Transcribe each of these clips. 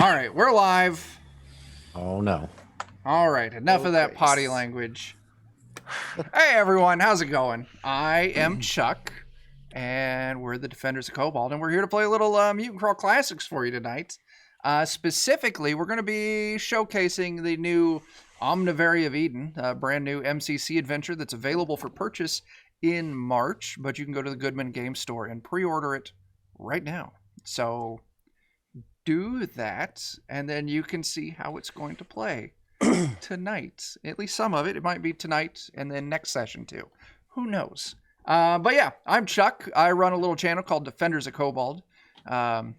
All right, we're live. Oh no. All right, enough of that potty language. Hey everyone, how's it going? I am Chuck, and we're the Defenders of Cobalt, and we're here to play a little Mutant Crawl Classics for you tonight. Specifically, we're going to be showcasing the new Omnivary of EDEN, a brand new MCC adventure that's available for purchase in March, but you can go to the Goodman Game Store and pre-order it right now. So do that, and then you can see how it's going to play tonight. At least some of it. It might be tonight and then next session too. Who knows? But yeah, I'm Chuck. I run a little channel called Defenders of Cobalt. You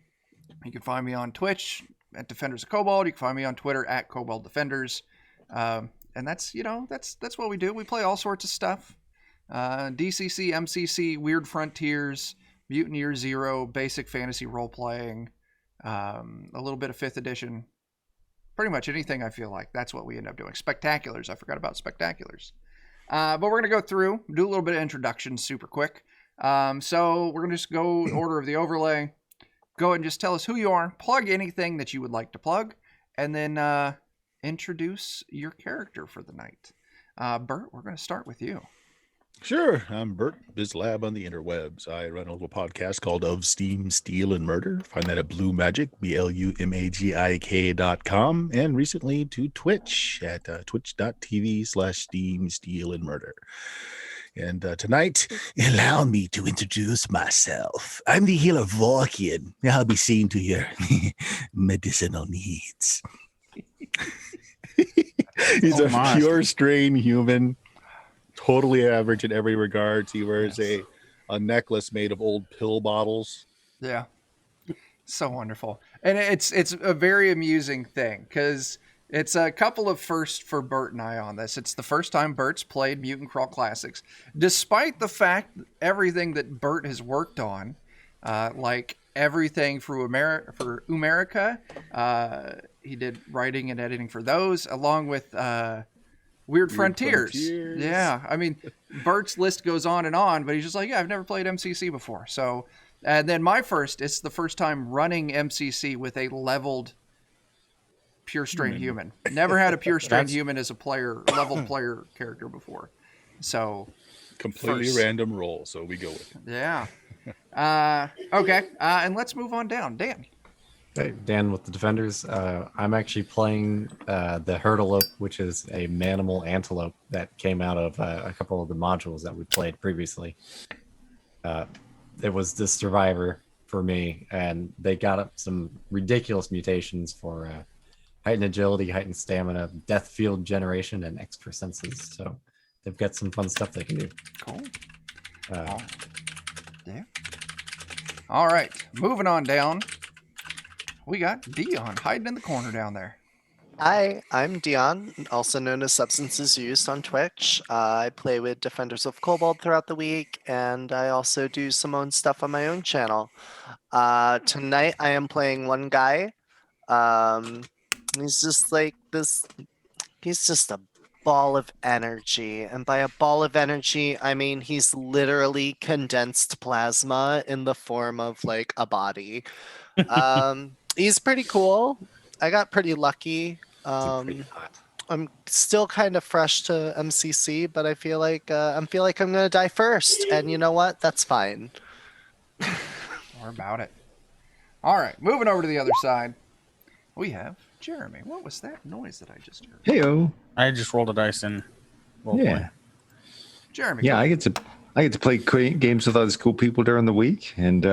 can find me on Twitch at Defenders of Cobalt. You can find me on Twitter at Cobalt Defenders. And that's what we do. We play all sorts of stuff. DCC, MCC, Weird Frontiers, Mutant Year Zero, basic fantasy role playing. A little bit of 5th edition, pretty much anything I feel like. That's what we end up doing. Spectaculars. I forgot about Spectaculars. But we're going to go through, do a little bit of introduction super quick. So we're going to just go in order of the overlay. Go ahead and just tell us who you are. Plug anything that you would like to plug. And then introduce your character for the night. Bert, we're going to start with you. Sure. I'm Bert, BizLab on the interwebs. I run a little podcast called Of Steam, Steel, and Murder. Find that at Blue Magic, BLUMAGIK.com, and recently to Twitch at twitch.tv/Steam, Steel, and Murder. And tonight, allow me to introduce myself. I'm the healer Vorkian. I'll be seeing to your medicinal needs. He's a pure strain human. Totally average in every regard. He wears a necklace made of old pill bottles. Yeah. So wonderful. And it's a very amusing thing because it's a couple of firsts for Bert and I on this. It's the first time Bert's played Mutant Crawl Classics, despite the fact everything that Bert has worked on, like everything for Umerica, he did writing and editing for those, along with Weird Frontiers. Yeah, I mean, Bert's list goes on, but he's just like, yeah, I've never played MCC before. So, and then it's the first time running MCC with a leveled pure strain human. Never had a pure strain human as a leveled player character before. So, completely random roll, so we go with it. Yeah. Okay, and let's move on down. Dan. Hey, Dan with the Defenders. I'm actually playing the Hurtleope, which is a manimal antelope that came out of a couple of the modules that we played previously. It was the survivor for me, and they got up some ridiculous mutations for heightened agility, heightened stamina, death field generation, and extra senses. So they've got some fun stuff they can do. Cool. Yeah. All right, moving on down. We got Dion hiding in the corner down there. Hi, I'm Dion, also known as Substances Used on Twitch. I play with Defenders of Cobalt throughout the week, and I also do some own stuff on my own channel. Tonight I am playing one guy. He's just like this. He's just a ball of energy, and by a ball of energy, I mean he's literally condensed plasma in the form of like a body. He's pretty cool. I got pretty lucky. I'm still kind of fresh to MCC, but I feel like I'm gonna die first, and you know what? That's fine. More about it. All right, moving over to the other side, we have Jeremy. What was that noise that I just heard? Heyo. I just rolled a dice and Yeah. Jeremy. Yeah, I get to play games with other cool people during the week, and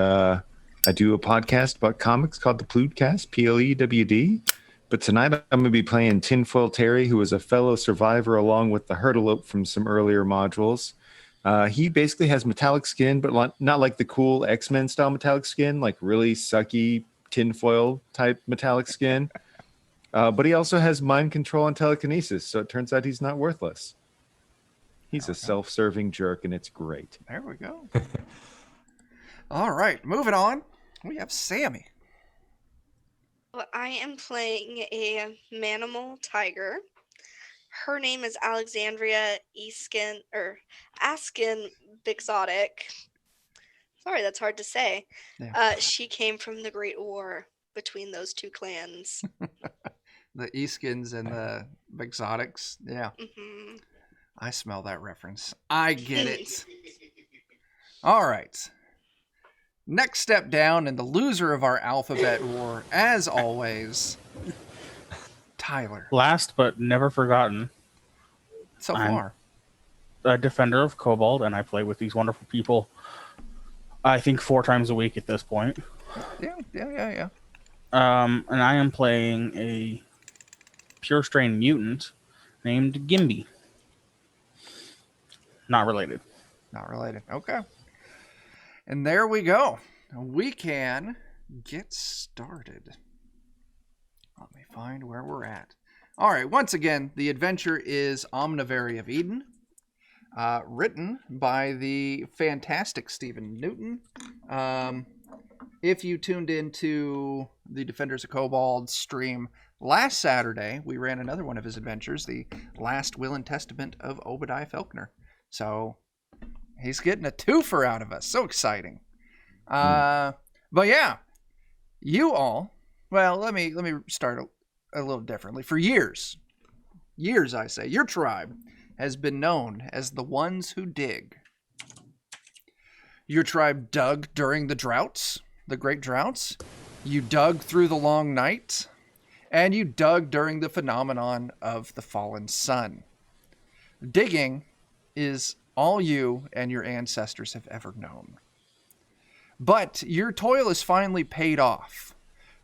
I do a podcast about comics called the Plewdcast, PLEWD. But tonight I'm going to be playing Tinfoil Terry, who is a fellow survivor along with the Hurtleope from some earlier modules. He basically has metallic skin, but not like the cool X-Men style metallic skin, like really sucky tinfoil type metallic skin. But he also has mind control and telekinesis, so it turns out he's not worthless. He's a self-serving jerk, and it's great. There we go. All right, moving on. We have Sammy. Well, I am playing a manimal tiger. Her name is Alexandria Askin Bixotic. Sorry, that's hard to say. Yeah. She came from the Great War between those two clans. The Eskins and the Exotics. Yeah, Hmm. I smell that reference. I get it. All right. Next step down, and the loser of our alphabet war, as always, Tyler. Last but never forgotten, So I'm- far. a defender of Cobalt, and I play with these wonderful people, I think 4 times a week at this point. Yeah. And I am playing a pure strain mutant named Gimby. Not related. Not related. Okay. And there we go. We can get started. Let me find where we're at. All right. Once again, the adventure is Omnivary of Eden, written by the fantastic Stephen Newton. If you tuned into the Defenders of Cobalt stream last Saturday, we ran another one of his adventures, the Last Will and Testament of Obadiah Faulkner. So he's getting a twofer out of us. So exciting. But yeah, you all, well, let me start a little differently. For years, I say, your tribe has been known as the ones who dig. Your tribe dug during the droughts, the great droughts. You dug through the long night, and you dug during the phenomenon of the fallen sun. Digging is all you and your ancestors have ever known. But your toil is finally paid off,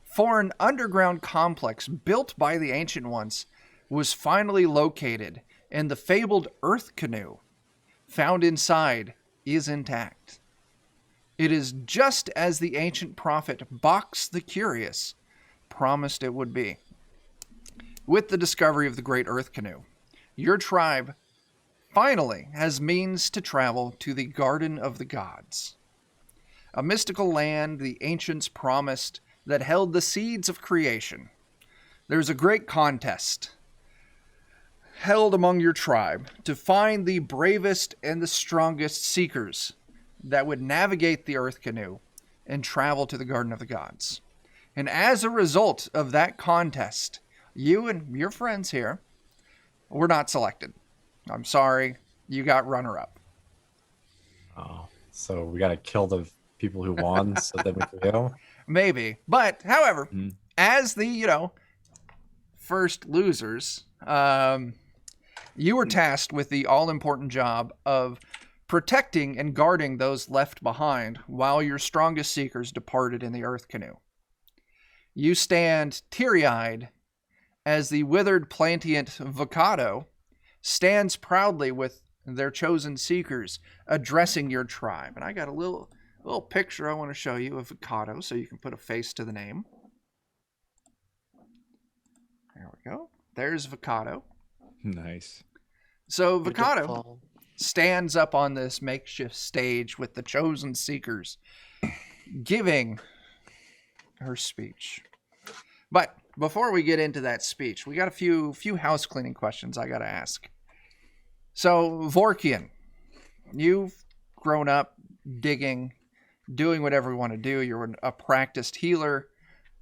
for an underground complex built by the Ancient Ones was finally located, and the fabled Earth Canoe found inside is intact. It is just as the ancient prophet Box the Curious promised it would be. With the discovery of the Great Earth Canoe, your tribe finally has means to travel to the Garden of the Gods, a mystical land the ancients promised that held the seeds of creation. There's a great contest held among your tribe to find the bravest and the strongest seekers that would navigate the Earth Canoe and travel to the Garden of the Gods. And as a result of that contest, you and your friends here were not selected. I'm sorry, you got runner-up. Oh, so we got to kill the people who won so that we can go? Maybe. But, however, as the, first losers, you were tasked with the all-important job of protecting and guarding those left behind while your strongest seekers departed in the Earth Canoe. You stand teary-eyed as the withered plantient Vocado stands proudly with their chosen seekers addressing your tribe. And I got a little picture I want to show you of Vocado so you can put a face to the name. There we go. There's Vocado. Nice. So Vocado Beautiful. stands up on this makeshift stage with the chosen seekers, giving her speech. But before we get into that speech, we got a few house cleaning questions I got to ask. So, Vorkian, you've grown up digging, doing whatever you want to do. You're a practiced healer,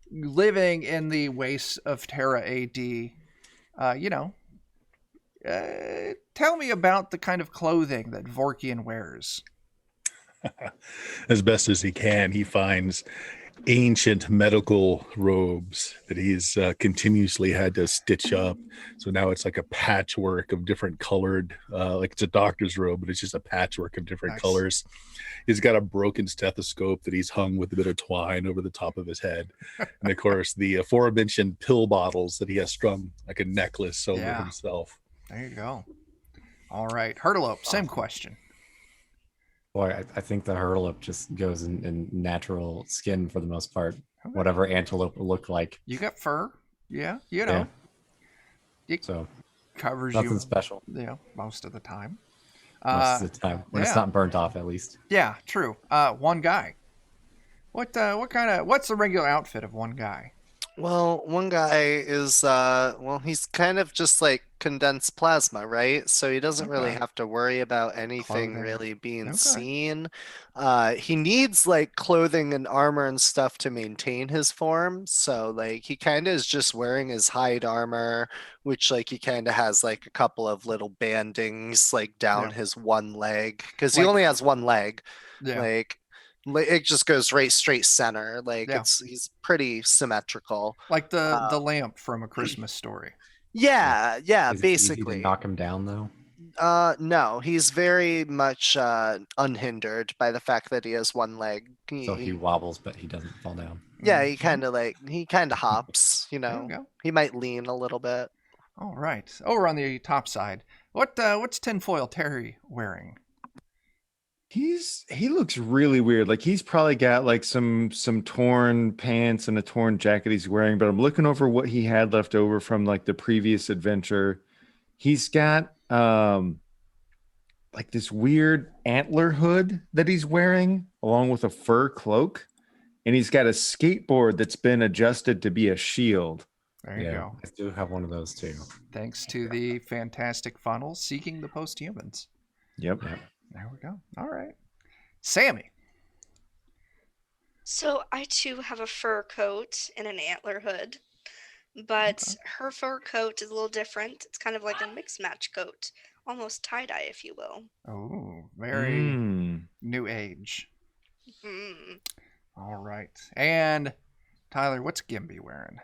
living in the wastes of Terra A.D. Tell me about the kind of clothing that Vorkian wears. As best as he can, he finds ancient medical robes that he's continuously had to stitch up. So now it's like a patchwork of different colored, like it's a doctor's robe, but it's just a patchwork of different colors. He's got a broken stethoscope that he's hung with a bit of twine over the top of his head. And of course, the aforementioned pill bottles that he has strung like a necklace over himself. There you go. All right. Hurtleope, same question. Boy, I think the hurtleope just goes in natural skin for the most part. Whatever antelope will look like. You got fur. Yeah, It so covers nothing you special. Most of the time. Most of the time. When it's not burnt off, at least. Yeah, true. One guy. What's the regular outfit of one guy? Well, one guy is, he's kind of just like condensed plasma, right? So he doesn't really Okay. have to worry about anything Clothing. really being Okay. seen. He needs like clothing and armor and stuff to maintain his form. So like he kind of is just wearing his hide armor, which like he kind of has like a couple of little bandings like down Yeah. his one leg because he Like- only has one leg. Yeah. Like it just goes right straight center. Like Yeah. he's pretty symmetrical. Like the lamp from A Christmas Story. Yeah, Is it easy to basically. knock him down though? No, he's very much unhindered by the fact that he has one leg. So he wobbles, but he doesn't fall down. Yeah, Mhm. he kind of hops, you There we know. go. He might lean a little bit. All right. Over on the top side, what's tinfoil Terry wearing? He looks really weird. Like he's probably got like some torn pants and a torn jacket he's wearing, but I'm looking over what he had left over from like the previous adventure. He's got like this weird antler hood that he's wearing along with a fur cloak, and he's got a skateboard that's been adjusted to be a shield. There you go. I do have one of those too. Thanks to the fantastic funnel seeking the posthumans. Yep. There we go. All right. Sammy. So I too have a fur coat and an antler hood, but Okay. her fur coat is a little different. It's kind of like a mixed match coat, almost tie-dye, if you will. Oh, very Mm. new age. Hmm. All right. And Tyler, what's Gimby wearing?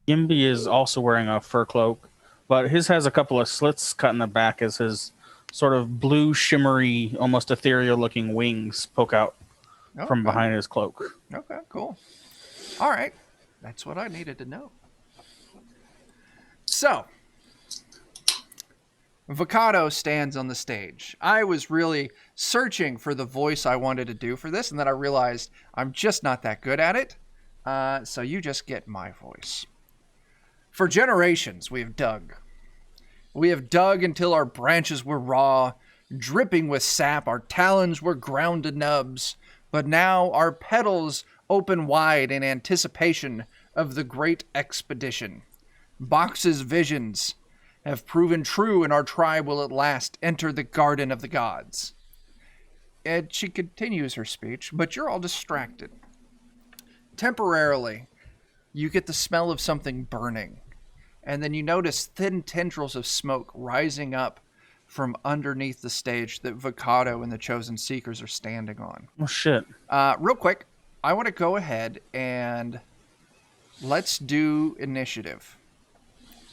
Gimby is also wearing a fur cloak, but his has a couple of slits cut in the back as his sort of blue, shimmery, almost ethereal-looking wings poke out from Okay. behind his cloak. Okay, cool. All right. That's what I needed to know. So, Vocado stands on the stage. I was really searching for the voice I wanted to do for this, and then I realized I'm just not that good at it. So you just get my voice. For generations, we have dug. We have dug until our branches were raw, dripping with sap, our talons were ground to nubs, but now our petals open wide in anticipation of the great expedition. Box's visions have proven true, and our tribe will at last enter the garden of the gods. And she continues her speech, but you're all distracted. Temporarily, you get the smell of something burning, and then you notice thin tendrils of smoke rising up from underneath the stage that Vocado and the Chosen Seekers are standing on. Oh, shit. Real quick, I want to go ahead and let's do initiative.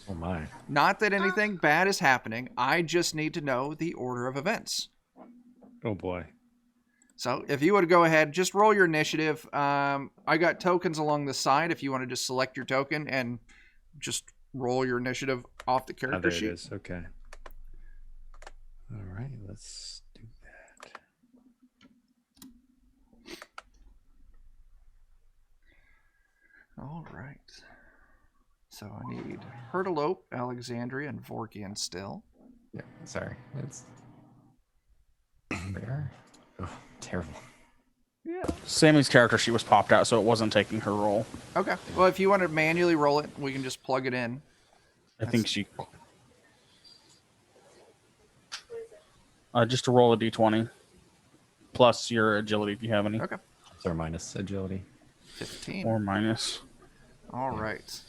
Oh my. Not that anything bad is happening. I just need to know the order of events. Oh boy. So if you would go ahead, just roll your initiative. I got tokens along the side if you want to just select your token and just roll your initiative off the character There it sheet. is. Okay. All right, let's do that. All right. So I need Hertelope, Alexandria, and Vorkian still. Yeah, sorry. It's there. Oh, terrible. Yeah. Sammy's character sheet was popped out, so it wasn't taking her roll. Okay. Well, if you want to manually roll it, we can just plug it in. I think she... just to roll a d20. Plus your agility, if you have any. Okay. Plus or minus agility. 15. Or minus. All right.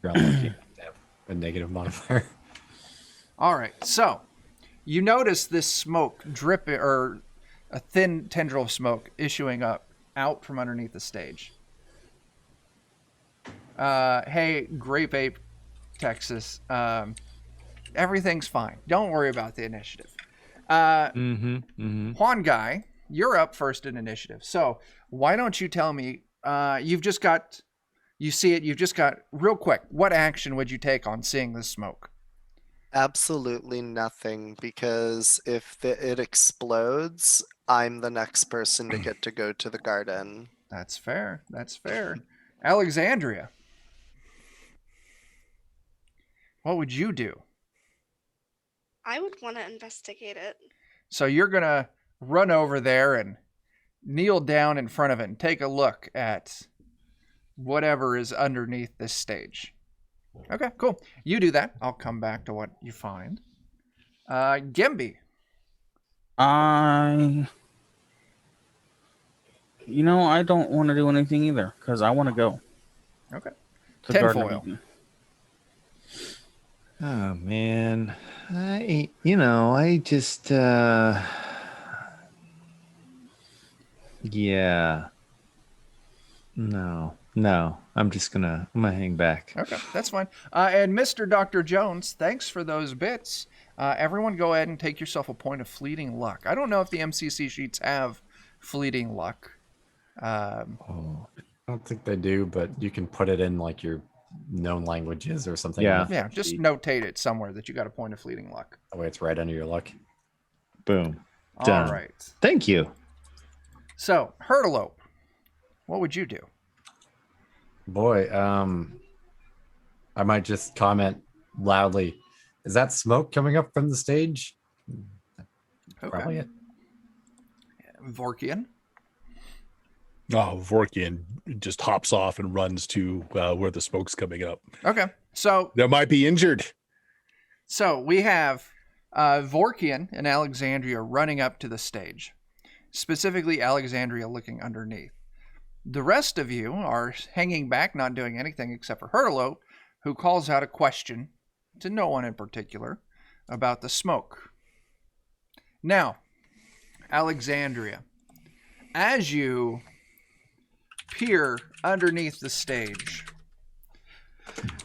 You're unlucky to have a negative modifier. All right. So you notice this smoke dripping, or a thin tendril of smoke issuing up out from underneath the stage. Hey, Grape Ape, Texas. Everything's fine. Don't worry about the initiative. Juan Guy, you're up first in initiative. So why don't you tell me, you've just got real quick, what action would you take on seeing this smoke? Absolutely nothing, because if it explodes, I'm the next person to get to go to the garden. That's fair. That's fair. Alexandria, what would you do? I would want to investigate it. So you're going to run over there and kneel down in front of it and take a look at whatever is underneath this stage. Okay, cool. You do that. I'll come back to what you find. Gimby. I don't want to do anything either because I want to go Okay. to Garden of Tinfoil. Eden. Oh man, I just yeah. No, I'm gonna hang back. Okay, that's fine. And Mr. Dr. Jones, thanks for those bits. Everyone go ahead and take yourself a point of fleeting luck. I don't know if the MCC sheets have fleeting luck. I don't think they do, but you can put it in like your known languages or something. Yeah. Yeah, just notate it somewhere that you got a point of fleeting luck. That way it's right under your luck. Boom. All Done. right. Thank you. So, Hurtalope, what would you do? Boy, I might just comment loudly. Is that smoke coming up from the stage? Probably it. Vorkian. Oh, Vorkian just hops off and runs to where the smoke's coming up. Okay, so They might be injured. we have Vorkian and Alexandria running up to the stage, specifically Alexandria looking underneath. The rest of you are hanging back, not doing anything except for Hurtalope, who calls out a question to no one in particular about the smoke. Now, Alexandria, as you peer underneath the stage,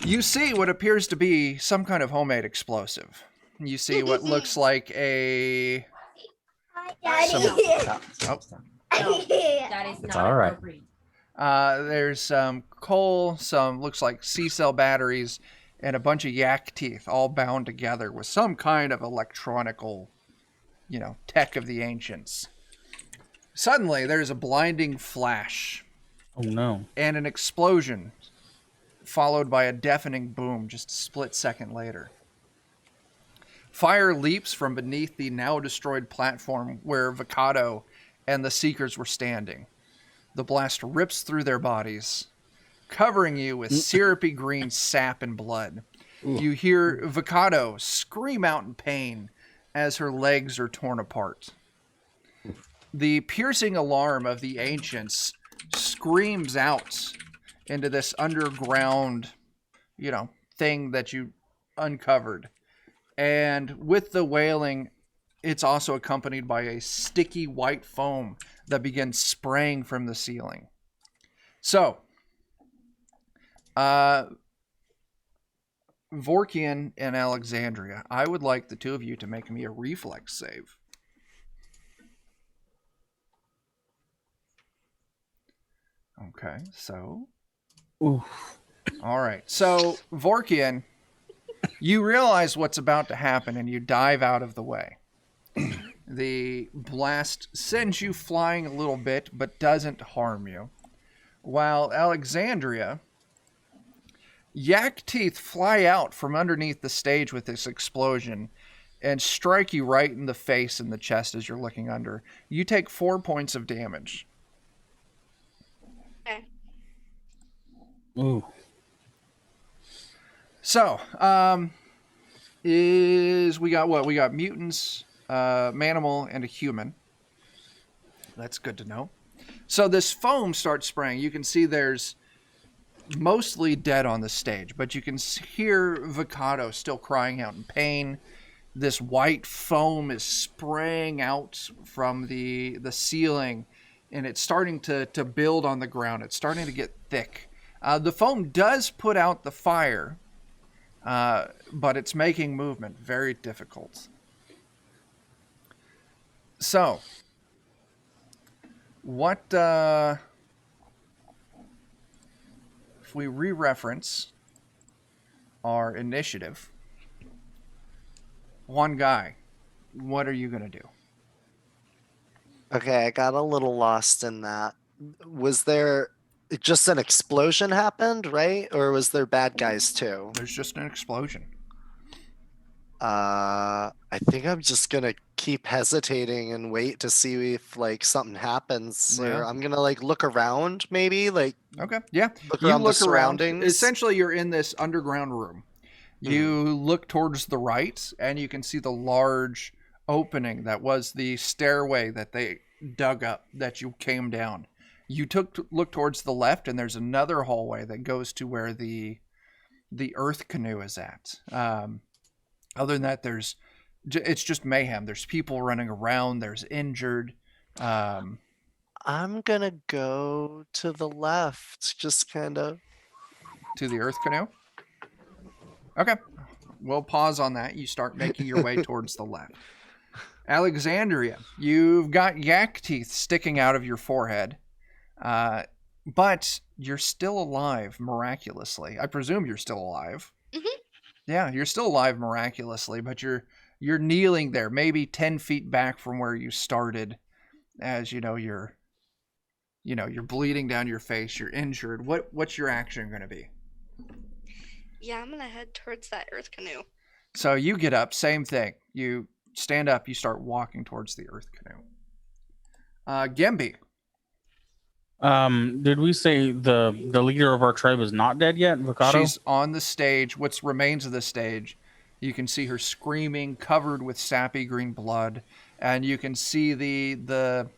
you see what appears to be some kind of homemade explosive. You see what looks like a... Stop. That is It's not all right. appropriate. There's some coal, some looks like C-cell batteries, and a bunch of yak teeth all bound together with some kind of electronical, tech of the ancients. Suddenly, there's a blinding flash Oh no. and an explosion, followed by a deafening boom just a split second later. Fire leaps from beneath the now destroyed platform where Vicado and the Seekers were standing. The blast rips through their bodies, covering you with syrupy green sap and blood. You hear Vicado scream out in pain as her legs are torn apart. The piercing alarm of the ancients screams out into this underground, thing that you uncovered. And with the wailing, it's also accompanied by a sticky white foam that begins spraying from the ceiling. So, Vorkian and Alexandria, I would like the two of you to make me a reflex save. Okay, so... Oof. All right. So, Vorkian, you realize what's about to happen and you dive out of the way. The blast sends you flying a little bit, but doesn't harm you. While Alexandria, yak teeth fly out from underneath the stage with this explosion and strike you right in the face and the chest as you're looking under. You take 4 points of damage. Okay. Ooh. So, we got what? We got mutants, manimal, and a human. That's good to know. So this foam starts spraying. You can see there's mostly dead on the stage, but you can hear Vicado still crying out in pain. This white foam is spraying out from the ceiling, and it's starting to build on the ground. It's starting to get thick. The foam does put out the fire, but it's making movement very difficult. So, what if we re-reference our initiative? One guy, what are you going to do? Okay, I got a little lost in that. Was there just an explosion happened, right? Or was there bad guys too? There's just an explosion. I think I'm just gonna keep hesitating and wait to see if like something happens. Or Yeah. I'm gonna like look around, maybe like Okay. Yeah. look You around the look around. surroundings. Essentially, you're in this underground room. You look towards the right, and you can see the large opening that was the stairway that they dug up that you came down. You look towards the left, and there's another hallway that goes to where the earth canoe is at. Other than that, it's just mayhem. There's people running around. There's injured. I'm gonna go to the left, just kind of. To the earth canoe. Okay. We'll pause on that. You start making your way towards the left. Alexandria, you've got yak teeth sticking out of your forehead, but you're still alive miraculously. I presume you're still alive. Mm-hmm. Yeah, you're still alive miraculously, but you're kneeling there, maybe 10 feet back from where you started, as you're bleeding down your face. You're injured. What's your action going to be? Yeah, I'm gonna head towards that earth canoe. So you get up, same thing. You stand up, you start walking towards the earth canoe. Gemby. Did we say the leader of our tribe is not dead yet, Vakado? She's on the stage, what remains of the stage. You can see her screaming, covered with sappy green blood, and you can see the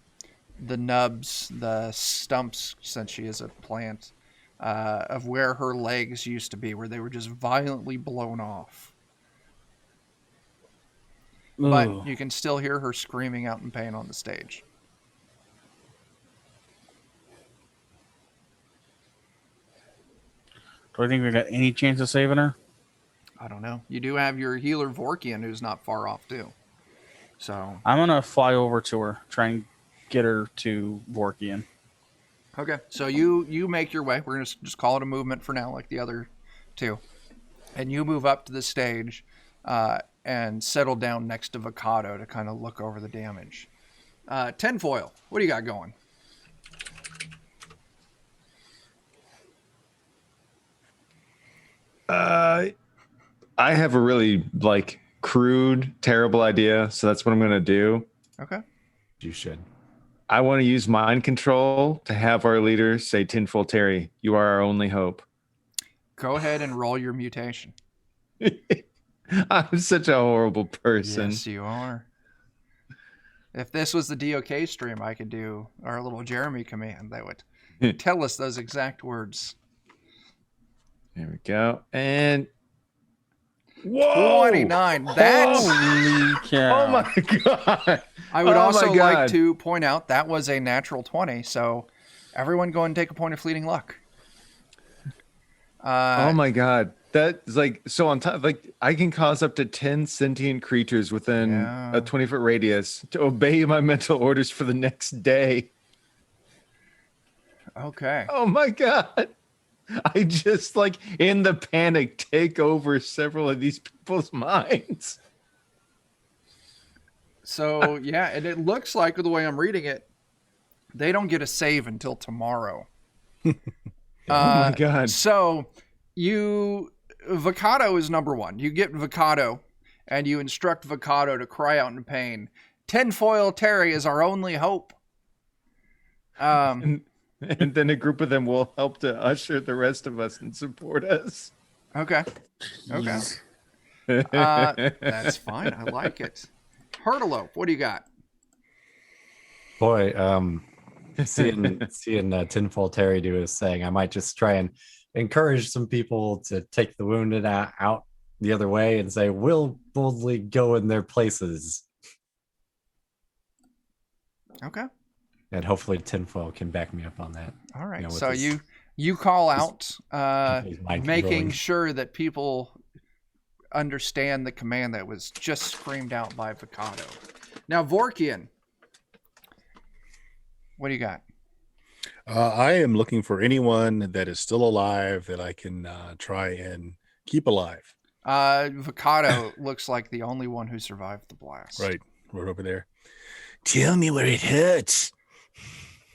nubs, the stumps, since she is a plant, of where her legs used to be, where they were just violently blown off. Ooh. But you can still hear her screaming out in pain on the stage. Do I think we got any chance of saving her? I don't know. You do have your healer Vorkian, who's not far off too. So I'm gonna fly over to her, try and get her to Vorkian. okay, so you make your way. We're gonna just call it a movement for now, like the other two, and you move up to the stage and settle down next to Vakado to kind of look over the damage. Tinfoil, what do you got going? I have a really crude, terrible idea, so that's what I'm going to do. Okay. You should. I want to use mind control to have our leader say, Tinfoil Terry, you are our only hope. Go ahead and roll your mutation. I'm such a horrible person. Yes, you are. If this was the DOK stream, I could do our little Jeremy command that would tell us those exact words. There we go. And whoa! 29. That's Holy cow. Oh my god. I would Oh also my like God. to point out that was a natural 20, so everyone go and take a point of fleeting luck. Oh my god. That's so on top, I can cause up to 10 sentient creatures within Yeah. a 20-foot radius to obey my mental orders for the next day. Okay. Oh my god. I just in the panic take over several of these people's minds. So, yeah, and it looks like, the way I'm reading it, they don't get a save until tomorrow. Oh my god. So, Vakado is number one. You get Vakado, and you instruct Vakado to cry out in pain. Tinfoil Terry is our only hope. And then a group of them will help to usher the rest of us and support us. Okay. Okay. That's fine. I like it. Hurtalope, what do you got? Boy, seeing Tinfoil Terry do his thing, I might just try and encourage some people to take the wounded out the other way and say, we'll boldly go in their places. Okay. And hopefully Tinfoil can back me up on that. All right. with So his- you call out, his mind making controlling. sure that people understand the command that was just screamed out by Vakado. Now, Vorkian, what do you got? I am looking for anyone that is still alive that I can try and keep alive. Vakado looks like the only one who survived the blast. Right over there. Tell me where it hurts.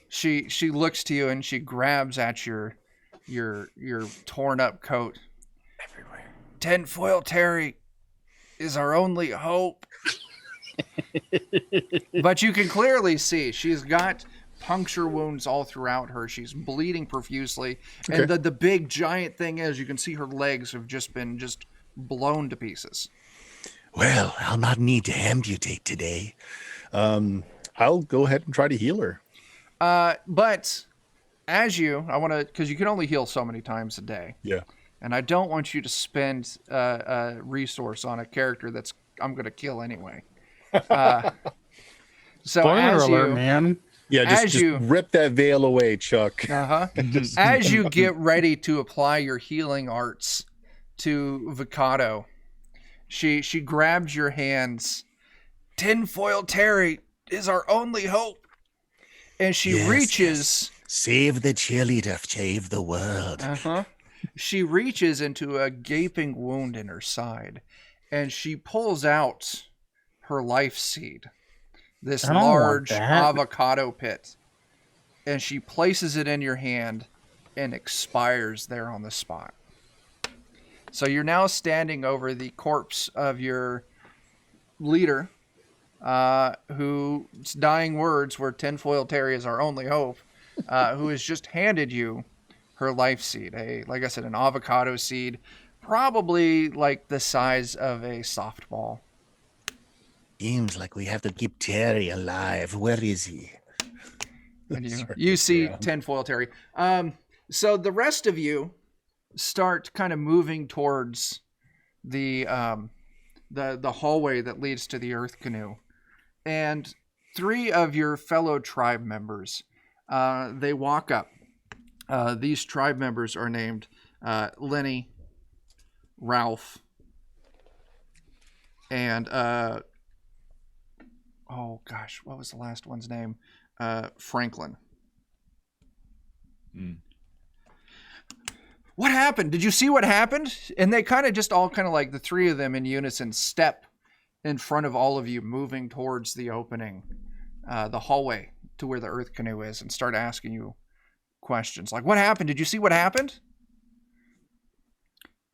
She looks to you and she grabs at your torn up coat. Everywhere. Tinfoil Terry is our only hope. But you can clearly see she's got puncture wounds all throughout her. She's bleeding profusely. Okay. And the big giant thing is you can see her legs have just been blown to pieces. Well, I'll not need to amputate today. I'll go ahead and try to heal her. But as I want to, because you can only heal so many times a day. Yeah. And I don't want you to spend a resource on a character I'm going to kill anyway. So Spoiler as alert, you, man. Yeah, just rip that veil away, Chuck. as you get ready to apply your healing arts to Vicado, she grabs your hands. Tinfoil Terry is our only hope. And she reaches. Save the cheerleader, save the world. She reaches into a gaping wound in her side, and she pulls out her life seed, this large avocado pit, and she places it in your hand and expires there on the spot. So you're now standing over the corpse of your leader, whose dying words were Tinfoil Terry is our only hope, who has just handed you her life seed, like I said, an avocado seed, probably like the size of a softball. Seems like we have to keep Terry alive. Where is he? And you see Tinfoil Terry. So the rest of you start kind of moving towards the hallway that leads to the Earth Canoe, and 3 of your fellow tribe members, they walk up. These tribe members are named Lenny, Ralph, and oh gosh, what was the last one's name? Franklin. What happened? Did you see what happened? And they kind of just all kind of like the 3 of them in unison step in front of all of you, moving towards the opening, the hallway to where the Earth Canoe is, and start asking you questions like, what happened? Did you see what happened?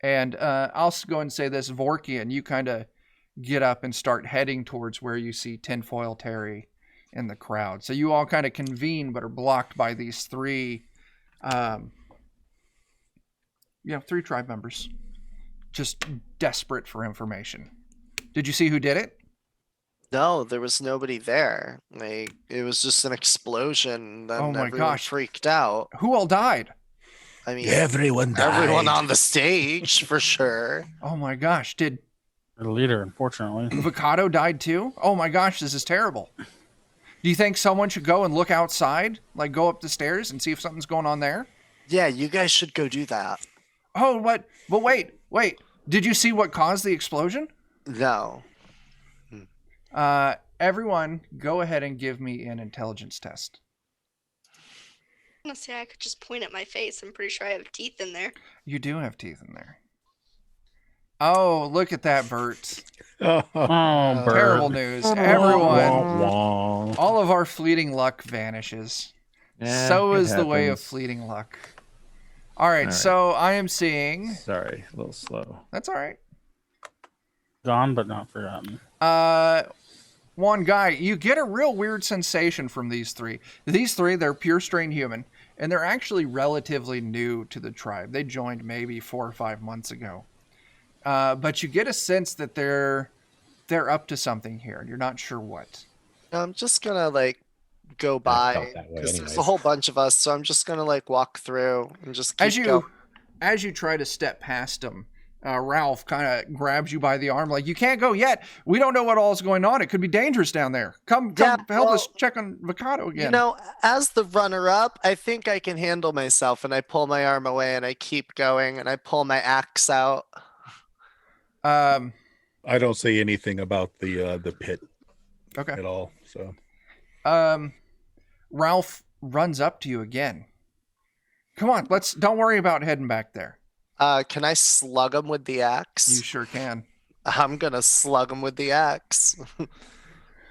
And I'll go and say this, Vorkian, you kind of get up and start heading towards where you see Tinfoil Terry in the crowd. So you all kind of convene, but are blocked by these 3 3 tribe members, just desperate for information. Did you see who did it? No, there was nobody there. Like, it was just an explosion. Then Oh my everyone gosh. freaked out. Who all died? I mean, Everyone died. everyone on the stage for sure. Oh my gosh. Did The leader, unfortunately. Vicado died too? Oh my gosh, this is terrible. Do you think someone should go and look outside? Like go up the stairs and see if something's going on there? Yeah, you guys should go do that. Oh, what? But wait. Did you see what caused the explosion? No. Everyone, go ahead and give me an intelligence test. Honestly, I could just point at my face. I'm pretty sure I have teeth in there. You do have teeth in there. Oh, look at that, Bert. Oh, Bert. Terrible news. Everyone, Wah. all of our fleeting luck vanishes. Yeah, So it is the way of happens. fleeting luck. All right, so I am seeing... Sorry, a little slow. That's all right. Gone but not forgotten. One guy, you get a real weird sensation from these 3. These 3, they're pure strain human, and they're actually relatively new to the tribe. They joined maybe 4 or 5 months ago. But you get a sense that they're up to something here, and you're not sure what. I'm just gonna go felt by that way because there's anyways. a whole bunch of us, so I'm just gonna walk through and just keep going. As you try to step past him, Ralph kind of grabs you by the arm, like, you can't go yet. We don't know what all is going on. It could be dangerous down there. Come help us check on Vicado again. You know, as the runner-up, I think I can handle myself, and I pull my arm away and I keep going and I pull my axe out. I don't say anything about the pit Okay. at all. So Ralph runs up to you again. Come on, don't worry about heading back there. Can I slug him with the axe? You sure can. I'm gonna slug him with the axe. Okay.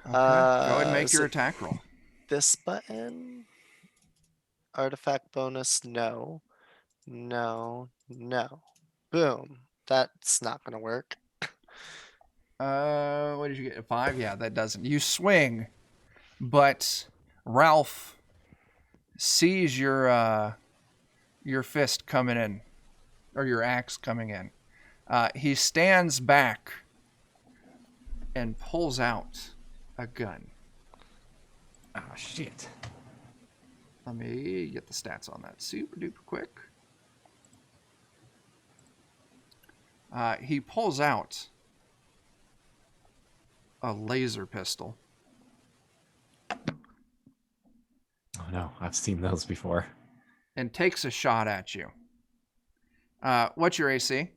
Go ahead and make is your it attack roll. This button? Artifact bonus, no. No. Boom. That's not gonna work. What did you get? 5? Yeah, that doesn't. You swing, but Ralph sees your fist coming in, or your axe coming in. He stands back and pulls out a gun. Oh, shit. Let me get the stats on that super duper quick. He pulls out a laser pistol. Oh, no. I've seen those before. And takes a shot at you. What's your AC?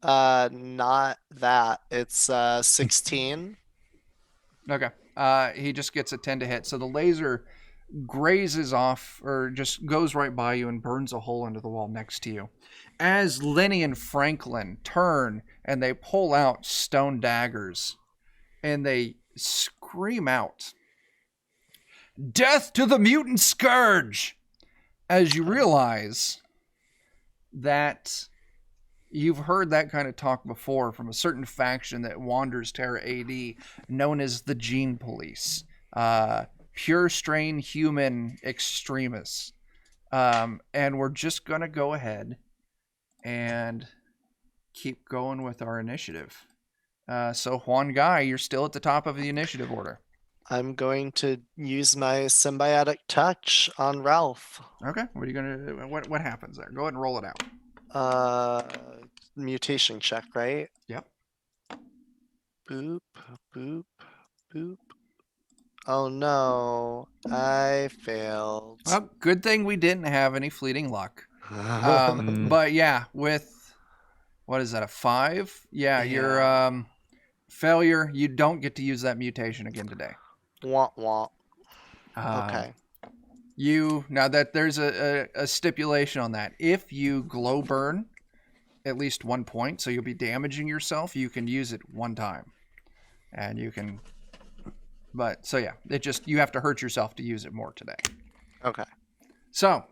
Not that. It's 16. Okay. He just gets a 10 to hit. So the laser grazes off, or just goes right by you and burns a hole into the wall next to you. As Lenny and Franklin turn and they pull out stone daggers and they scream out, "Death to the mutant scourge!" As you realize that you've heard that kind of talk before from a certain faction that wanders Terra A.D. known as the Gene Police. Pure strain human extremists. And we're just going to go ahead and keep going with our initiative. So Juan Guy, you're still at the top of the initiative order. I'm going to use my symbiotic touch on Ralph. Okay, what are you going to do? What happens there? Go ahead and roll it out. Mutation check, right? Yep. Boop, boop, boop. Oh no, I failed. Well, good thing we didn't have any fleeting luck. But yeah, with, what is that, a 5? Yeah, your failure, you don't get to use that mutation again today. Womp womp. Okay. Now that there's a stipulation on that. If you glow burn at least 1 point, so you'll be damaging yourself, you can use it 1 time. And you can, but so yeah, you have to hurt yourself to use it more today. Okay. So,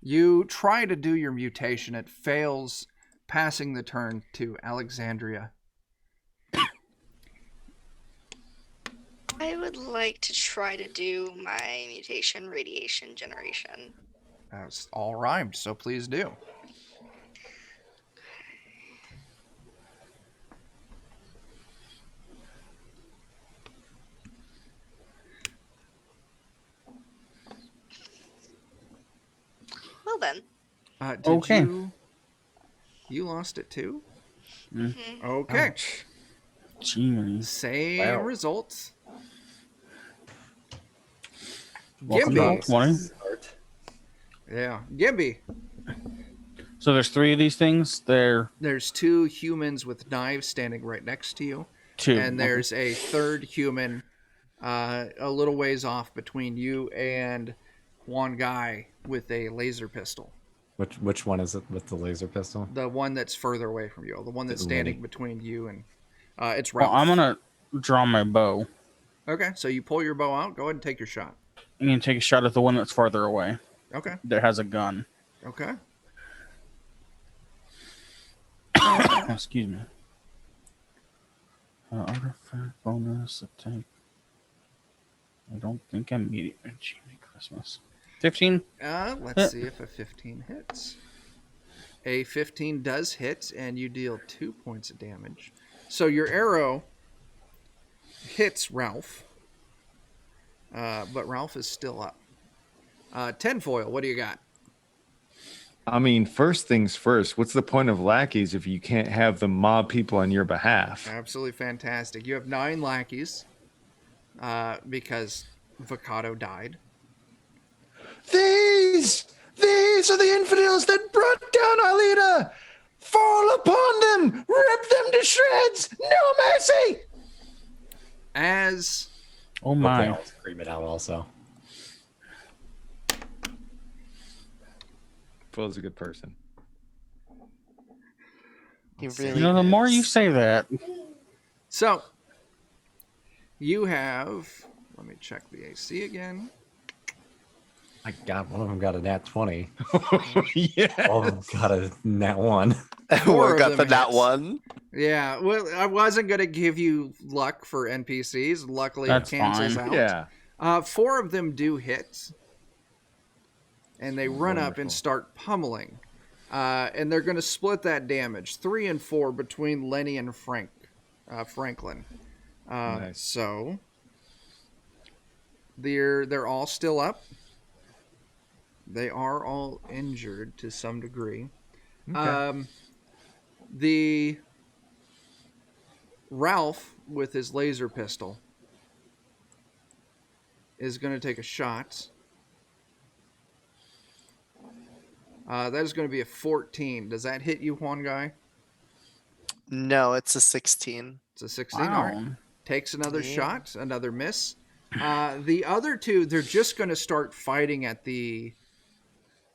you try to do your mutation. It fails, passing the turn to Alexandria. I would like to try to do my mutation radiation generation. That's all rhymed, so please do. Well then. Okay. You lost it too? Mm-hmm. Okay. Jeez. Same results. Welcome back, Gimby. 20. Yeah. Gimby. So there's 3 of these things. There's 2 humans with knives standing right next to you. 2. And there's a third human a little ways off between you and one guy with a laser pistol. Which one is it with the laser pistol? The one that's further away from you. The one that's standing between you and... it's Well, Ralph. I'm going to draw my bow. Okay, so you pull your bow out. Go ahead and take your shot. I'm going to take a shot at the one that's farther away. Okay. That has a gun. Okay. Excuse me. Artifact bonus attack. I don't think I'm meeting Christmas. 15? Let's see if a 15 hits. A 15 does hit, and you deal 2 points of damage. So your arrow hits Ralph, but Ralph is still up. Tinfoil, what do you got? I mean, first things first, what's the point of lackeys if you can't have them mob people on your behalf? Absolutely fantastic. You have 9 lackeys because Vakato died. These are the infidels that brought down our leader. Fall upon them, rip them to shreds, no mercy. As Oh my. I'll scream it out also. Phil's a good person. He really The more is. you say that. so, you have. Let me check the AC again. My God, one of them got a nat 20. Yeah. All of them got a nat 1. Four Or of got them the nat hits. 1. Yeah, well, I wasn't going to give you luck for NPCs. Luckily, That's it cancels fine. out. Yeah. 4 of them do hit, and they run up and Wonderful. start pummeling. And they're going to split that damage, 3 and 4 between Lenny and Franklin. Nice. So they're all still up. They are all injured to some degree. Okay. The Ralph with his laser pistol is going to take a shot. That is going to be a 14. Does that hit you, Juan Guy? No, it's a 16. It's a 16. All right. Wow. Takes another Yeah. shot, another miss. The other 2, they're just going to start fighting at the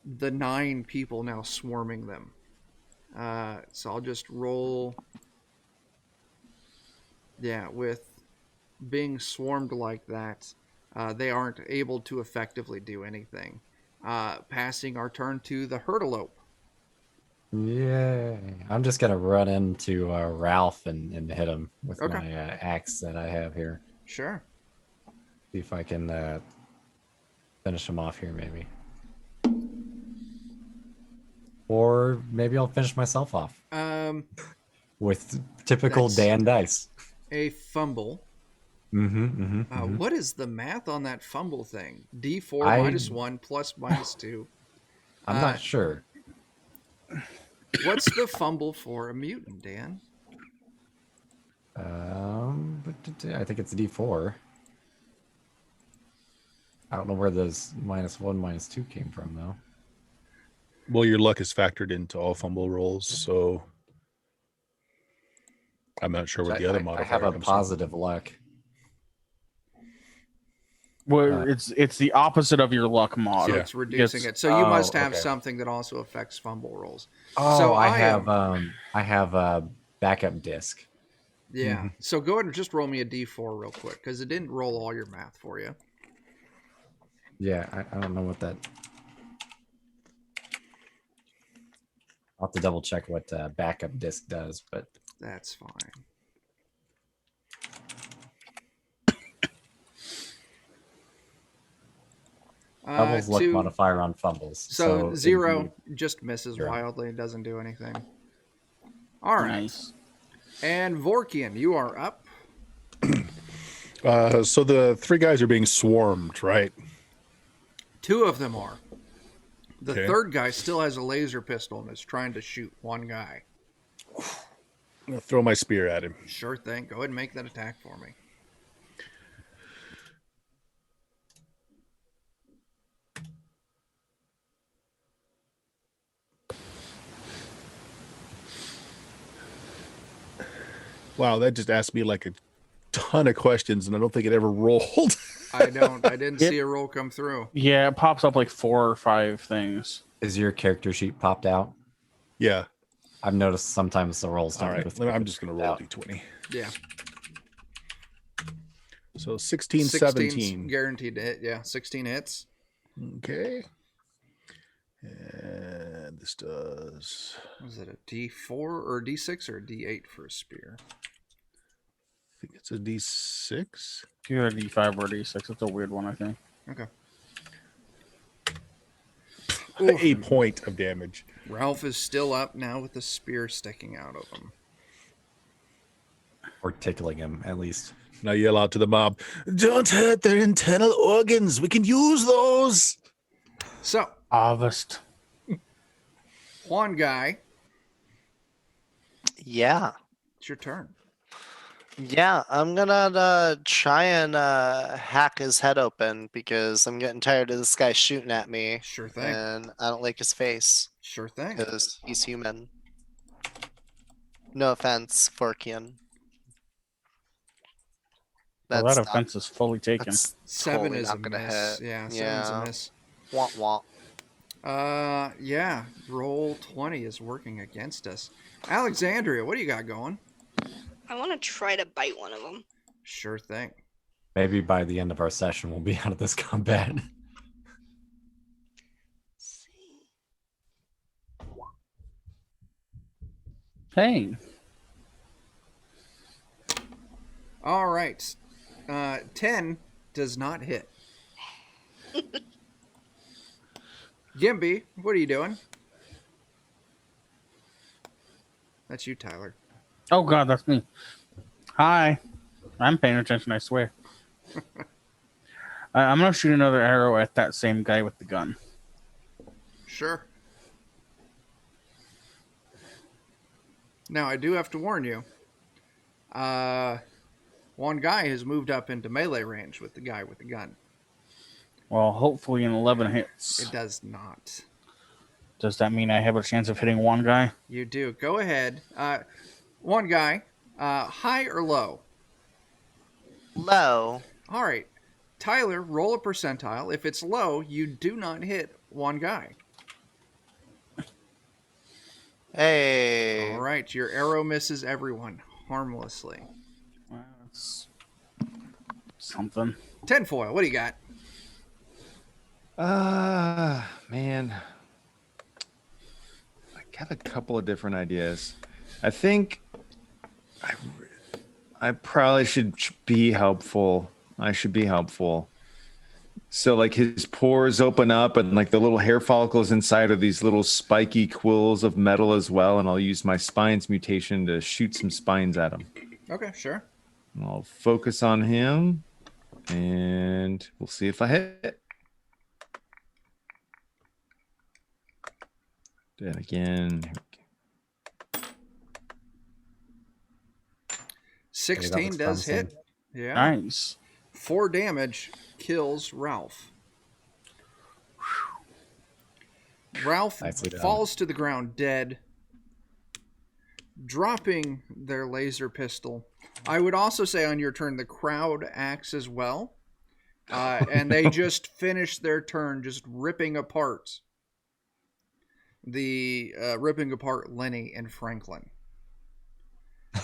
9 people now swarming them. So I'll just roll. Yeah, with being swarmed like that, they aren't able to effectively do anything. Passing our turn to the Hurtleope. Yay. I'm just going to run into Ralph and hit him with Okay. my axe that I have here. Sure. See if I can finish him off here, maybe. Or maybe I'll finish myself off with typical That's- Dan dice. A fumble. What is the math on that fumble thing? D4 I- -1 plus -2. I'm not sure. What's the fumble for a mutant, Dan? I think it's a D4. I don't know where those -1, -2 came from, though. Well, your luck is factored into all fumble rolls, so I'm not sure what the other I modifier have a comes positive luck. Well, it's the opposite of your luck mod. So Yeah. it's reducing Yes. it. So you Oh, must have okay. something that also affects fumble rolls. Oh, So I am- have a backup disc. Yeah. So go ahead and just roll me a D4 real quick because it didn't roll all your math for you. Yeah, I don't know what that. I'll have to double check what backup disc does, but That's fine. Fumbles luck Two- modifier on fumbles. So it'd 0 be- just misses Zero. wildly. It doesn't do anything. All right. Nice. And Vorkian, you are up. So the 3 guys are being swarmed, right? 2 of them are. The Okay. third guy still has a laser pistol and is trying to shoot one guy. I'm gonna throw my spear at him. Sure thing. Go ahead and make that attack for me. Wow, that just asked me like a ton of questions, and I don't think it ever rolled. I didn't see a roll come through. Yeah, it pops up like 4 or 5 things. Is your character sheet popped out? Yeah. I've noticed sometimes the rolls All don't. right. go I'm through just gonna without. roll a d20. Yeah. So 16, 16's 17. guaranteed to hit. Yeah, 16 hits. Okay. And this does. Was it a D4 or a D6 or a D8 for a spear? I think it's a d6. You had a D5 or a D6. It's a weird one, I think. Okay. 8 point of damage. Ralph is still up now with the spear sticking out of him. Or tickling him, at least. Now yell out to the mob, "Don't hurt their internal organs. We can use those." So, Harvest. Juan Guy, Yeah. it's your turn. Yeah, I'm gonna try and hack his head open because I'm getting tired of this guy shooting at me, Sure thing. and I don't like his face Sure thing. because he's human. No offense, Forkian. Well, that offense is fully taken. That's 7 totally is not a gonna miss. hit. Yeah, 7's Yeah. a miss. Wah wah. Yeah, roll 20 is working against us. Alexandria, what do you got going? I want to try to bite one of them. Sure thing. Maybe by the end of our session, we'll be out of this combat. Hey, All right. 10 does not hit. Gimby, what are you doing? That's you, Tyler. Oh God, that's me. Hi. I'm paying attention, I swear. I'm gonna shoot another arrow at that same guy with the gun. Sure. Now, I do have to warn you. One guy has moved up into melee range with the guy with the gun. Well, hopefully an 11 hits. It does not. Does that mean I have a chance of hitting one guy? You do. Go ahead. One guy, high or low? Low. All right. Tyler, roll a percentile. If it's low, you do not hit one guy. Hey. All right. Your arrow misses everyone harmlessly. Well, that's something. Tinfoil, what do you got? Man. I got a couple of different ideas. I think I probably should be helpful. I should be helpful. So like his pores open up and like the little hair follicles inside are these little spiky quills of metal as well. And I'll use my spines mutation to shoot some spines at him. Okay, sure. I'll focus on him and we'll see if I hit. Then again. 16 does hit. Yeah. Nice. 4 damage kills Ralph. Ralph Nicely done. falls to the ground dead, dropping their laser pistol. I would also say on your turn, the crowd acts as well. And they just finish their turn just ripping apart Lenny and Franklin.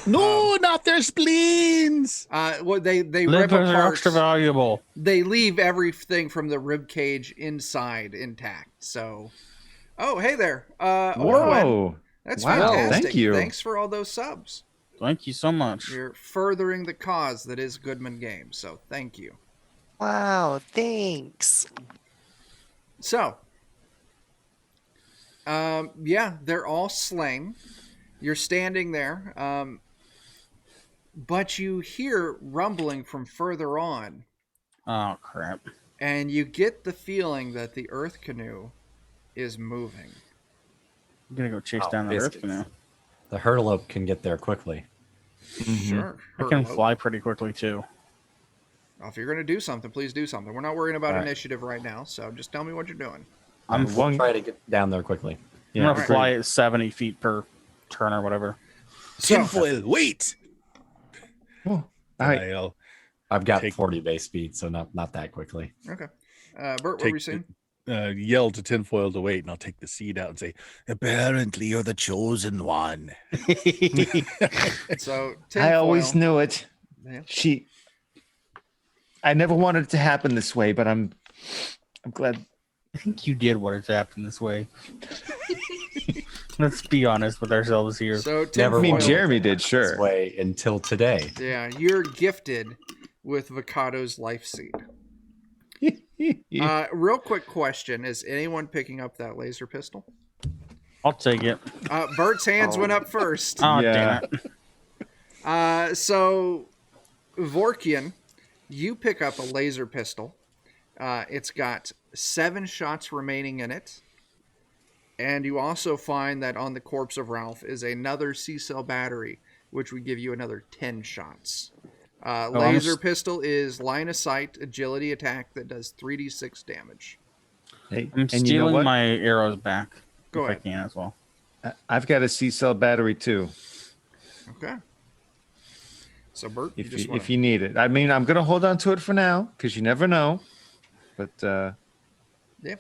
No, not their spleens. Well, they rip Livers are apart. extra valuable. They leave everything from the rib cage inside intact. So, oh hey there, Orwen. Whoa. That's Wow, fantastic. thank you. Thanks for all those subs. Thank you so much. You're furthering the cause that is Goodman Games. So thank you. Wow, thanks. So, yeah, they're all slain. You're standing there, but you hear rumbling from further on, Oh crap. and you get the feeling that the Earth canoe is moving. I'm gonna go chase Oh, down the Earth biscuits. canoe. The hurdle can get there quickly. Sure. I can Hurlope. fly pretty quickly too. Well, if you're going to do something, please do something. We're not worrying about Right. initiative right now, so just tell me what you're doing. I'm We'll try to get down there quickly. I'm gonna Alright. fly at 70 feet per turn or whatever. Tinfoil, wait. All right. I'll I've got Take- 40 base speed, so not that quickly. Okay. Bert, what were take you saying? yell to Tinfoil to wait, and I'll take the seed out and say, "Apparently, you're the chosen one." So, I always tinfoil- knew it. Yeah. I never wanted it to happen this way, but I'm glad. I think you did what has happened this way. Let's be honest with ourselves here. So, Never I mean, tinfoil- Jeremy did, This sure. way until today. Yeah, you're gifted with Vikado's life seed. Real quick question: is anyone picking up that laser pistol? I'll take it. Bert's hands went up first. Oh Yeah. damn it. So, Vorkian, you pick up a laser pistol. It's got 7 shots remaining in it. And you also find that on the corpse of Ralph is another C-cell battery, which would give you another 10 shots. Laser pistol is line of sight, agility attack that does 3d6 damage. Hey, I'm and stealing you know what? my arrows back. Go if ahead. I can as well. I've got a C-cell battery too. Okay. So, Bert, you just If you need it. I mean, I'm gonna hold on to it for now because you never know. But yeah.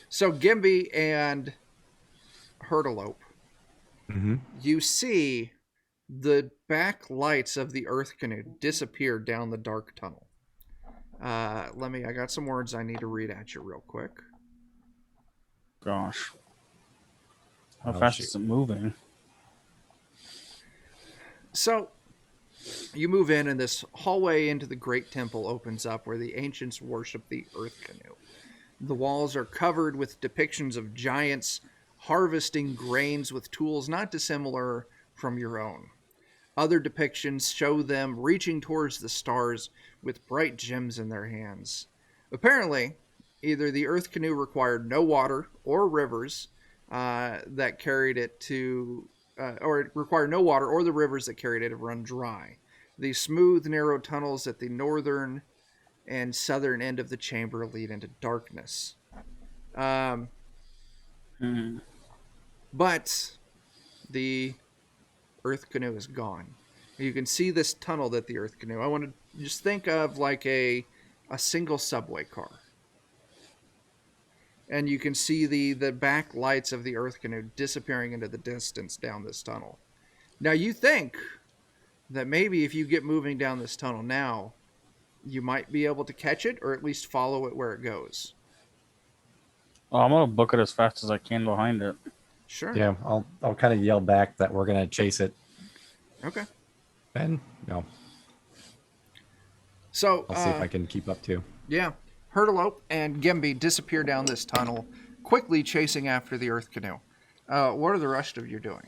So, Gimby and Hurtleope, you see the back lights of the Earth canoe disappear down the dark tunnel. I got some words I need to read at you real quick. Gosh. How Oh, fast shoot. is it moving? So, You move in, and this hallway into the Great Temple opens up where the ancients worship the Earth Canoe. The walls are covered with depictions of giants harvesting grains with tools not dissimilar from your own. Other depictions show them reaching towards the stars with bright gems in their hands. Apparently, either the Earth Canoe required no water or rivers that carried it to, or it required no water or the rivers that carried it to run dry. The smooth, narrow tunnels at the northern and southern end of the chamber lead into darkness. But the Earth Canoe is gone. You can see this tunnel that the Earth Canoe. I want to just think of like a single subway car. And you can see the back lights of the Earth Canoe disappearing into the distance down this tunnel. Now you think that maybe if you get moving down this tunnel now, you might be able to catch it, or at least follow it where it goes. Well, I'm gonna book it as fast as I can behind it. Sure. Yeah, I'll kind of yell back that we're gonna chase it, Okay. and So I'll see if I can keep up too. yeah, Hurtleope and Gimby disappear down this tunnel, quickly chasing after the Earth Canoe. What are the rest of you doing?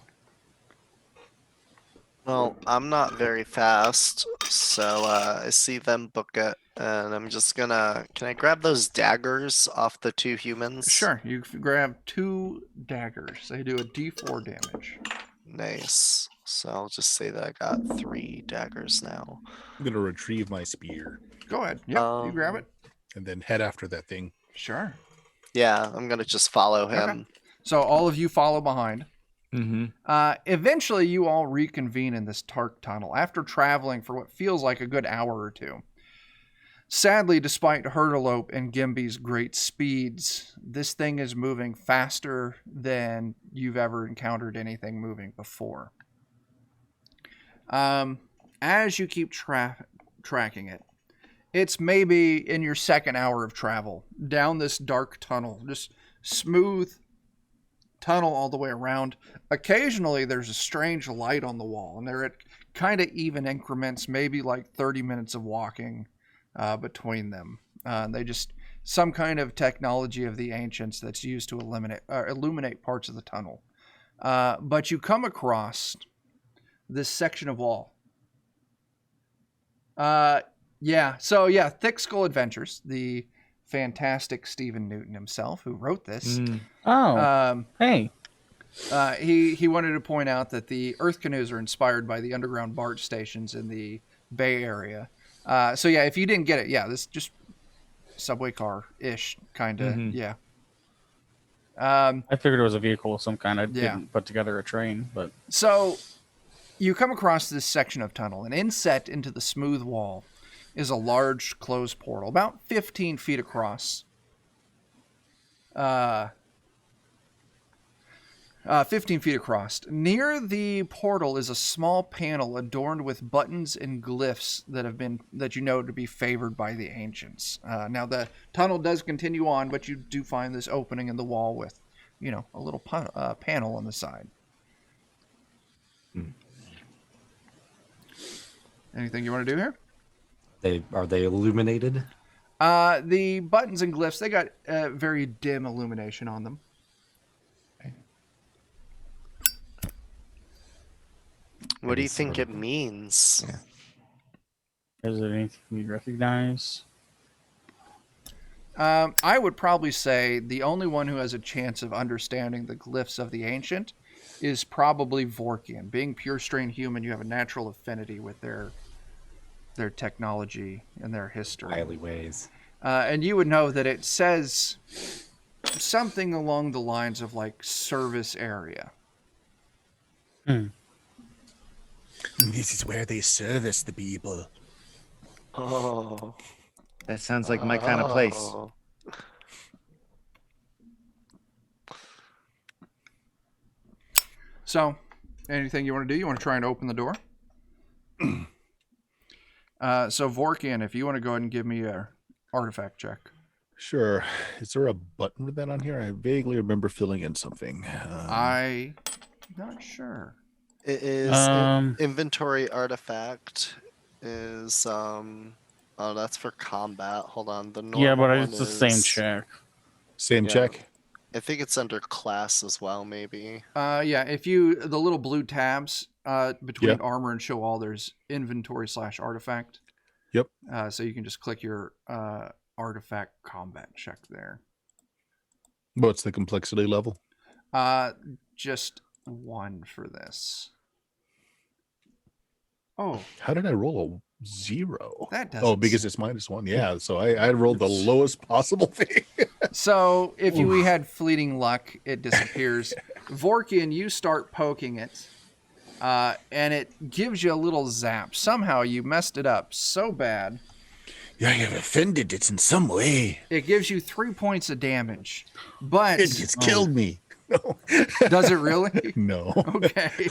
Well, I'm not very fast, so I see them book it, and I'm just gonna. Can I grab those daggers off the two humans? Sure, you grab 2 daggers. They do a D4 damage. Nice. So I'll just say that I got 3 daggers now. I'm gonna retrieve my spear Go ahead. Yep, you grab it. and then head after that thing. Sure. Yeah, I'm gonna just follow him. Okay. So all of you follow behind. Mm-hmm. Eventually, you all reconvene in this dark tunnel after traveling for what feels like a good hour or two. Sadly, despite Hurtleope and Gimby's great speeds, this thing is moving faster than you've ever encountered anything moving before. As you keep tracking it, it's maybe in your second hour of travel down this dark tunnel, just smooth tunnel all the way around. Occasionally there's a strange light on the wall, and they're at kind of even increments, maybe like 30 minutes of walking between them. They just some kind of technology of the ancients that's used to illuminate parts of the tunnel. But you come across this section of wall. Thick Skull Adventures, the fantastic Stephen Newton himself, who wrote this. Hey. He wanted to point out that the Earth Canoes are inspired by the underground BART stations in the Bay Area. If you didn't get it, this just subway car-ish kind of, I figured it was a vehicle of some kind. I didn't put together a train, but so you come across this section of tunnel, and inset into the smooth wall is a large closed portal, about 15 feet across. 15 feet across. Near the portal is a small panel adorned with buttons and glyphs that you know to be favored by the ancients. Now the tunnel does continue on, but you do find this opening in the wall with, a little panel on the side. Anything you want to do here? Are they illuminated? The buttons and glyphs, they got very dim illumination on them. What do you think it means? is it anything you recognize? I would probably say the only one who has a chance of understanding the glyphs of the ancient is probably Vorkian. Being pure strain human, you have a natural affinity with their technology and their history. Wily ways. And you would know that it says something along the lines of like service area. This is where they service the people. Oh. That sounds like my kind of place. Oh. So, anything you want to do? You want to try and open the door? So, Vorkian, if you want to go ahead and give me a artifact check. Sure. Is there a button with that on here? I vaguely remember filling in something. I'm not sure. It is inventory artifact is oh, that's for combat. Hold on. The normal Yeah, but one it's the same is- check. Same Yeah. check. I think it's under class as well, maybe. Yeah, if you the little blue tabs between Yeah. armor and show all, there's inventory/artifact. Yep. So you can just click your artifact combat check there. What's the complexity level? Just 1 for this. Oh, How did I roll a 0? that doesn't. Oh, because it's -1. Yeah, so I rolled the lowest possible thing. So if we had fleeting luck, it disappears. Vorkian, you start poking it, and it gives you a little zap. Somehow you messed it up so bad. Yeah, I have offended it in some way. It gives you 3 points of damage, but It just killed me. No. does it really? No. Okay.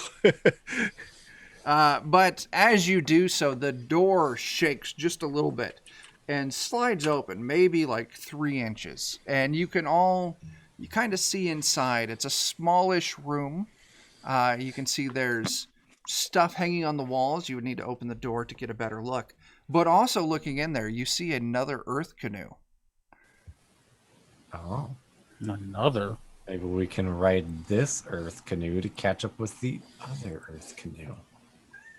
But as you do so, the door shakes just a little bit and slides open, maybe like 3 inches. And you kind of see inside. It's a smallish room. You can see there's stuff hanging on the walls. You would need to open the door to get a better look. But also looking in there, you see another earth canoe. Oh. Another. Maybe we can ride this Earth canoe to catch up with the other Earth canoe.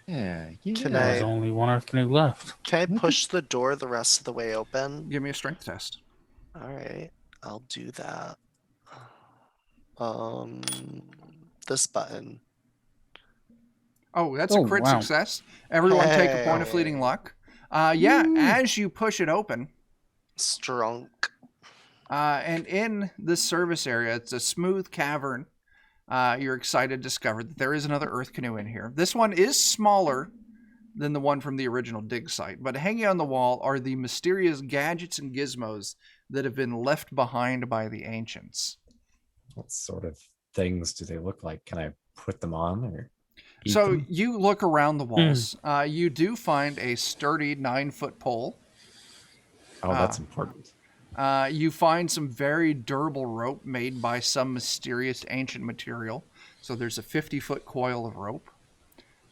Yeah. Can There's I only one Earth canoe left. can I push the door the rest of the way open? Give me a strength test. All right, I'll do that. This button. Oh, that's a crit wow. success. Everyone take a point of Hey. fleeting luck. Yeah, as you push it open, Strunk. and in this service area, it's a smooth cavern. You're excited to discover that there is another earth canoe in here. This one is smaller than the one from the original dig site, but hanging on the wall are the mysterious gadgets and gizmos that have been left behind by the ancients. What sort of things do they look like? Can I put them on or eat So them? you look around the walls. You do find a sturdy 9-foot pole. Oh, that's important. You find some very durable rope made by some mysterious ancient material. So there's a 50-foot coil of rope.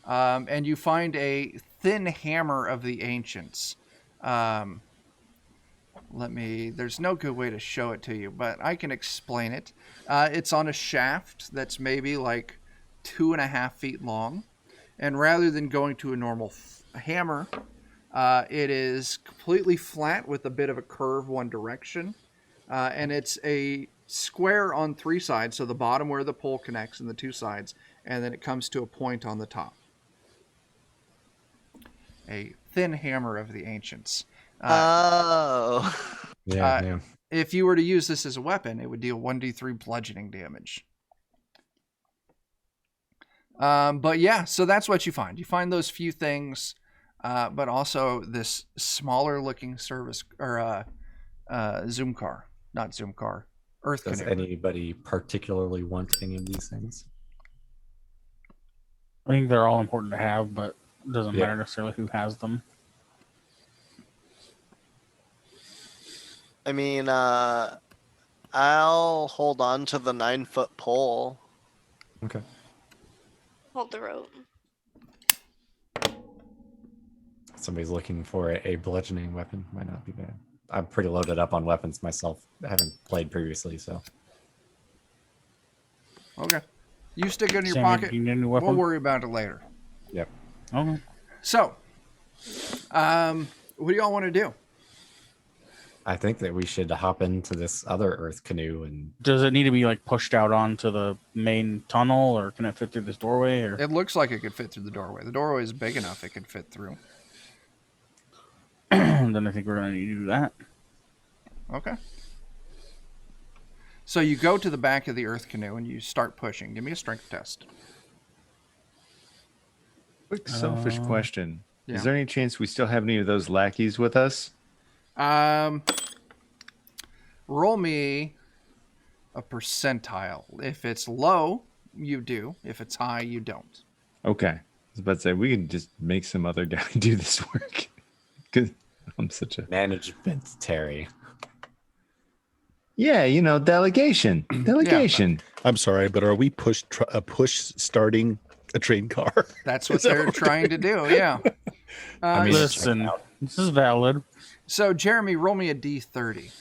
And you find a thin hammer of the ancients. There's no good way to show it to you, but I can explain it. It's on a shaft that's maybe like 2.5 feet long. And rather than going to a normal hammer, it is completely flat with a bit of a curve one direction. And it's a square on 3 sides, so the bottom where the pole connects and the 2 sides, and then it comes to a point on the top. A thin hammer of the ancients. Oh. Yeah. If you were to use this as a weapon, it would deal 1d3 bludgeoning damage. But yeah, so that's what you find. You find those few things, but also this smaller looking service or Zoom car, not Zoom car, Earth Does canoe. anybody particularly want any of these things? I think they're all important to have, but it doesn't Yeah. matter necessarily who has them. I mean, I'll hold on to the 9-foot pole. Okay. Hold the rope. Somebody's looking for a bludgeoning weapon. Might not be bad. I'm pretty loaded up on weapons myself. I haven't played previously, so. Okay. You stick it in your Sammy, pocket. do you need a new We'll weapon? worry about it later. Yep. Okay. So, what do y'all want to do? I think that we should hop into this other Earth canoe and Does it need to be like pushed out onto the main tunnel, or can it fit through this doorway? Or It looks like it could fit through the doorway. The doorway is big enough it could fit through. then I think we're gonna need to do that. Okay. So you go to the back of the Earth canoe and you start pushing. Give me a strength test. Quick selfish question. yeah. Is there any chance we still have any of those lackeys with us? Roll me a percentile. If it's low, you do. If it's high, you don't. Okay. I was about to say, we can just make some other guy do this work. Because I'm such a... management, Terry. Yeah, you know, delegation. Delegation. I'm sorry, but are we push starting A train car. That's what Is that they're what we're trying to do. Yeah. I mean, Listen, this is valid. So Jeremy, roll me a D30.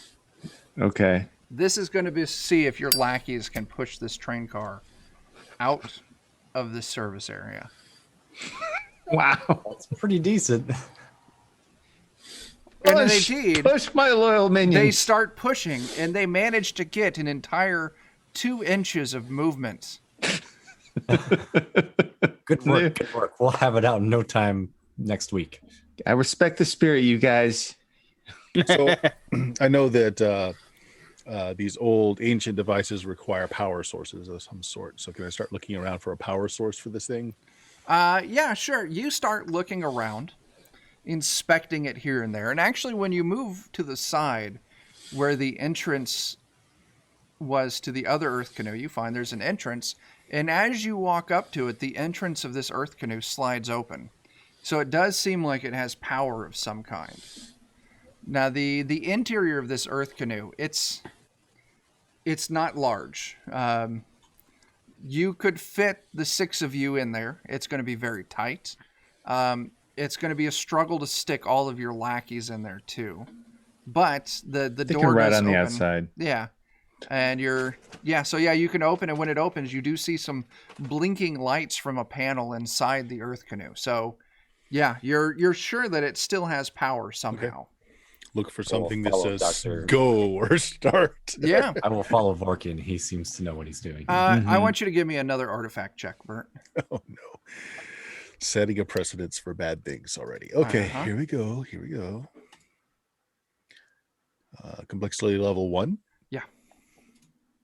Okay. This is going to be see if your lackeys can push this train car out of the service area. Wow. That's pretty decent. And Push, indeed, push my loyal minions. they start pushing, and they manage to get an entire 2 inches of movement. Good work. Good work. We'll have it out in no time next week. I respect the spirit, you guys. So I know that these old ancient devices require power sources of some sort. So can I start looking around for a power source for this thing? Yeah, sure. You start looking around, inspecting it here and there. And actually, when you move to the side where the entrance was to the other Earth canoe, you find there's an entrance. And as you walk up to it, the entrance of this Earth canoe slides open. So it does seem like it has power of some kind. Now, the interior of this Earth canoe, it's not large. You could fit the 6 of you in there. It's going to be very tight. It's going to be a struggle to stick all of your lackeys in there too. But the door right does on the open. outside. Yeah. And you can open it. When it opens, you do see some blinking lights from a panel inside the Earth canoe. So, yeah, you're sure that it still has power somehow. Look for something that follow says Dr. go or start. Yeah. I will follow Vorkin. He seems to know what he's doing. I want you to give me another artifact check, Bert. Oh no. Setting a precedence for bad things already. Okay, Uh-huh. Here we go. Complexity level 1.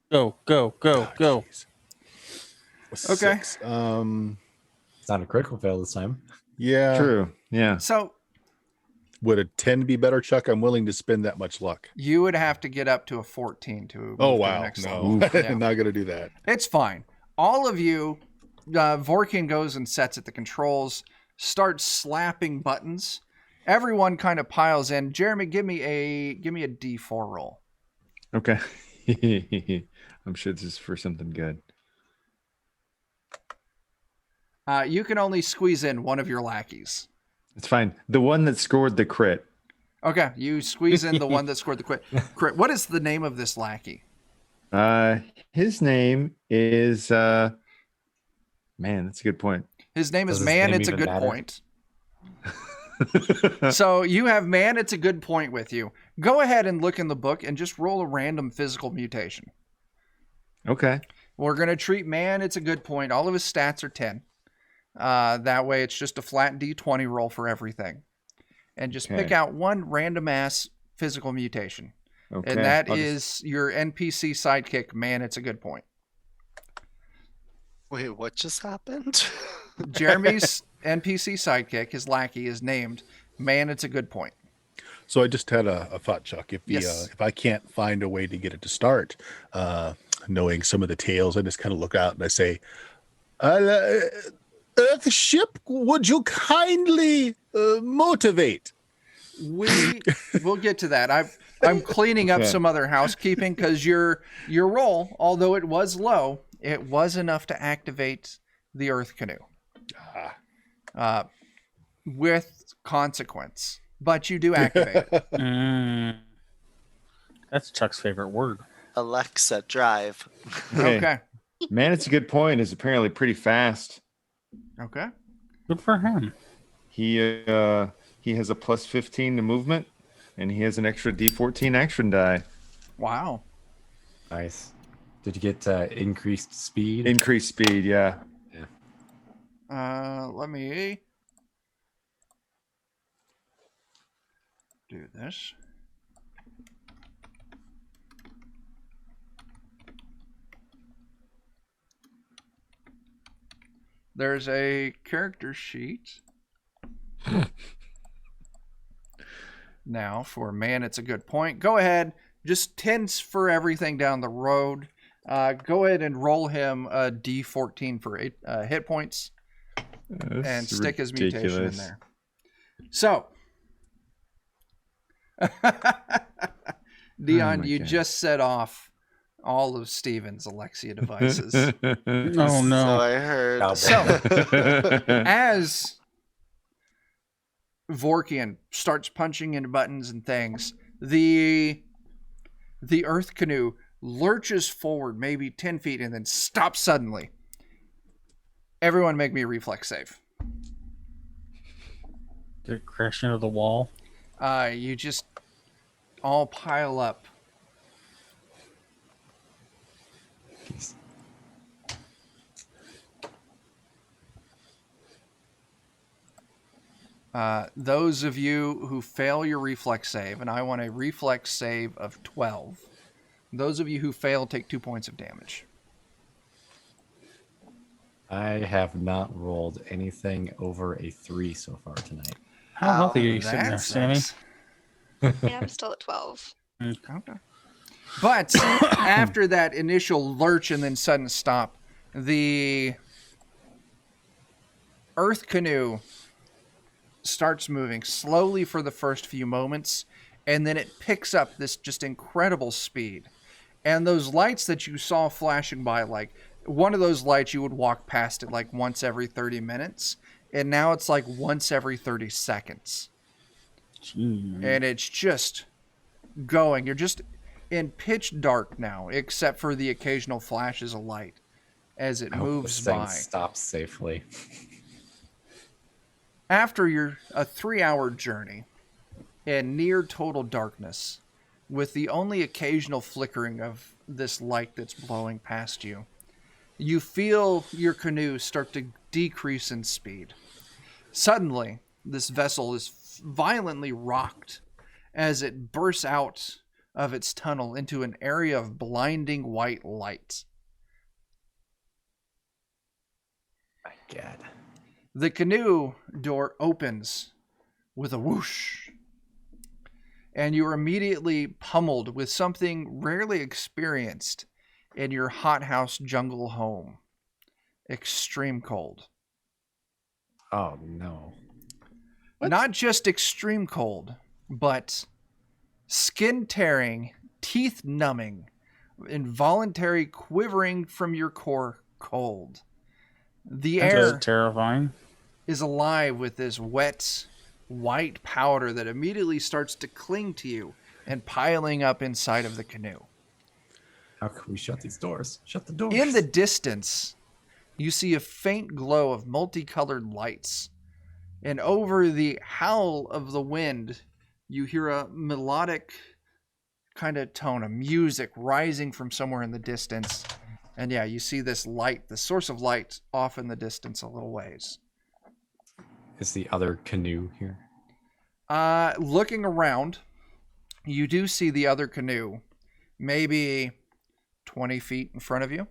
Go. Oh, Go. jeez. Okay. 6. It's not a critical fail this time. Yeah. True. Yeah. So Would a 10 be better, Chuck? I'm willing to spend that much luck. you would have to get up to a 14 to move Oh, to the wow. next No, level. Yeah. I'm not going to do that. It's fine. All of you, Vorkin goes and sets at the controls, starts slapping buttons. Everyone kind of piles in. Jeremy, give me a D4 roll. Okay. I'm sure this is for something good. You can only squeeze in one of your lackeys. It's fine. The one that scored the crit. Okay, you squeeze in the one that scored the crit. What is the name of this lackey? His name is man, that's a good point. His name is Does his Man. name It's a even good matter? point. So you have Man. It's a good point with you. Go ahead and look in the book and just roll a random physical mutation. Okay. We're going to treat Man. It's a good point. All of his stats are 10. That way it's just a flat D20 roll for everything. And just pick Okay. out one random ass physical mutation. Okay. And that I'll is your NPC sidekick, Man. It's a good point. Wait, what just happened? Jeremy's NPC sidekick, his lackey, is named Man. It's a good point. So I just had a thought, Chuck. If Yes. if I can't find a way to get it to start, knowing some of the tales, I just kind of look out and I say, Earth ship, would you kindly motivate? We'll get to that. I'm cleaning up Okay. some other housekeeping because your roll, although it was low, it was enough to activate the Earth canoe with consequence. But you do activate it. That's Chuck's favorite word. Alexa, drive. Okay. Man, it's a good point. Is apparently pretty fast. Okay. Good for him. He has a plus 15 to movement, and he has an extra D14 action die. Wow. Nice. Did you get increased speed? Increased speed, yeah. Let me do this. There's a character sheet. Now, for Man, it's a good point. Go ahead. Just tens for everything down the road. Go ahead and roll him a D14 for hit points. And stick his mutation in there. So, Dion, my you God. just set off all of Steven's Alexia devices. Oh So no. I heard. Oh, So, as Vorkian starts punching into buttons and things, the Earth canoe lurches forward maybe 10 feet and then stops suddenly. Everyone make me a reflex save. Did it crash into the wall? You just all pile up. Those of you who fail your reflex save, and I want a reflex save of 12. Those of you who fail take 2 points of damage. I have not rolled anything over a 3 so far tonight. How healthy are you sitting That there, Sammy? sucks. Yeah, I'm still at 12. Okay. But after that initial lurch and then sudden stop, the Earth canoe starts moving slowly for the first few moments, and then it picks up this just incredible speed. And those lights that you saw flashing by, like one of those lights you would walk past it like once every 30 minutes, and now it's like once every 30 seconds. And it's just going. You're just in pitch dark now, except for the occasional flashes of light as it I hope moves this thing by. stops safely. After a 3-hour journey in near total darkness, with the only occasional flickering of this light that's blowing past you, you feel your canoe start to decrease in speed. Suddenly, this vessel is violently rocked as it bursts out of its tunnel into an area of blinding white light. My God. The canoe door opens with a whoosh, and you are immediately pummeled with something rarely experienced in your hothouse jungle home. Extreme cold. Oh no. Not just extreme cold, but skin-tearing, teeth-numbing, involuntary quivering from your core cold. The That's air terrifying. is alive with this wet, white powder that immediately starts to cling to you and piling up inside of the canoe. How can we shut these doors? Shut the doors. In the distance, you see a faint glow of multicolored lights. And over the howl of the wind, you hear a melodic kind of tone of music rising from somewhere in the distance. And yeah, you see this light, the source of light, off in the distance a little ways. Is the other canoe here? Looking around, you do see the other canoe, maybe 20 feet in front of you.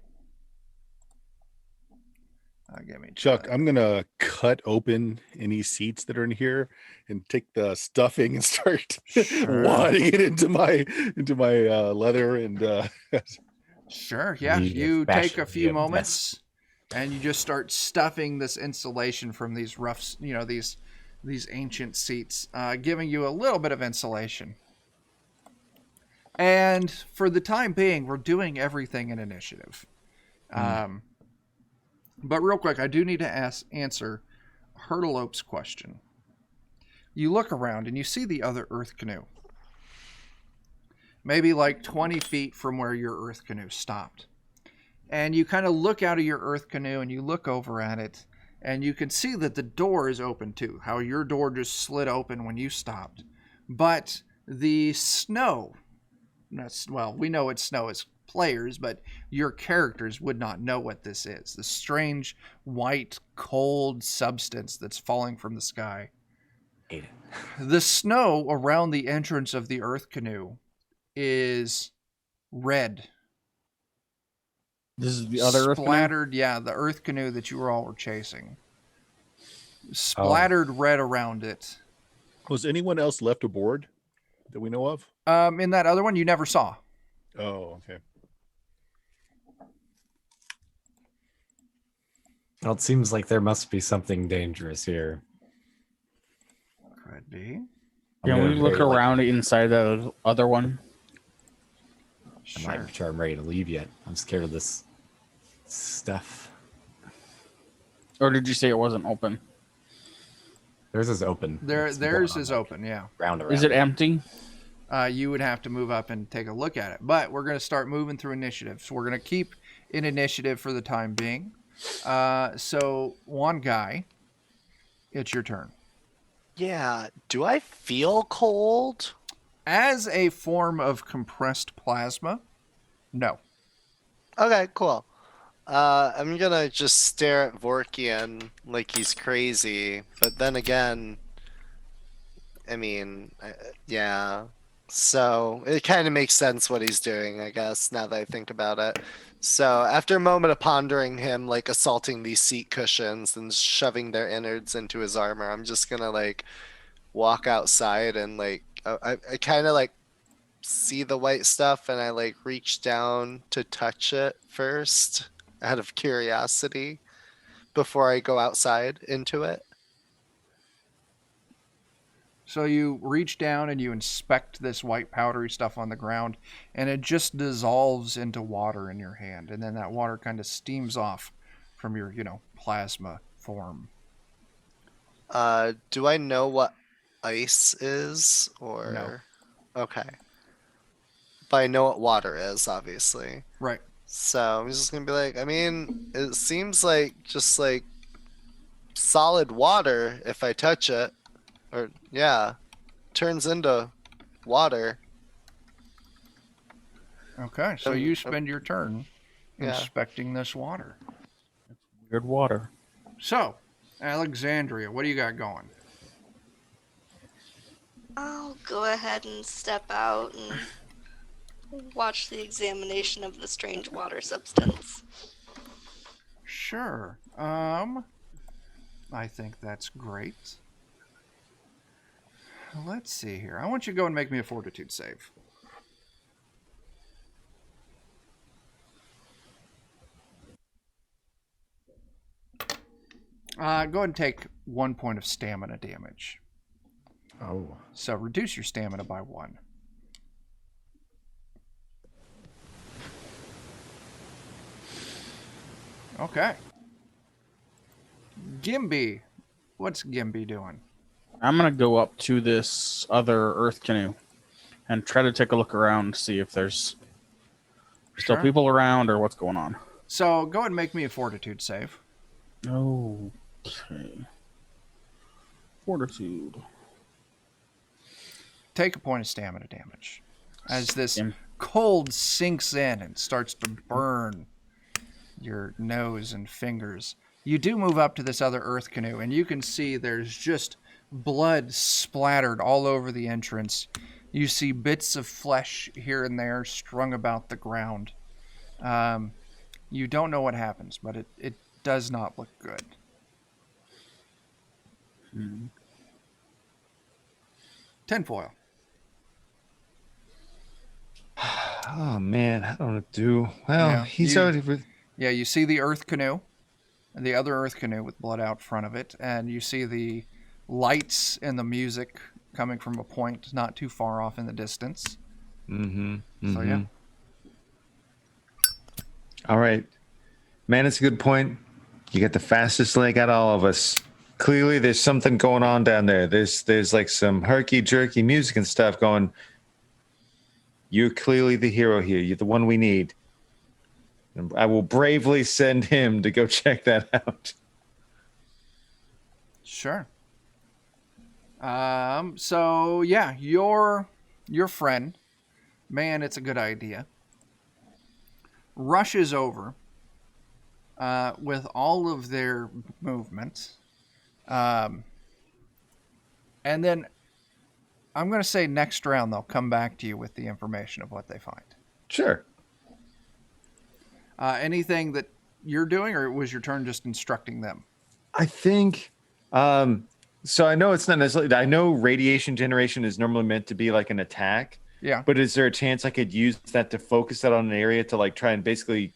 Give me Chuck, I'm gonna cut open any seats that are in here and take the stuffing and start wadding it into my leather and Sure, yeah. Need You fashion, take a few yeah, moments and you just start stuffing this insulation from these rough, these ancient seats, giving you a little bit of insulation. And for the time being, we're doing everything in initiative. But real quick, I do need to answer Hurtleope's question. You look around and you see the other Earth canoe. Maybe like 20 feet from where your Earth canoe stopped. And you kind of look out of your Earth canoe and you look over at it, and you can see that the door is open too, how your door just slid open when you stopped. But the snow, we know it's snow as players, but your characters would not know what this is. The strange, white, cold substance that's falling from the sky. Hate it. The snow around the entrance of the Earth canoe is red. This is the other Earth canoe? Splattered, yeah, the Earth canoe that you all were chasing. Splattered red around it. was anyone else left aboard that we know of? In that other one, you never saw. Oh, okay. Well, it seems like there must be something dangerous here. Could be. Can we look around inside the other one? I'm not even sure I'm ready to leave yet. I'm scared of this stuff. Or did you say it wasn't open? Theirs is open. Theirs is open, yeah. Round around. Is it empty? You would have to move up and take a look at it. But we're going to start moving through initiative. So we're going to keep in initiative for the time being. So one guy, it's your turn. Yeah. Do I feel cold? As a form of compressed plasma, no. Okay, cool. I'm gonna just stare at Vorkian like he's crazy, but then again, I mean, yeah. So it kind of makes sense what he's doing, I guess, now that I think about it. So after a moment of pondering him, like assaulting these seat cushions and shoving their innards into his armor, I'm just gonna like walk outside and like I kind of like see the white stuff and I like reach down to touch it first out of curiosity before I go outside into it. So you reach down and you inspect this white powdery stuff on the ground, and it just dissolves into water in your hand. And then that water kind of steams off from your, plasma form. Do I know what ice is or No. Okay. But I know what water is, obviously. Right. So I'm just gonna be like, I mean, it seems like just like solid water if I touch it. Or yeah. Turns into water. Okay, so you spend your turn Yeah. inspecting this water. Weird water. So, Alexandria, what do you got going? I'll go ahead and step out and watch the examination of the strange water substance. Sure. I think that's great. Let's see here. I want you to go and make me a fortitude save. Go ahead and take 1 point of stamina damage. Oh. So reduce your stamina by 1. Okay. Gimby. What's Gimby doing? I'm going to go up to this other earth canoe and try to take a look around to see if there's still Sure. people around or what's going on. So go ahead and make me a fortitude save. Okay. Fortitude. Take a point of stamina damage as this Stam- cold sinks in and starts to burn your nose and fingers. You do move up to this other earth canoe, and you can see there's just blood splattered all over the entrance. You see bits of flesh here and there strung about the ground. You don't know what happens, but it does not look good. Tinfoil. Oh man, I don't know what to do. Well, Yeah, he's you- already. Yeah, you see the earth canoe, the other earth canoe with blood out front of it, and you see the lights and the music coming from a point not too far off in the distance. So yeah. All right, man, it's a good point. You got the fastest leg out of all of us. Clearly, there's something going on down there. There's like some herky jerky music and stuff going. You're clearly the hero here. You're the one we need. And I will bravely send him to go check that out. Sure. So yeah, your friend, man, it's a good idea, rushes over with all of their movement. And then I'm going to say next round they'll come back to you with the information of what they find. Sure. Anything that you're doing, or was your turn just instructing them? I think. So I know it's not necessarily. I know radiation generation is normally meant to be like an attack. Yeah. But is there a chance I could use that to focus that on an area to like try and basically?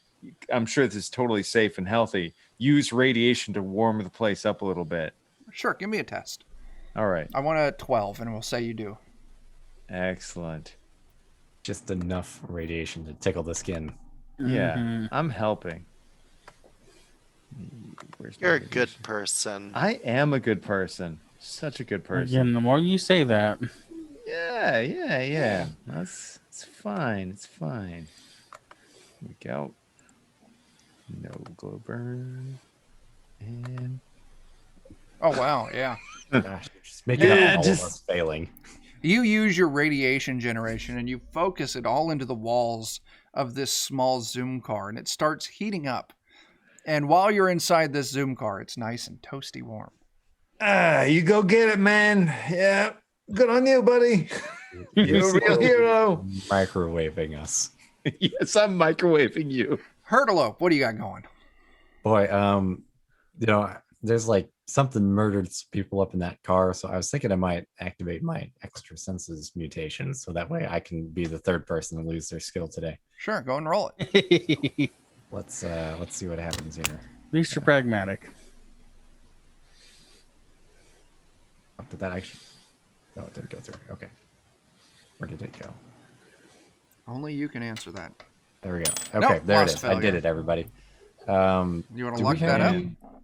I'm sure this is totally safe and healthy. Use radiation to warm the place up a little bit. Sure. Give me a test. All right. I want a 12, and we'll say you do. Excellent. Just enough radiation to tickle the skin. Yeah, Mhm. I'm helping. You're a good person. I am a good person. Such a good person. Again, the more you say that, Yeah. It's fine. It's fine. Here we go. No glow burn. And Oh wow, yeah. Gosh, just making Yeah, up all just- of us failing. You use your radiation generation and you focus it all into the walls of this small Zoom car, and it starts heating up. And while you're inside this Zoom car, it's nice and toasty warm. you go get it, man. Yeah. Good on you, buddy. You're a real hero. Microwaving us. Yes, I'm microwaving you. Hurdalope, what do you got going? Boy, there's like something murdered some people up in that car, so I was thinking I might activate my extra senses mutation so that way I can be the third person to lose their skill today. Sure, go and roll it. Let's see what happens here. at least you're pragmatic. Oh, did that actually? No, it didn't go through. Okay. Where did it go? Only you can answer that. There we go. Okay, Nope, there it lost is. I did failure. it, everybody. You want Do to we look that have up?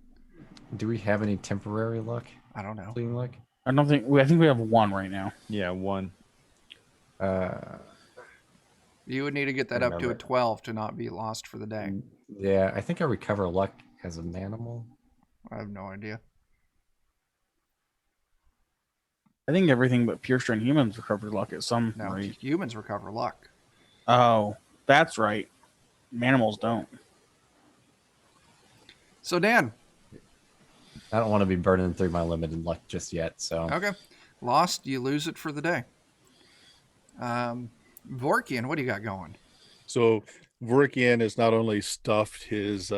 Do we have any temporary luck? I don't know. Fleeting luck? I don't think I think we have one right now. Yeah, one. You would need to get that up to a Remember. 12 to not be lost for the day. Yeah, I think I recover luck as an animal. I have no idea. I think everything but pure strain humans recover luck at some No, rate. humans recover luck. Oh, that's right. Animals don't. So Dan, I don't want to be burning through my limited luck just yet, so okay, lost. You lose it for the day. Vorkian, what do you got going? So Vorkian has not only stuffed his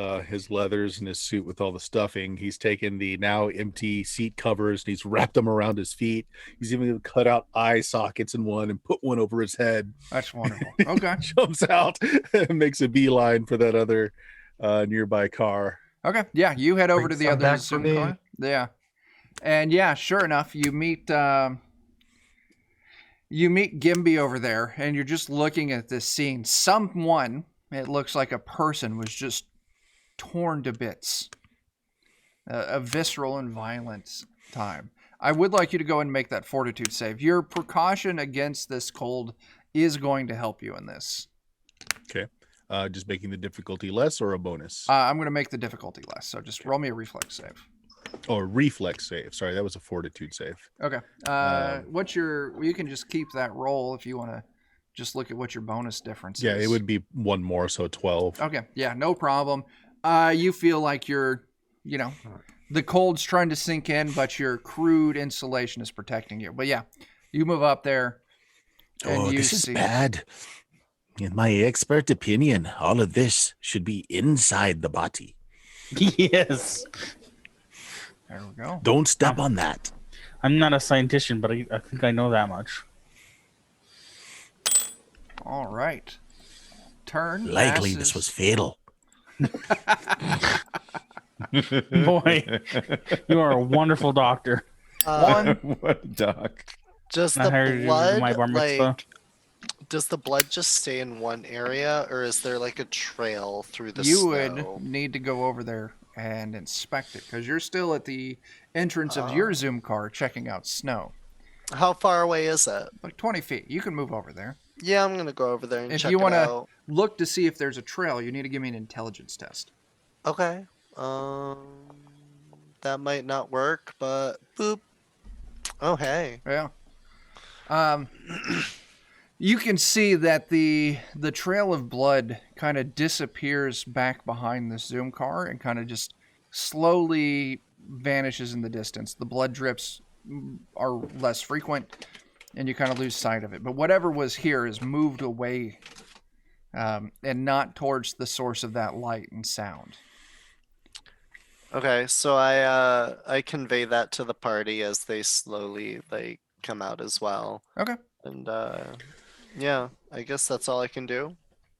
leathers and his suit with all the stuffing, he's taken the now empty seat covers and he's wrapped them around his feet. He's even cut out eye sockets in one and put one over his head. That's wonderful. Okay, Jumps out and makes a beeline for that other nearby car. okay, yeah. You head over Bring to the some other back for Zoom me. car. Yeah, and yeah, sure enough, you meet Gimby over there, and you're just looking at this scene. Someone, it looks like a person, was just torn to bits. A visceral and violent time. I would like you to go and make that fortitude save. Your precaution against this cold is going to help you in this. Okay. Just making the difficulty less or a bonus? I'm going to make the difficulty less, so just roll me a reflex save. Or reflex save. Sorry, that was a fortitude save. Okay. What's your? Well, you can just keep that roll if you want to. Just look at what your bonus difference Yeah, is. it would be one more, so 12. Okay. Yeah, no problem. You feel like you're, the cold's trying to sink in, but your crude insulation is protecting you. But yeah, you move up there, and Oh, you this is see. bad. In my expert opinion, all of this should be inside the body. Yes. There we go. Don't step on that. I'm not a scientist, but I think I know that much. All right. Turn. Likely passes. this was fatal. Boy, you are a wonderful doctor. What a doc. Does I the hired you to blood my bar mitzvah. does the blood just stay in one area, or is there like a trail through the You snow? would need to go over there and inspect it because you're still at the entrance of your Zoom car checking out snow. How far away is it? Like 20 feet. You can move over there. Yeah, I'm gonna go over there and If check you it wanna- out. Look to see if there's a trail. You need to give me an intelligence test. Okay. That might not work, but boop. Oh hey. Yeah. You can see that the trail of blood kind of disappears back behind the Zoom car and kind of just slowly vanishes in the distance. The blood drips are less frequent, and you kind of lose sight of it. But whatever was here is moved away, and not towards the source of that light and sound. Okay, so I convey that to the party as they slowly like come out as well. Okay. And yeah, I guess that's all I can do.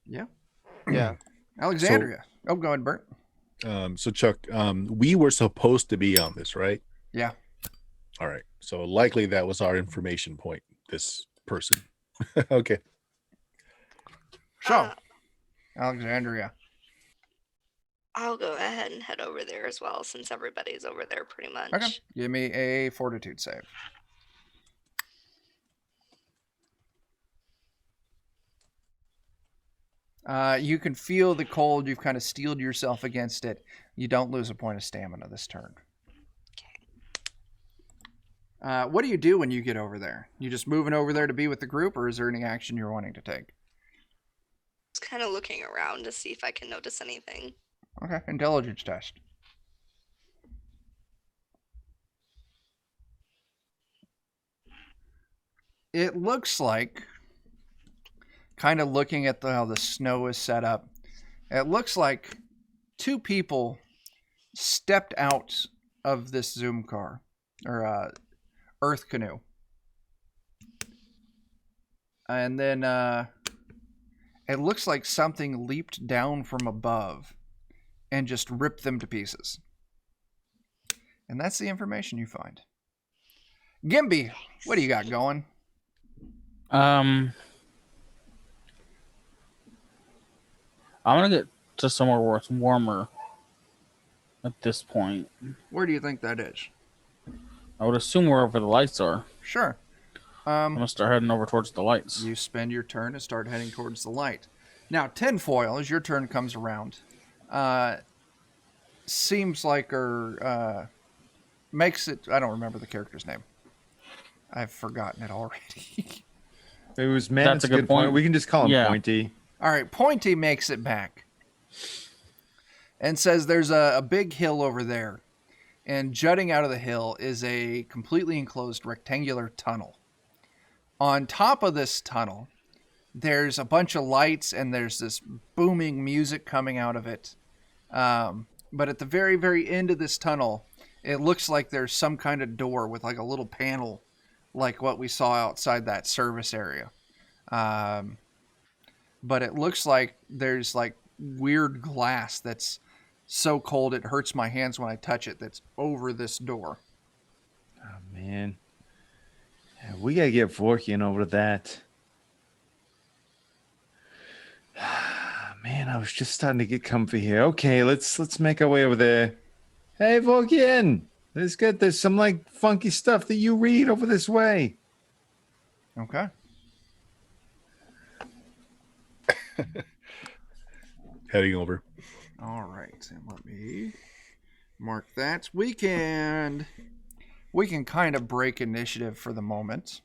Yeah. Yeah. Alexandria. Oh, go ahead, Bert. So Chuck, we were supposed to be on this, right? Yeah. All right. So likely that was our information point, this person. Okay. So, Alexandria. I'll go ahead and head over there as well, since everybody's over there pretty much. Okay. Give me a fortitude save. You can feel the cold. You've kind of steeled yourself against it. You don't lose a point of stamina this turn. What do you do when you get over there? You just moving over there to be with the group, or is there any action you're wanting to take? Just kind of looking around to see if I can notice anything. Okay, intelligence test. It looks like, kind of looking at how the snow is set up, it looks like two people stepped out of this Zoom car, or Earth canoe. And then it looks like something leaped down from above and just ripped them to pieces. And that's the information you find. Gimby, what do you got going? I'm gonna get to somewhere where it's warmer at this point. Where do you think that is? I would assume wherever the lights are. Sure. I'm gonna start heading over towards the lights. You spend your turn and start heading towards the light. Now, tinfoil, as your turn comes around, seems like makes it. I don't remember the character's name. I've forgotten it already. It was man. That's a good point. We can just call him Pointy. All right, Pointy makes it back and says there's a big hill over there, and jutting out of the hill is a completely enclosed rectangular tunnel. On top of this tunnel, there's a bunch of lights and there's this booming music coming out of it. But at the very, very end of this tunnel, it looks like there's some kind of door with like a little panel like what we saw outside that service area. But it looks like there's like weird glass that's so cold it hurts my hands when I touch it, that's over this door. Oh, man. Yeah, we got to get Vorkian over to that. Man, I was just starting to get comfy here. Okay, let's make our way over there. Hey, Vorkian! There's some like funky stuff that you read over this way. Okay. Heading over. All right, and let me mark that. We can kind of break initiative for the moment.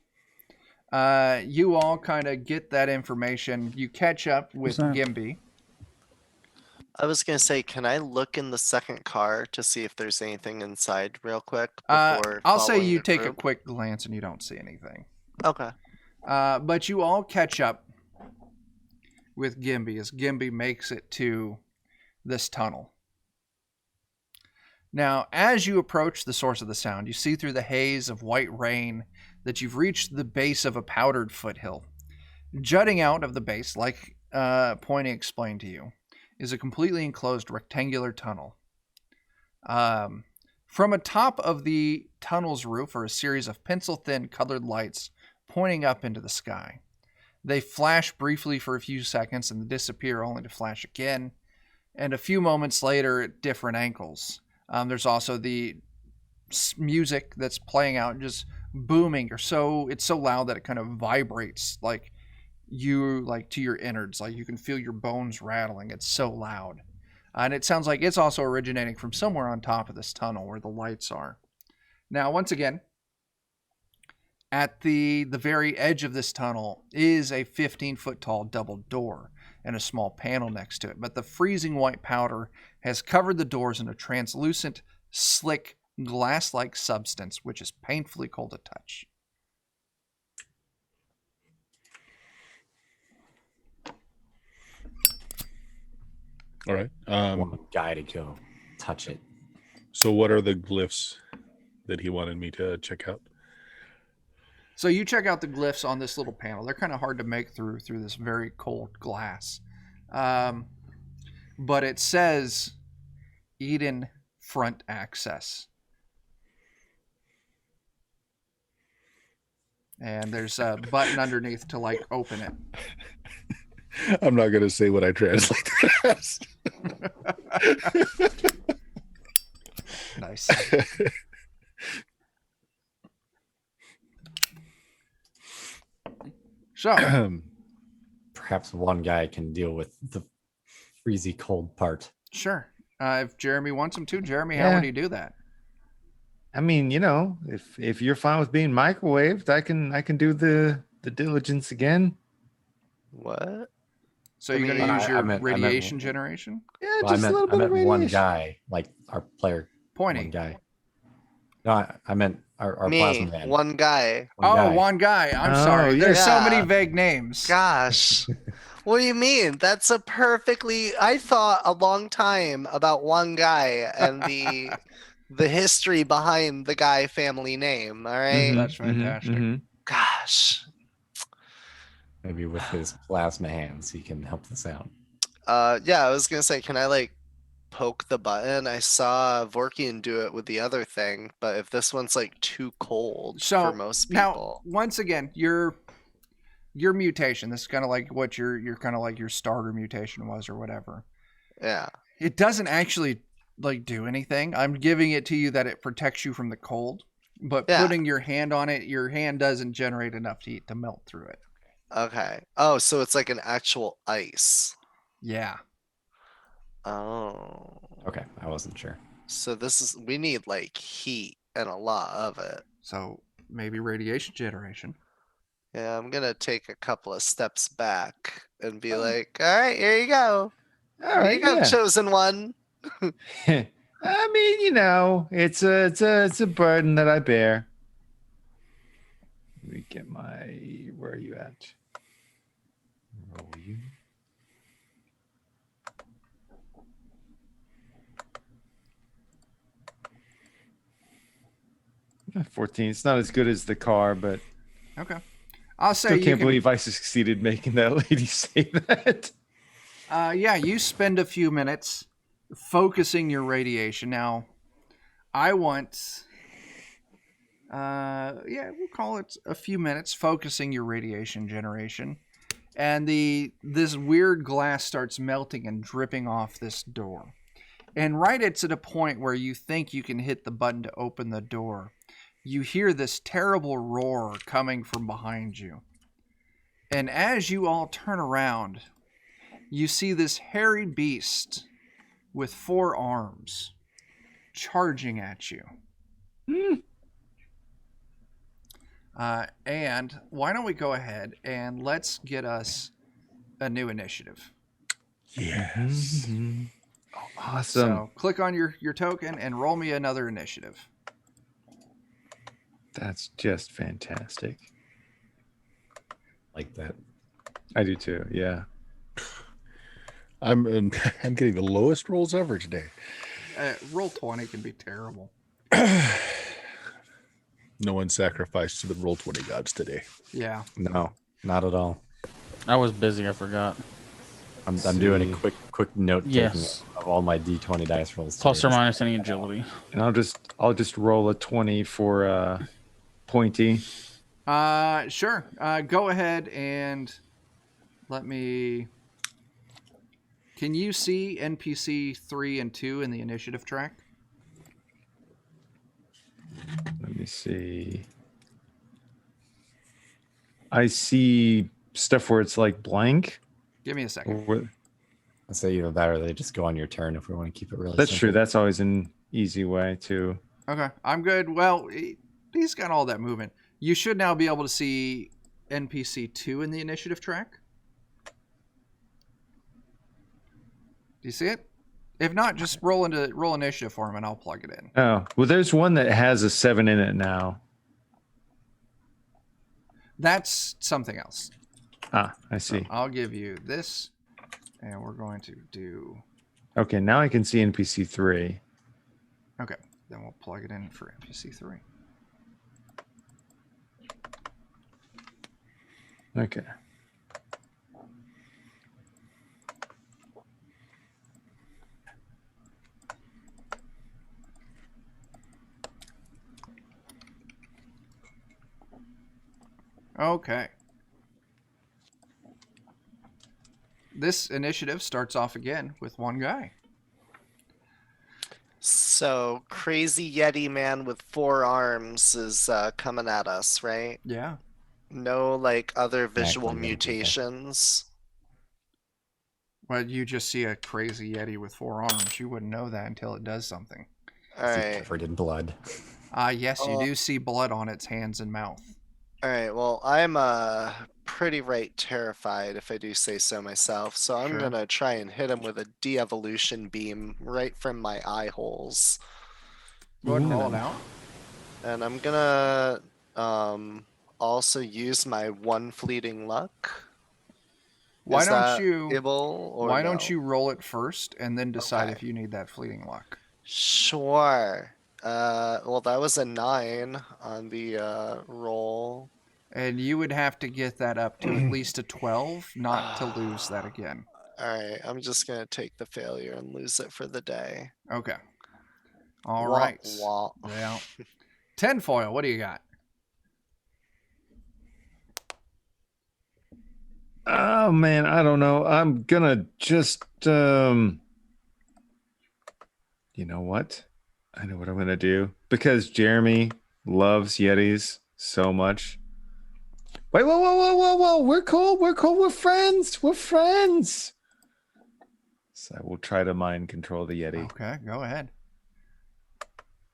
You all kind of get that information. You catch up with Gimby. I was going to say, can I look in the second car to see if there's anything inside real quick? I'll say you take a group? quick glance and you don't see anything. Okay. But you all catch up with Gimby as Gimby makes it to this tunnel. Now, as you approach the source of the sound, you see through the haze of white rain that you've reached the base of a powdered foothill. Jutting out of the base, like Pointy explained to you, is a completely enclosed rectangular tunnel. From atop of the tunnel's roof are a series of pencil-thin colored lights pointing up into the sky. They flash briefly for a few seconds and disappear only to flash again, and a few moments later at different angles. There's also the music that's playing out, just booming, it's so loud that it kind of vibrates like to your innards, like you can feel your bones rattling. It's so loud. And it sounds like it's also originating from somewhere on top of this tunnel where the lights are. Now, once again, at the very edge of this tunnel is a 15-foot tall double door and a small panel next to it. But the freezing white powder has covered the doors in a translucent, slick, glass-like substance, which is painfully cold to touch. All right. I want a guy to go touch it. So what are the glyphs that he wanted me to check out? So you check out the glyphs on this little panel. They're kind of hard to make through this very cold glass. But it says Eden front access. And there's a button underneath to like open it. I'm not going to say what I translate as. Nice. So, Perhaps one guy can deal with the freezy cold part. sure. If Jeremy wants him to, Jeremy, how Yeah. would he do that? I mean, if you're fine with being microwaved, I can do the diligence again. What? So I you're going mean- to use I your meant- radiation generation? Yeah, Well, just a little I bit of meant one radiation. guy, like our player. Pointy. One guy. No, I meant our Me, plasma man. one guy. One guy. I'm Oh, sorry. There's so yeah. many vague names. Gosh. What do you mean? That's a perfectly. I thought a long time about one guy and the history behind the guy family name. All right. Mhm, That's mhm, fantastic. mhm. Gosh. Maybe with his plasma hands, he can help this out. Yeah, I was gonna say, can I like poke the button? I saw Vorkian do it with the other thing, but if this one's like too cold So for most now, people. once again, your mutation. This is kind of like what your kind of like your starter mutation was, or whatever. Yeah. It doesn't actually like do anything. I'm giving it to you that it protects you from the cold, but Yeah. putting your hand on it, your hand doesn't generate enough heat to melt through it. Okay. Oh, so it's like an actual ice. Yeah. Oh. Okay, I wasn't sure. So we need like heat and a lot of it. So maybe radiation generation. Yeah, I'm gonna take a couple of steps back and be like, all right, here you go. All Here right, you go, yeah. chosen one. I mean, it's a burden that I bear. Let me get where are you at? Roll you. Yeah, 14. It's not as good as the car, but Okay. I'll say still you can't can, believe I succeeded making that lady say that. yeah, you spend a few minutes focusing your radiation. Now, I want, yeah, we'll call it a few minutes focusing your radiation generation, and this weird glass starts melting and dripping off this door. And right it's at a point where you think you can hit the button to open the door. You hear this terrible roar coming from behind you. And as you all turn around, you see this hairy beast with 4 arms charging at you. And why don't we go ahead and let's get us a new initiative. Yes. Oh, awesome. So click on your token and roll me another initiative. That's just fantastic. Like that. I do too. Yeah. I'm getting the lowest rolls ever today. Roll 20 can be terrible. No one sacrificed to the roll 20 gods today. Yeah. No, not at all. I was busy. I forgot. I'm doing a quick note taking Yes. of all my D20 dice rolls. Plus or today. minus any agility. And I'll just roll a 20 for Pointy. Sure. Go ahead and let me. Can you see NPC 3 and 2 in the initiative track? Let me see. I see stuff where it's like blank. Give me a second. Where- I'd say either that or they just go on your turn if we want to keep it really That's simple. true. That's always an easy way to. Okay, I'm good. Well, he's got all that movement. You should now be able to see NPC 2 in the initiative track. Do you see it? If not, just roll initiative for him and I'll plug it in. Oh, well, there's one that has a 7 in it now. That's something else. Ah, I So see. I'll give you this, and we're going to do. Okay, now I can see NPC 3. Okay, then we'll plug it in for NPC 3. Okay. Okay. this initiative starts off again with one guy. So crazy Yeti man with 4 arms is coming at us, right? Yeah. No like other visual Exactly, yeah, people. mutations. Well, you just see a crazy Yeti with 4 arms. You wouldn't know that until it does something. All Is he right. covered in blood? Yes, you do see blood on its hands and mouth. All right. Well, I'm pretty terrified if I do say so myself. So I'm Sure. gonna try and hit him with a de-evolution beam right from my eye holes. Go ahead and roll it out. And I'm gonna also use my 1 fleeting luck. Why Is don't that you able or Why no? don't you roll it first and then decide Okay. if you need that fleeting luck? Sure. Well, that was a 9 on the roll. And you would have to get that up to at least a 12 not to lose that again. All right, I'm just gonna take the failure and lose it for the day. Okay. All Wah, right. wah. Well, tinfoil, what do you got? Oh man, I don't know. I'm gonna just you know what? I know what I'm gonna do. Because Jeremy loves Yetis so much. Wait, whoa. We're cool. We're friends. We're friends. So I will try to mind control the Yeti. Okay, go ahead.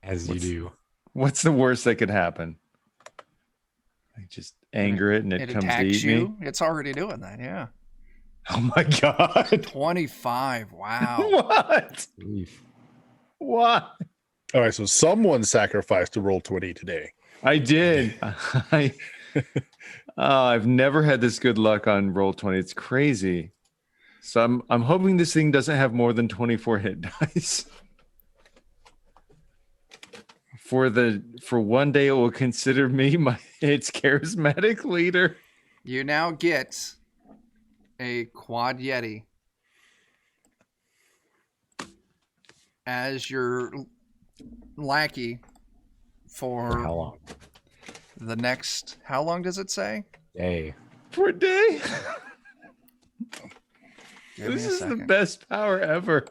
As you do. What's the worst that could happen? I just anger it and it comes to attacks eat you. me. It's already doing that, yeah. Oh my god. 25. Wow. What? Oof. What? All right, so someone sacrificed to roll 20 today. I did. I've never had this good luck on roll 20. It's crazy. So I'm hoping this thing doesn't have more than 24 hit dice. For one day, it will consider me its charismatic leader. You now get a quad Yeti as your lackey For how for long? the next. How long does it say? Day. For a day. Give This me a is the second. best power ever.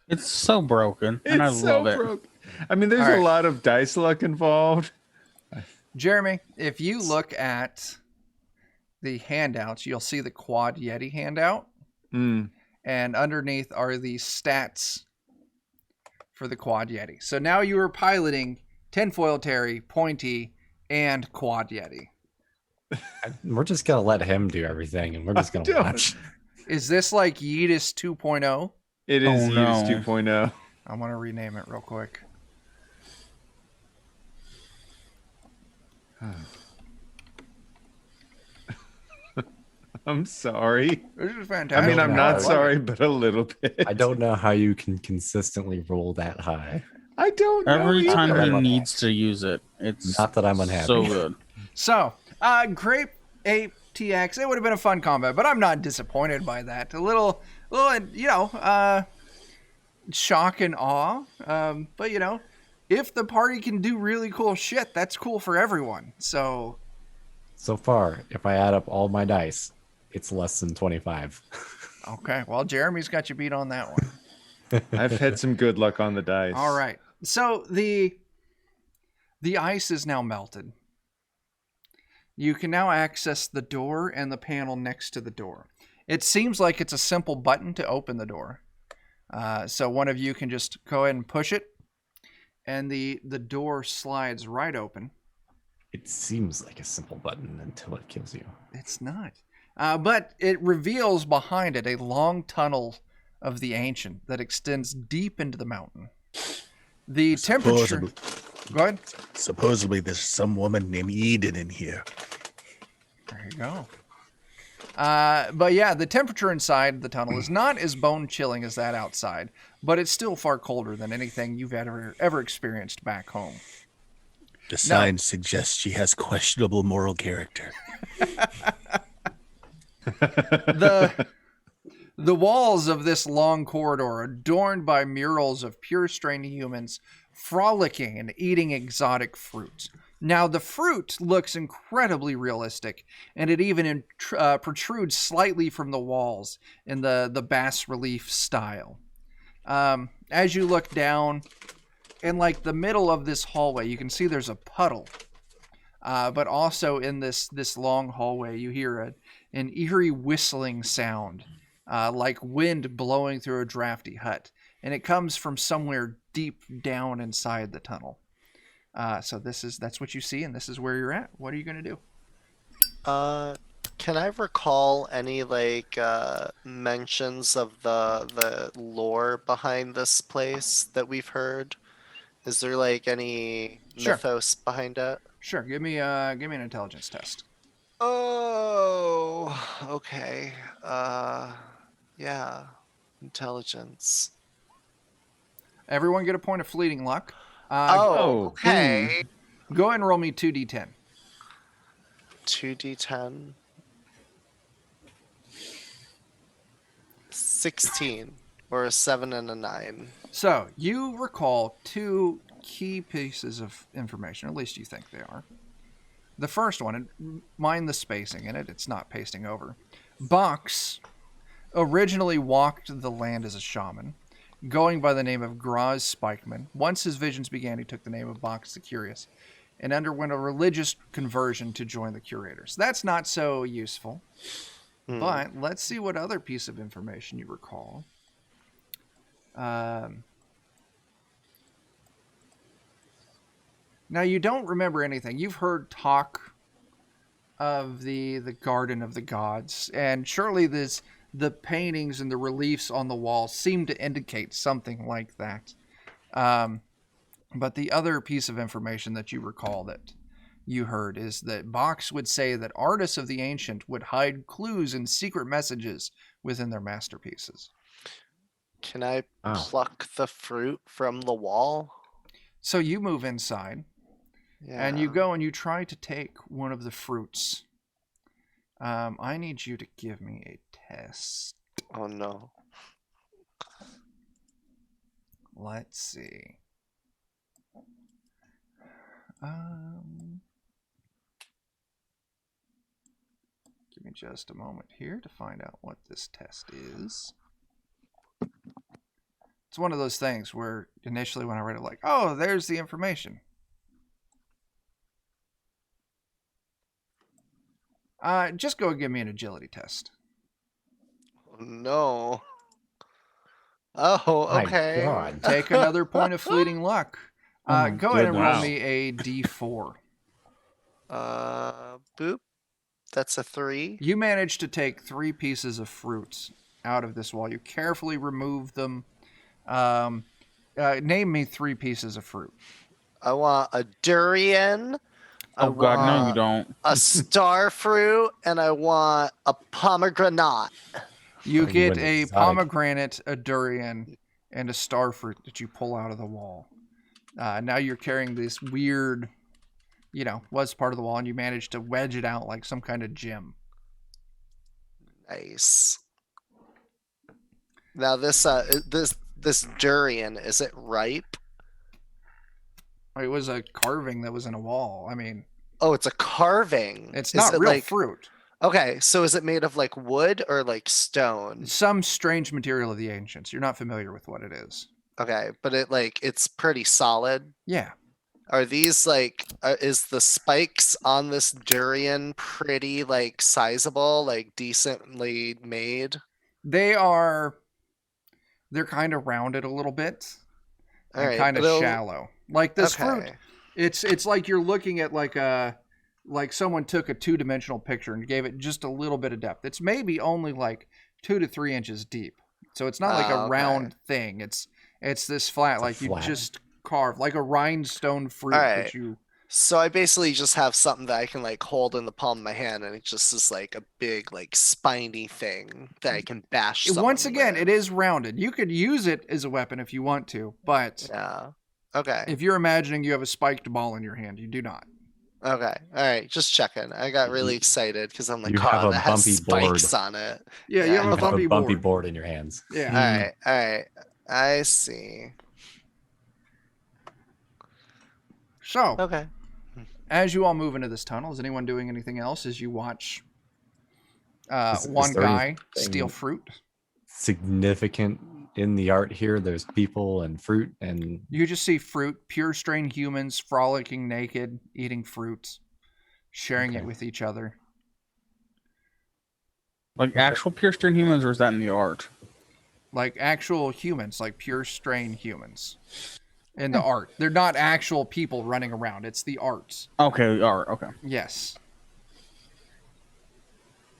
It's so broken, and I It's love so it. broke. I mean, there's All right. a lot of dice luck involved. Jeremy, if you look at the handouts, you'll see the quad Yeti handout, Mm. and underneath are the stats for the quad Yeti. So now you are piloting tinfoil Terry, pointy, and quad Yeti. We're just gonna let him do everything, and we're just gonna don't. watch. Is this like Yeetus 2.0? It is Oh, Yeetus no. 2.0. I want to rename it real quick. I'm sorry. This is I fantastic. mean, I'm No, not I love sorry, but a little bit. I don't know how you can consistently roll that high. I don't know. Every either. time he either. needs to use it, it's Not that I'm unhappy. so good. So, Grape Ape TX, it would have been a fun combat, but I'm not disappointed by that. A little, shock and awe. But, if the party can do really cool shit, that's cool for everyone. So, So far, if I add up all my dice, it's less than 25. okay. Well, Jeremy's got you beat on that one. I've had some good luck on the dice. All right. So, the ice is now melted. You can now access the door and the panel next to the door. It seems like it's a simple button to open the door. So one of you can just go ahead and push it, and the door slides right open. It seems like a simple button until it kills you. It's not. But it reveals behind it a long tunnel of the ancient that extends deep into the mountain. The temperature... Supposedly, Go ahead. supposedly there's some woman named Eden in here. There you go. But yeah, the temperature inside the tunnel is not as bone chilling as that outside, but it's still far colder than anything you've ever experienced back home. The sign suggests she has questionable moral character. The walls of this long corridor are adorned by murals of pure strained humans frolicking and eating exotic fruits. Now, the fruit looks incredibly realistic, and it even protrudes slightly from the walls in the bas relief style. As you look down, in like the middle of this hallway, you can see there's a puddle. But also in this long hallway, you hear an eerie whistling sound, like wind blowing through a drafty hut. And it comes from somewhere deep down inside the tunnel. So that's what you see, and this is where you're at. What are you going to do? Can I recall any like mentions of the lore behind this place that we've heard? Is there like any Sure. mythos behind it? Sure, give me an intelligence test. Oh, okay. Yeah, intelligence. Everyone get a point of fleeting luck. Okay. Go ahead and roll me 2d10. 2d10. 16, or a 7 and a 9. So, you recall two key pieces of information, at least you think they are. The first one, and mind the spacing in it, it's not pasting over. Box originally walked the land as a shaman, going by the name of Graz Spikeman. Once his visions began, he took the name of Box the Curious, and underwent a religious conversion to join the Curators. That's not so useful, but let's see what other piece of information you recall. Now, you don't remember anything. You've heard talk of the Garden of the Gods, and surely the paintings and the reliefs on the wall seem to indicate something like that. But the other piece of information that you recall that you heard is that Box would say that artists of the ancient would hide clues and secret messages within their masterpieces. Can I pluck the fruit from the wall? So you move inside, and you go and you try to take one of the fruits. I need you to give me a test. Oh no. Let's see. Give me just a moment here to find out what this test is. It's one of those things where initially when I read it, like, oh, there's the information. Just go and give me an agility test. Oh, no. Oh, okay. My God. Take another point of fleeting luck. my Go ahead and roll goodness. me a d4. Boop. That's a 3. You managed to take 3 pieces of fruit out of this wall. You carefully remove them. Name me 3 pieces of fruit. I want a durian. Oh God, no, you don't. A star fruit, and I want a pomegranate. You You get went a exotic. pomegranate, a durian, and a star fruit that you pull out of the wall. Now you're carrying this weird, was part of the wall, and you managed to wedge it out like some kind of gem. Nice. Now this durian, is it ripe? It was a carving that was in a wall. I mean, Oh, it's a carving. it's Is not it real like, fruit. Okay, so is it made of like wood or like stone? Some strange material of the ancients. You're not familiar with what it is. Okay, but it's pretty solid. Yeah. Are these like is the spikes on this durian pretty like sizable, like decently made? They're kind of rounded a little bit All and right, kind of but it'll- shallow. Like this fruit, Okay. it's like you're looking at like someone took a 2-dimensional picture and gave it just a little bit of depth. It's maybe only like 2 to 3 inches deep. So it's not like a Okay. round thing. It's this flat, It's a like flat. you just carved, like a rhinestone fruit Alright. that you. So I basically just have something that I can like hold in the palm of my hand, and it just is like a big like spiny thing that I can bash. Once someone again, with. it is rounded. You could use it as a weapon if you want to, but Yeah. Okay. if you're imagining you have a spiked ball in your hand, you do not. Okay. All right. Just checking. I got really excited because I'm like, You have oh, a that has bumpy spikes board. on it. Yeah, you Yeah. have You a have bumpy, a bumpy board. board in your hands. Yeah. All right. All right. I see. So, Okay. as you all move into this tunnel, is anyone doing anything else as you watch Is one there guy anything steal fruit? significant in the art here? There's people and fruit and You just see fruit, pure strain humans frolicking naked, eating fruit, sharing it Okay. with each other. Like actual pure string humans, or is that in the art? Like actual humans, like pure strain humans in the art. They're not actual people running around. It's the arts. Okay, art. Okay. Yes.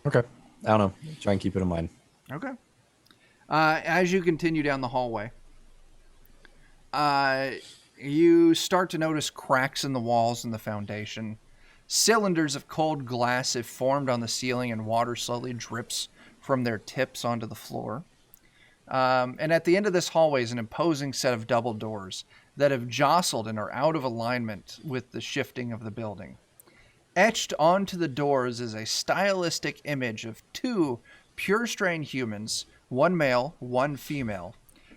okay. I don't know. Try and keep it in mind. Okay. As you continue down the hallway, you start to notice cracks in the walls and the foundation. Cylinders of cold glass have formed on the ceiling, and water slowly drips from their tips onto the floor. And at the end of this hallway is an imposing set of double doors that have jostled and are out of alignment with the shifting of the building. Etched onto the doors is a stylistic image of two pure strain humans, one male, one female,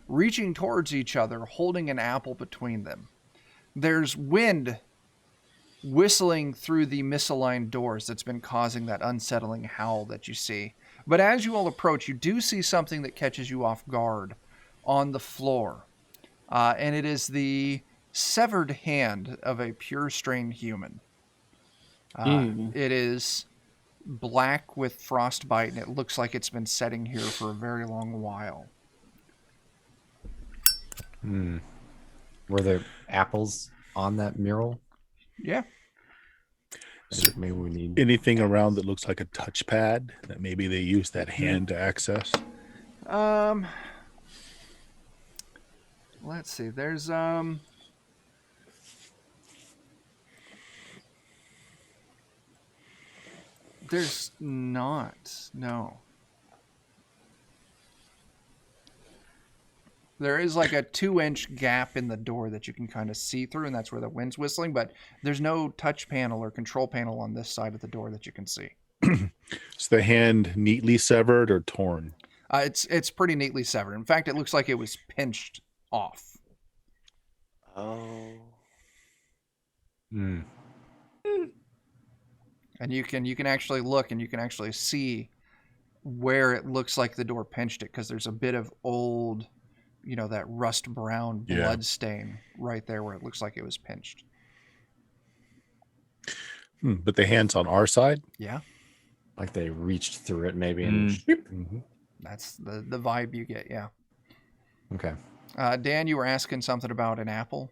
reaching towards each other, holding an apple between them. There's wind whistling through the misaligned doors that's been causing that unsettling howl that you see. But as you all approach, you do see something that catches you off guard on the floor. And it is the severed hand of a pure strain human. It is black with frostbite, and it looks like it's been setting here for a very long while. Were there apples on that mural? Yeah. Maybe we need. Anything around that looks like a touchpad that maybe they use that hand to access? Let's see. There's not. No. There is like a 2-inch gap in the door that you can kind of see through, and that's where the wind's whistling, but there's no touch panel or control panel on this side of the door that you can see. Is the hand neatly severed or torn? It's pretty neatly severed. In fact, it looks like it was pinched off. Oh. And you can actually look, and you can actually see where it looks like the door pinched it, because there's a bit of old, that rust brown blood stain right there where it looks like it was pinched. But the hand's on our side? Yeah. Like they reached through it, maybe. And That's the vibe you get. Yeah. okay. Dan, you were asking something about an apple.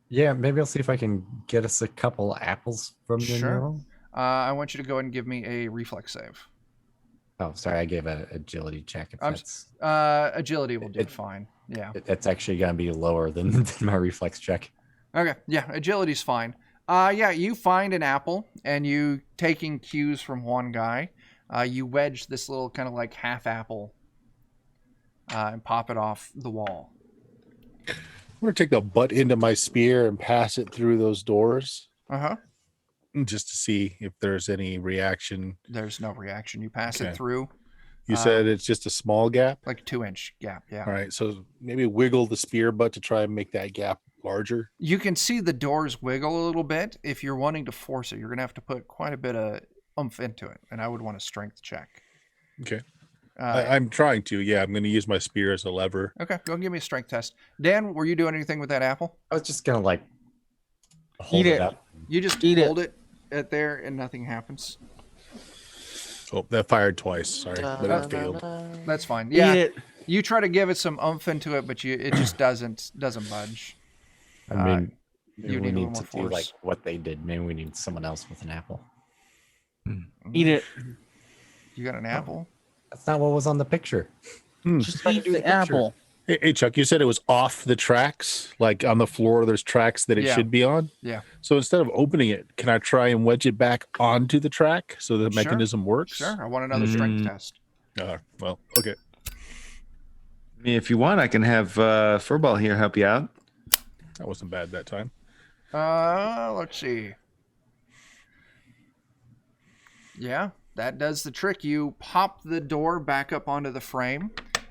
Yeah, maybe I'll see if I can get us a couple apples from the Sure. mural. I want you to go ahead and give me a reflex save. Oh, sorry, I gave an agility check. If that's Agility will do fine. Yeah. it's actually gonna be lower than my reflex check. Okay. Yeah. Agility's fine. Yeah. You find an apple, and you, taking cues from one guy, you wedge this little kind of like half apple and pop it off the wall. I'm going to take the butt end of my spear and pass it through those doors Uh-huh. just to see if there's any reaction. There's no reaction. You pass Okay. it through, You said it's just a small gap? like a 2-inch gap. Yeah. All right, so maybe wiggle the spear butt to try and make that gap larger. You can see the doors wiggle a little bit. If you're wanting to force it, you're going to have to put quite a bit of oomph into it, and I would want a strength check. Okay. I'm trying to. Yeah, I'm going to use my spear as a lever. Okay, go and give me a strength test. Dan, were you doing anything with that apple? I was just gonna like hold Eat it it. up. You just Eat it. hold it at there, and nothing happens. Oh, that fired twice. Sorry, but it failed. That's fine. Yeah, Eat it. you try to give it some oomph into it, but it just doesn't budge. I mean, you maybe need a we little need more to do force. like what they did. Maybe we need someone else with an apple. Eat it. You got an apple? That's not what was on the picture. Just eat the apple. Hey, Chuck, you said it was off the tracks, like on the floor. There's tracks that it Yeah. should be on. Yeah. So instead of opening it, can I try and wedge it back onto the track so the Sure. mechanism works? Sure. I want another strength test. Well, okay. I mean, if you want, I can have Furball here help you out. That wasn't bad that time. Let's see. Yeah, that does the trick. You pop the door back up onto the frame,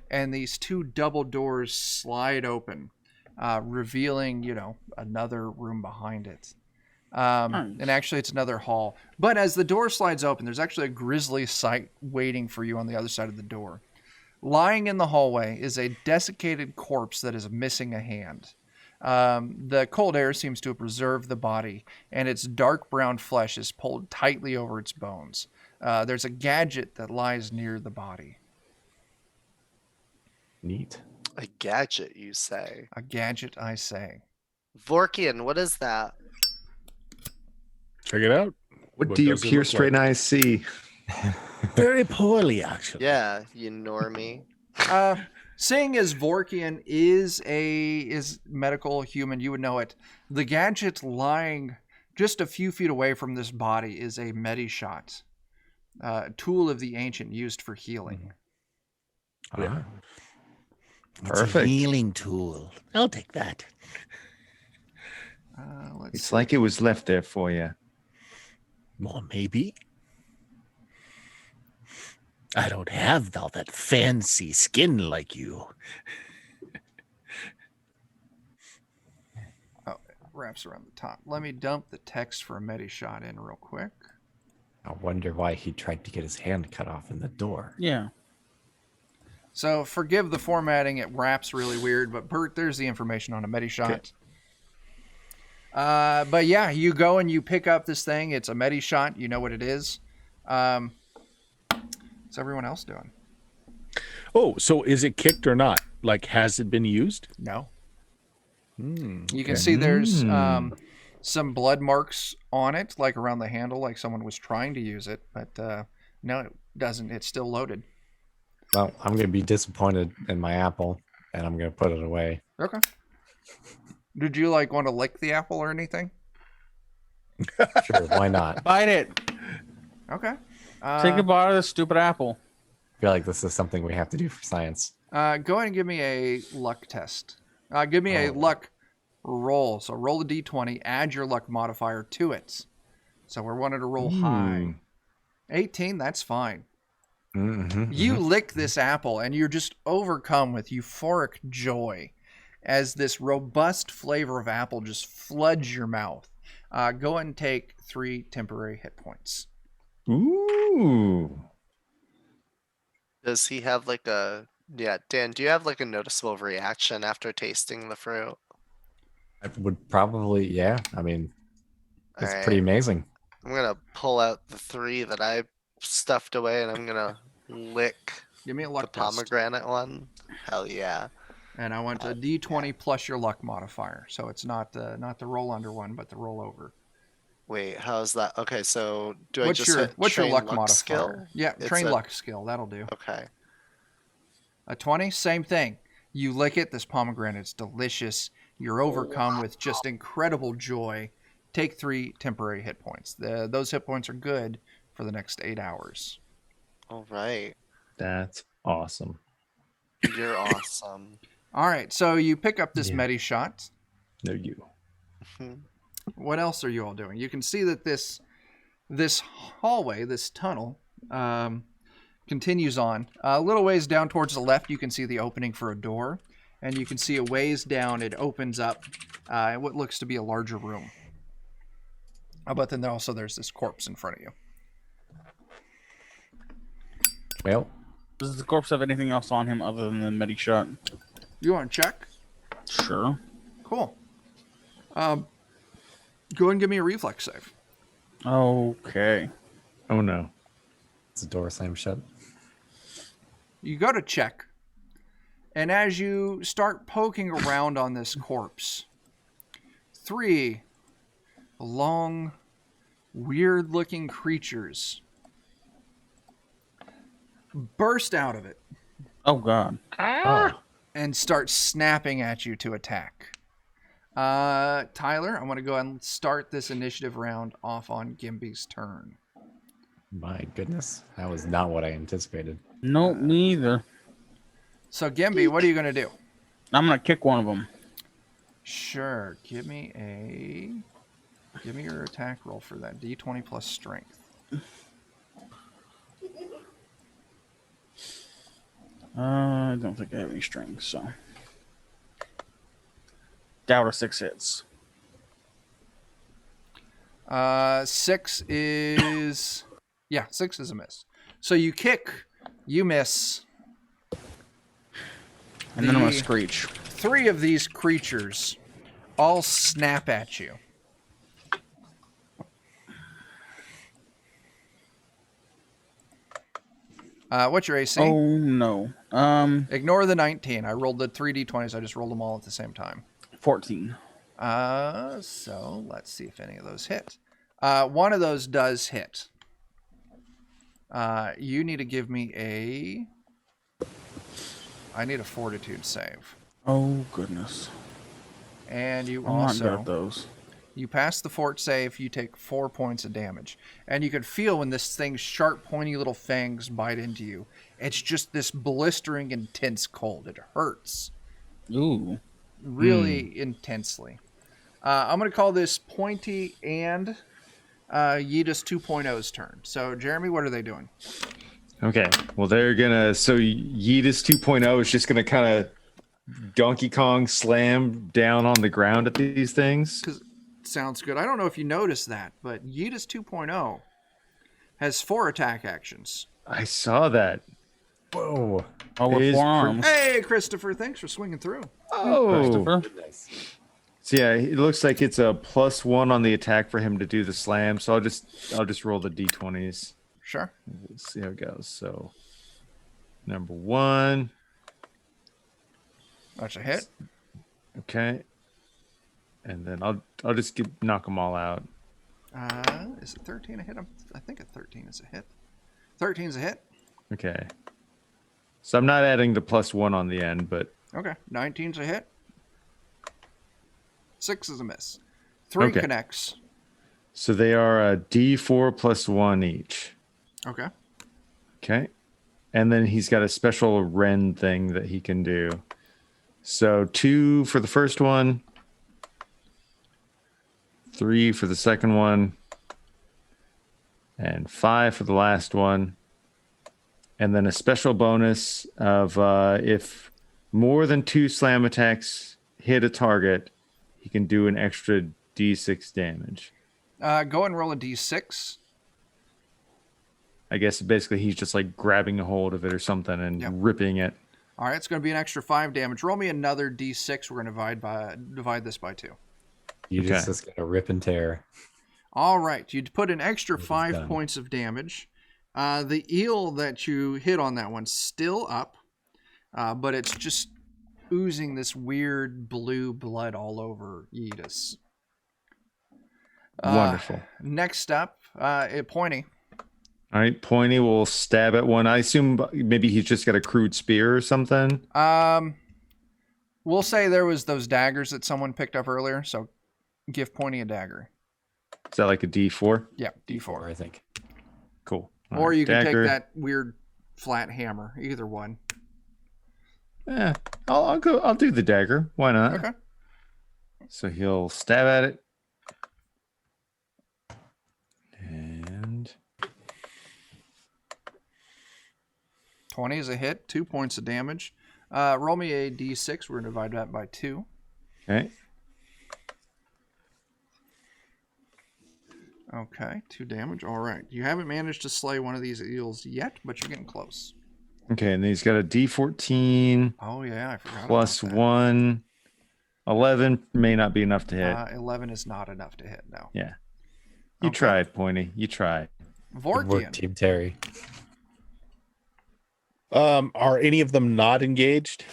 and these two double doors slide open, revealing, another room behind it. And actually, it's another hall. But as the door slides open, there's actually a grisly sight waiting for you on the other side of the door. Lying in the hallway is a desiccated corpse that is missing a hand. The cold air seems to have preserved the body, and its dark brown flesh is pulled tightly over its bones. There's a gadget that lies near the body. Neat. A gadget, you say? A gadget, I say. Vorkian, what is that? Check it out. What do your does it pure look straight like? eyes see? Very poorly, actually. Yeah, you normie. Seeing as Vorkian is medical human, you would know it. The gadget lying just a few feet away from this body is a medishot, tool of the ancient used for healing. Yeah. It's Perfect. a healing tool. I'll take that. Let's It's see. like it was left there for you. Well, maybe. I don't have all that fancy skin like you. Oh, it wraps around the top. Let me dump the text for a medishot in real quick. I wonder why he tried to get his hand cut off in the door. Yeah. So forgive the formatting; it wraps really weird. But Bert, there's the information on a medishot. But yeah, you go and you pick up this thing. It's a medishot. You know what it is. What's everyone else doing? Oh, so is it kicked or not? Like, has it been used? No. Hmm, You can okay. see there's some blood marks on it, like around the handle, like someone was trying to use it. But no, it doesn't. It's still loaded. Well, I'm going to be disappointed in my apple, and I'm going to put it away. Okay. Did you like want to lick the apple or anything? Sure, why not? Bite it. Okay. Take a bite of this stupid apple. I feel like this is something we have to do for science. Go ahead and give me a luck test. Give me a luck roll. So roll the d20, add your luck modifier to it. So we're wanting to roll high. 18, that's fine. You lick this apple and you're just overcome with euphoric joy as this robust flavor of apple just floods your mouth. Go ahead and take 3 temporary hit points. Ooh. Does he have like a... Yeah, Dan, do you have like a noticeable reaction after tasting the fruit? I would probably, yeah. I mean, it's Alright. pretty amazing. I'm gonna pull out the 3 that I stuffed away and I'm gonna lick Give me a the luck test. pomegranate one. Hell yeah. And I want a d20 plus your luck modifier. So it's not the roll under one, but the roll over. Wait, how's that? Okay, so do I What's just your hit what's your train luck luck modifier? skill? Yeah, It's train a- luck skill. That'll do. Okay. A 20, same thing. You lick it. This pomegranate's delicious. You're overcome with just incredible joy. Take 3 temporary hit points. Those hit points are good for the next 8 hours. All right. That's awesome. You're awesome. All right, so you pick up this Yeah. medishot. No, you. What else are you all doing? You can see that this hallway, this tunnel, continues on. A little ways down towards the left, you can see the opening for a door. And you can see a ways down, it opens up what looks to be a larger room. But then there's this corpse in front of you. Well, Does the corpse have anything else on him other than the medishot? You want to check? Sure. Cool. Go ahead and give me a reflex save. Okay. Oh no. it's a door slammed shut. You go to check. And as you start poking around on this corpse, 3 long, weird-looking creatures burst out of it Oh god. Oh, and start snapping at you to attack. Tyler, I want to go ahead and start this initiative round off on Gimby's turn. my goodness. That was not what I anticipated. Nope, me either. So, Gimby, what are you going to do? I'm gonna kick one of them. Sure. Give me your attack roll for that. D20 plus strength. I don't think I have any strings, so. Doubt of 6 hits. 6 is... Yeah, 6 is a miss. So you kick, you miss. And then I'm going to screech. 3 of these creatures all snap at you. What's your AC? Oh, no. Ignore the 19. I rolled the 3d20s. I just rolled them all at the same time. 14. So let's see if any of those hit. One of those does hit. You need to give me I need a fortitude save. Oh, goodness. And you I'm not good also... at those. You pass the fort save, you take 4 points of damage. And you can feel when this thing's sharp, pointy little fangs bite into you. It's just this blistering, intense cold. It hurts. Ooh. Really intensely. I'm going to call this Pointy and Yeetus 2.0's turn. So, Jeremy, what are they doing? Okay. Well, they're gonna. So Yeetus 2.0 is just gonna kind of Donkey Kong slam down on the ground at these things. Sounds good. I don't know if you noticed that, but Yeetus 2.0 has 4 attack actions. I saw that. Whoa. Oh, It with is 4 arms. Hey, Christopher, thanks for swinging through. Oh. Christopher. Nice. So yeah, it looks like it's a +1 on the attack for him to do the slam. So I'll just roll the d20s. Sure. We'll see how it goes. So number 1. That's a hit. Okay. And then I'll just knock them all out. Is it 13 a hit? I think a 13 is a hit. 13 is a hit. Okay. So I'm not adding the +1 on the end, but Okay. 19's a hit. 6 is a miss. 3 Okay. connects. so they are a d4 +1 each. Okay. Okay. And then he's got a special Ren thing that he can do. So 2 for the first one, 3 for the second one, and 5 for the last one. And then a special bonus of if more than 2 slam attacks hit a target, he can do an extra d6 damage. Go and roll a d6. I guess basically he's just like grabbing a hold of it or something and Yep. ripping it. All right, it's going to be an extra 5 damage. Roll me another d6. We're going to divide this by 2. You Okay. just got to rip and tear. All right, you'd put an extra It is 5 done. points of damage. The eel that you hit on that one's still up, but it's just oozing this weird blue blood all over Yeetus. Wonderful. Next up, Pointy. All right, Pointy will stab at one. I assume maybe he's just got a crude spear or something. We'll say there was those daggers that someone picked up earlier, so give Pointy a dagger. Is that like a D4? Yeah, D4. I think. Cool. All Or right, you can dagger. take that weird flat hammer. Either one. Yeah, I'll go. I'll do the dagger. Why not? Okay. So he'll stab at it, and 20 is a hit. 2 points of damage. Roll me a d6. We're going to divide that by 2. okay. Okay, 2 damage. All right. You haven't managed to slay one of these eels yet, but you're getting close. Okay, and then he's got a D14 Oh, yeah, I forgot plus about that. 1. 11 may not be enough to hit. 11 is not enough to hit, no. Yeah. You Okay. tried, Pointy. You tried. Good work, Vortian. Team Terry. Are any of them not engaged?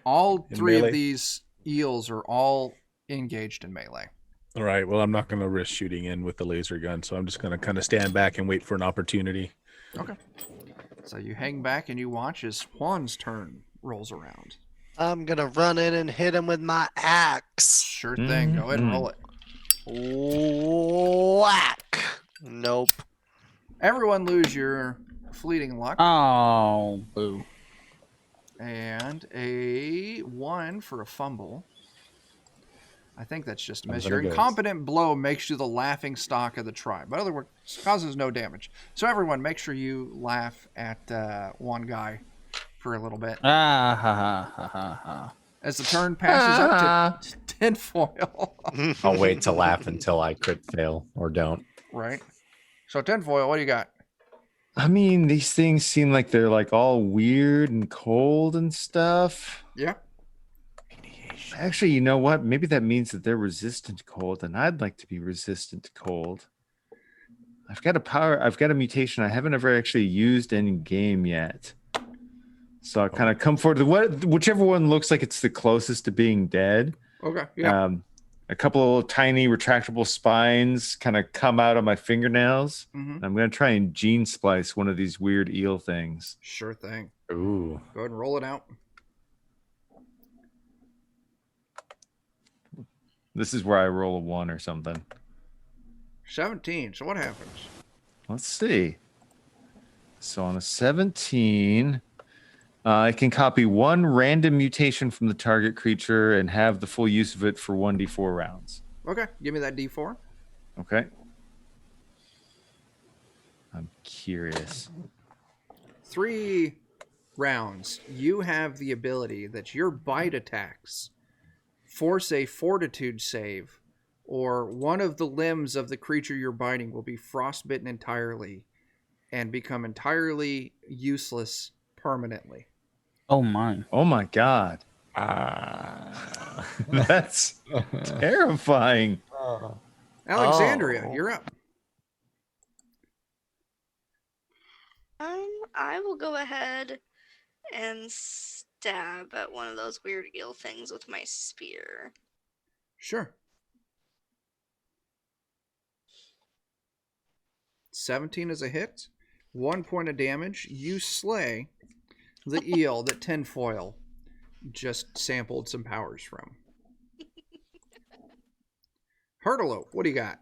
All In 3 melee? of these eels are all engaged in melee. All right. Well, I'm not going to risk shooting in with the laser gun, so I'm just going to kind of stand back and wait for an opportunity. Okay. So you hang back and you watch as Juan's turn rolls around. I'm gonna run in and hit him with my axe. Sure thing. Go ahead and roll it. Whack! Nope. Everyone lose your fleeting luck. Oh, boo. And a 1 for a fumble. I think that's just a miss. Something Your it goes. incompetent blow makes you the laughing stock of the tribe. But other words, causes no damage. So everyone, make sure you laugh at one guy for a little bit. Ah, ha, ha, ha, ha, ha. As the turn passes up to tinfoil. I'll wait to laugh until I crit fail or don't. Right. So tinfoil, what do you got? I mean, these things seem like they're like all weird and cold and stuff. Yeah. Actually, you know what? Maybe that means that they're resistant to cold, and I'd like to be resistant to cold. I've got a mutation I haven't ever actually used in game yet. So I'll kind of come forward to whichever one looks like it's the closest to being dead. Okay. Yeah. A couple of little tiny retractable spines kind of come out of my fingernails. Mm-hmm. I'm going to try and gene splice one of these weird eel things. Sure thing. Ooh. Go ahead and roll it out. This is where I roll a 1 or something. 17. So what happens? Let's see. So on a 17, I can copy one random mutation from the target creature and have the full use of it for 1d4 rounds. Okay. Give me that D4. Okay. I'm curious. 3 rounds. You have the ability that your bite attacks force a fortitude save, or one of the limbs of the creature you're biting will be frostbitten entirely and become entirely useless permanently. Oh my. Oh my god. That's terrifying. Alexandria, you're up. I will go ahead and stab at one of those weird eel things with my spear. Sure. 17 is a hit. 1 point of damage. You slay the eel that tinfoil just sampled some powers from. Hurtleope, what do you got?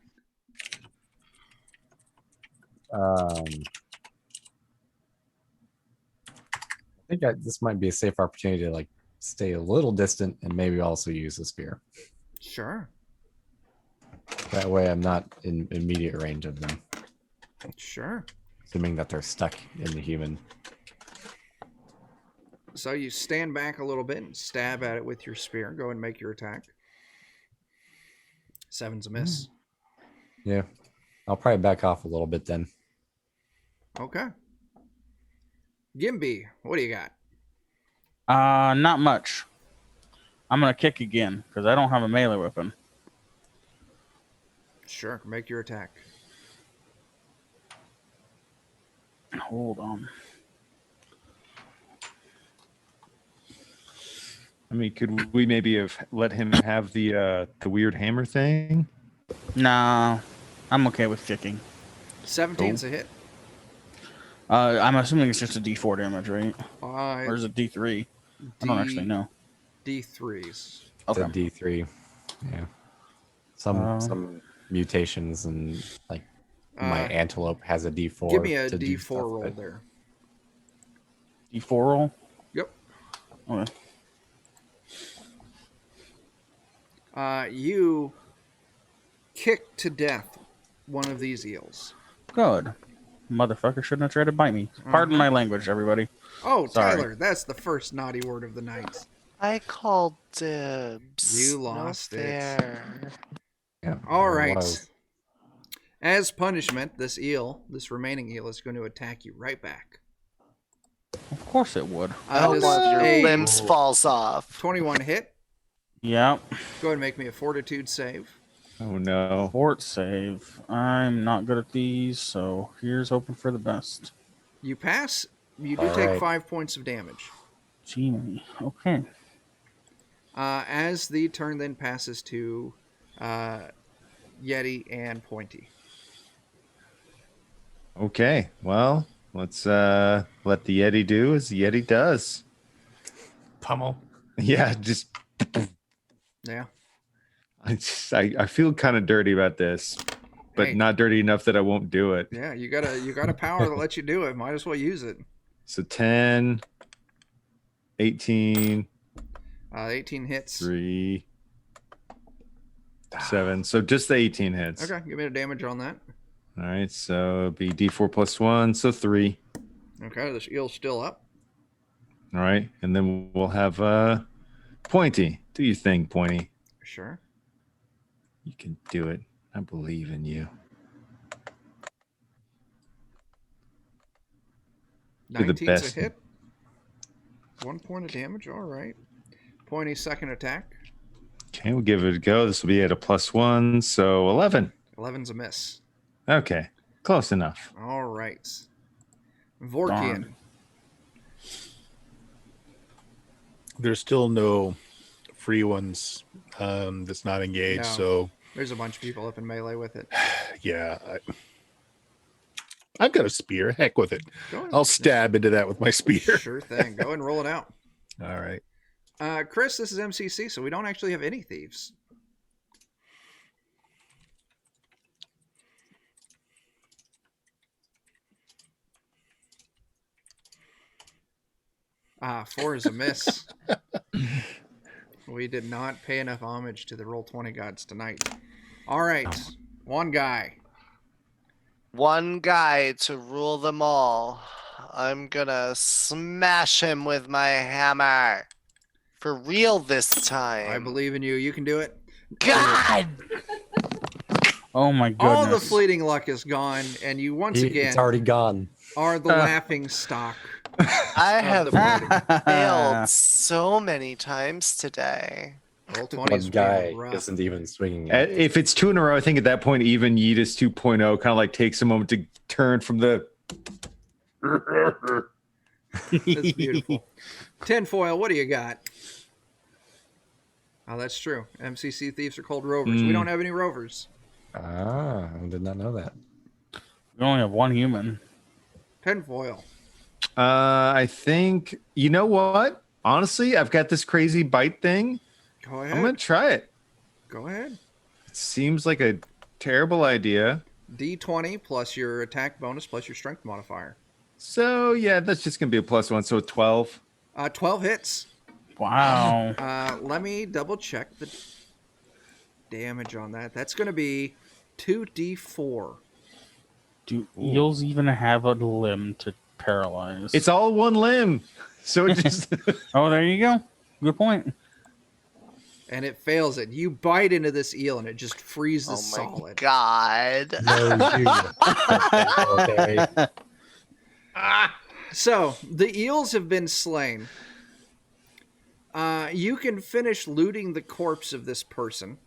I think this might be a safe opportunity to like stay a little distant and maybe also use the spear. Sure. That way I'm not in immediate range of them, Sure. assuming that they're stuck in the human. So you stand back a little bit and stab at it with your spear. Go and make your attack. 7's a miss. Yeah. I'll probably back off a little bit then. Okay. Gimby, what do you got? Not much. I'm gonna kick again because I don't have a melee weapon. Sure, make your attack. Hold on. I mean, could we maybe have let him have the weird hammer thing? Nah, I'm okay with kicking. 17's a hit. I'm assuming it's just a D4 damage, right? Or is it D3? I don't actually know. D3s. It's Okay. a D3. Yeah. Some mutations and like my antelope has a D4. Give me a to do D4 stuff roll with. there. D4 roll? Yep. Okay. You kick to death one of these eels. Good. Motherfucker shouldn't have tried to bite me. Pardon my language, everybody. Oh, Sorry. Tyler, that's the first naughty word of the night. I called dibs. You lost no it. fair. Yeah. All it right. was. As punishment, this remaining eel, is going to attack you right back. Of course it would. Oh, Does one of your a limbs falls off. 21 hit. Yeah. Go ahead and make me a fortitude save. Oh no. Fort save. I'm not good at these, so here's hoping for the best. You pass. You do All take right. 5 points of damage. Gee, okay. As the turn then passes to Yeti and Pointy. Okay. Well, let's let the Yeti do as the Yeti does. Pummel. Yeah, just Yeah. I feel kind of dirty about this, but Hey. not dirty enough that I won't do it. Yeah, you got a power that lets you do it. Might as well use it. So 10, 18, 18 hits. 3, 7. So just the 18 hits. Okay, give me the damage on that. All right. So it'll be D4 plus 1. So 3. Okay, this eel's still up. All right. And then we'll have Pointy, do your thing, Pointy. Sure. You can do it. I believe in you. You're the 19's best. a hit. 1 point of damage. All right. Pointy second attack. Okay, we'll give it a go. This will be at a +1, so 11. 11's a miss. Okay, close enough. All right. Vorkian. Darn. There's still no free ones that's not engaged. No. So There's a bunch of people up in melee with it. yeah, I've got a spear. Heck with it. Go ahead. I'll stab into that with my spear. Sure thing. Go ahead and roll it out. All right. Chris, this is MCC, so we don't actually have any thieves. Ah, 4 is a miss. We did not pay enough homage to the Roll20 gods tonight. All right, one guy. One guy to rule them all. I'm gonna smash him with my hammer. For real this time. I believe in you. You can do it. God! Oh my goodness. All the fleeting luck is gone, and you once again It's already gone. are the laughing stock. I Of the have failed so many times today. Roll20 One is guy being rough. isn't even swinging it. If it's 2 in a row, I think at that point, even Yeetus 2.0 kind of like takes a moment to turn from the. That's beautiful. Tinfoil, what do you got? Oh, that's true. MCC thieves are called rovers. We don't have any rovers. Ah, I did not know that. We only have one human. Tinfoil. I think, you know what? Honestly, I've got this crazy bite thing. Go ahead. I'm going to try it. Go ahead. It seems like a terrible idea. D20 plus your attack bonus plus your strength modifier. So, yeah, that's just going to be a +1, so 12. 12 hits. Wow. Let me double check the damage on that. That's going to be 2d4. Do eels even have a limb to paralyze? It's all one limb. So it just. Oh, there you go. Good point. And it fails it. You bite into this eel and it just freezes Oh my solid. god. Okay. So, the eels have been slain. You can finish looting the corpse of this person.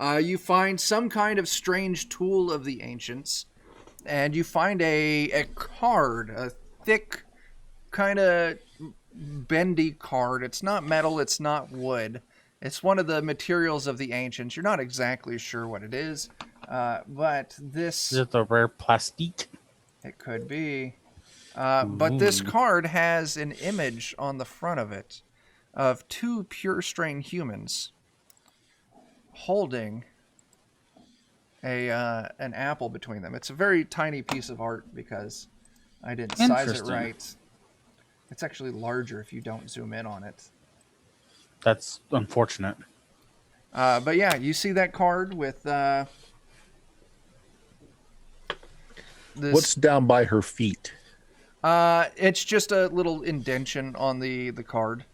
You find some kind of strange tool of the ancients. And you find a card, a thick, kind of bendy card. It's not metal, it's not wood. It's one of the materials of the ancients. You're not exactly sure what it is. But this... Is it the rare plastique? It could be. But this card has an image on the front of it of 2 pure strain humans holding an apple between them. It's a very tiny piece of art because I didn't size it Interesting. right. It's actually larger if you don't zoom in on it. That's unfortunate. But yeah, you see that card with this... What's down by her feet? It's just a little indentation on the card.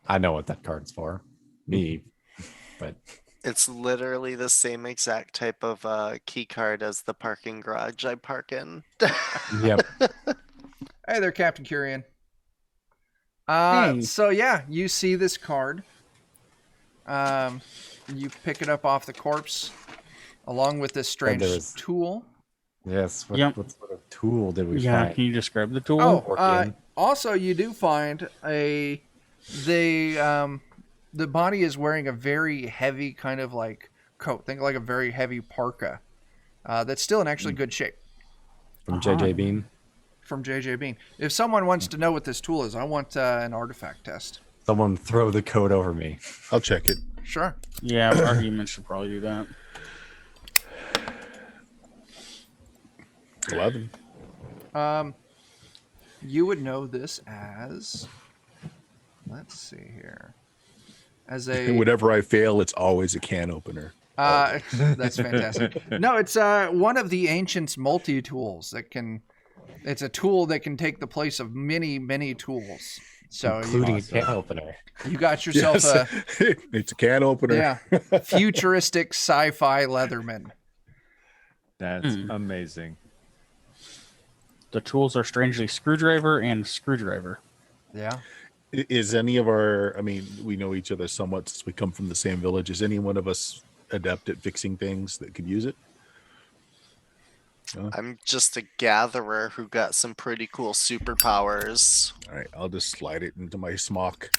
I know what that card's for. Me. But It's literally the same exact type of key card as the parking garage I park in. yep. Hey there, Captain Curian. Hey. So yeah, you see this card. You pick it up off the corpse, along with this strange there was- tool. Yes. What, Yep. what sort of tool did we Yeah, find? can you describe the tool? Oh, also you do find the body is wearing a very heavy kind of like coat. Think like a very heavy parka. That's still in actually good shape. From JJ Bean. From JJ Bean. If someone wants to know what this tool is, I want an artifact test. Someone throw the code over me. I'll check it. Sure. Yeah, our humans should probably do that. 11. You would know this as... Let's see here. As a... Whenever I fail, it's always a can opener. That's fantastic. No, it's one of the ancients' multi-tools that can It's a tool that can take the place of many, many tools. So including a can opener. you got yourself Yes. It's a can opener. yeah, futuristic sci-fi Leatherman. That's amazing. The tools are strangely screwdriver and screwdriver. Yeah. Is any of our, I mean, we know each other somewhat since we come from the same village. Is any one of us adept at fixing things that could use it? I'm just a gatherer who got some pretty cool superpowers. All right, I'll just slide it into my smock.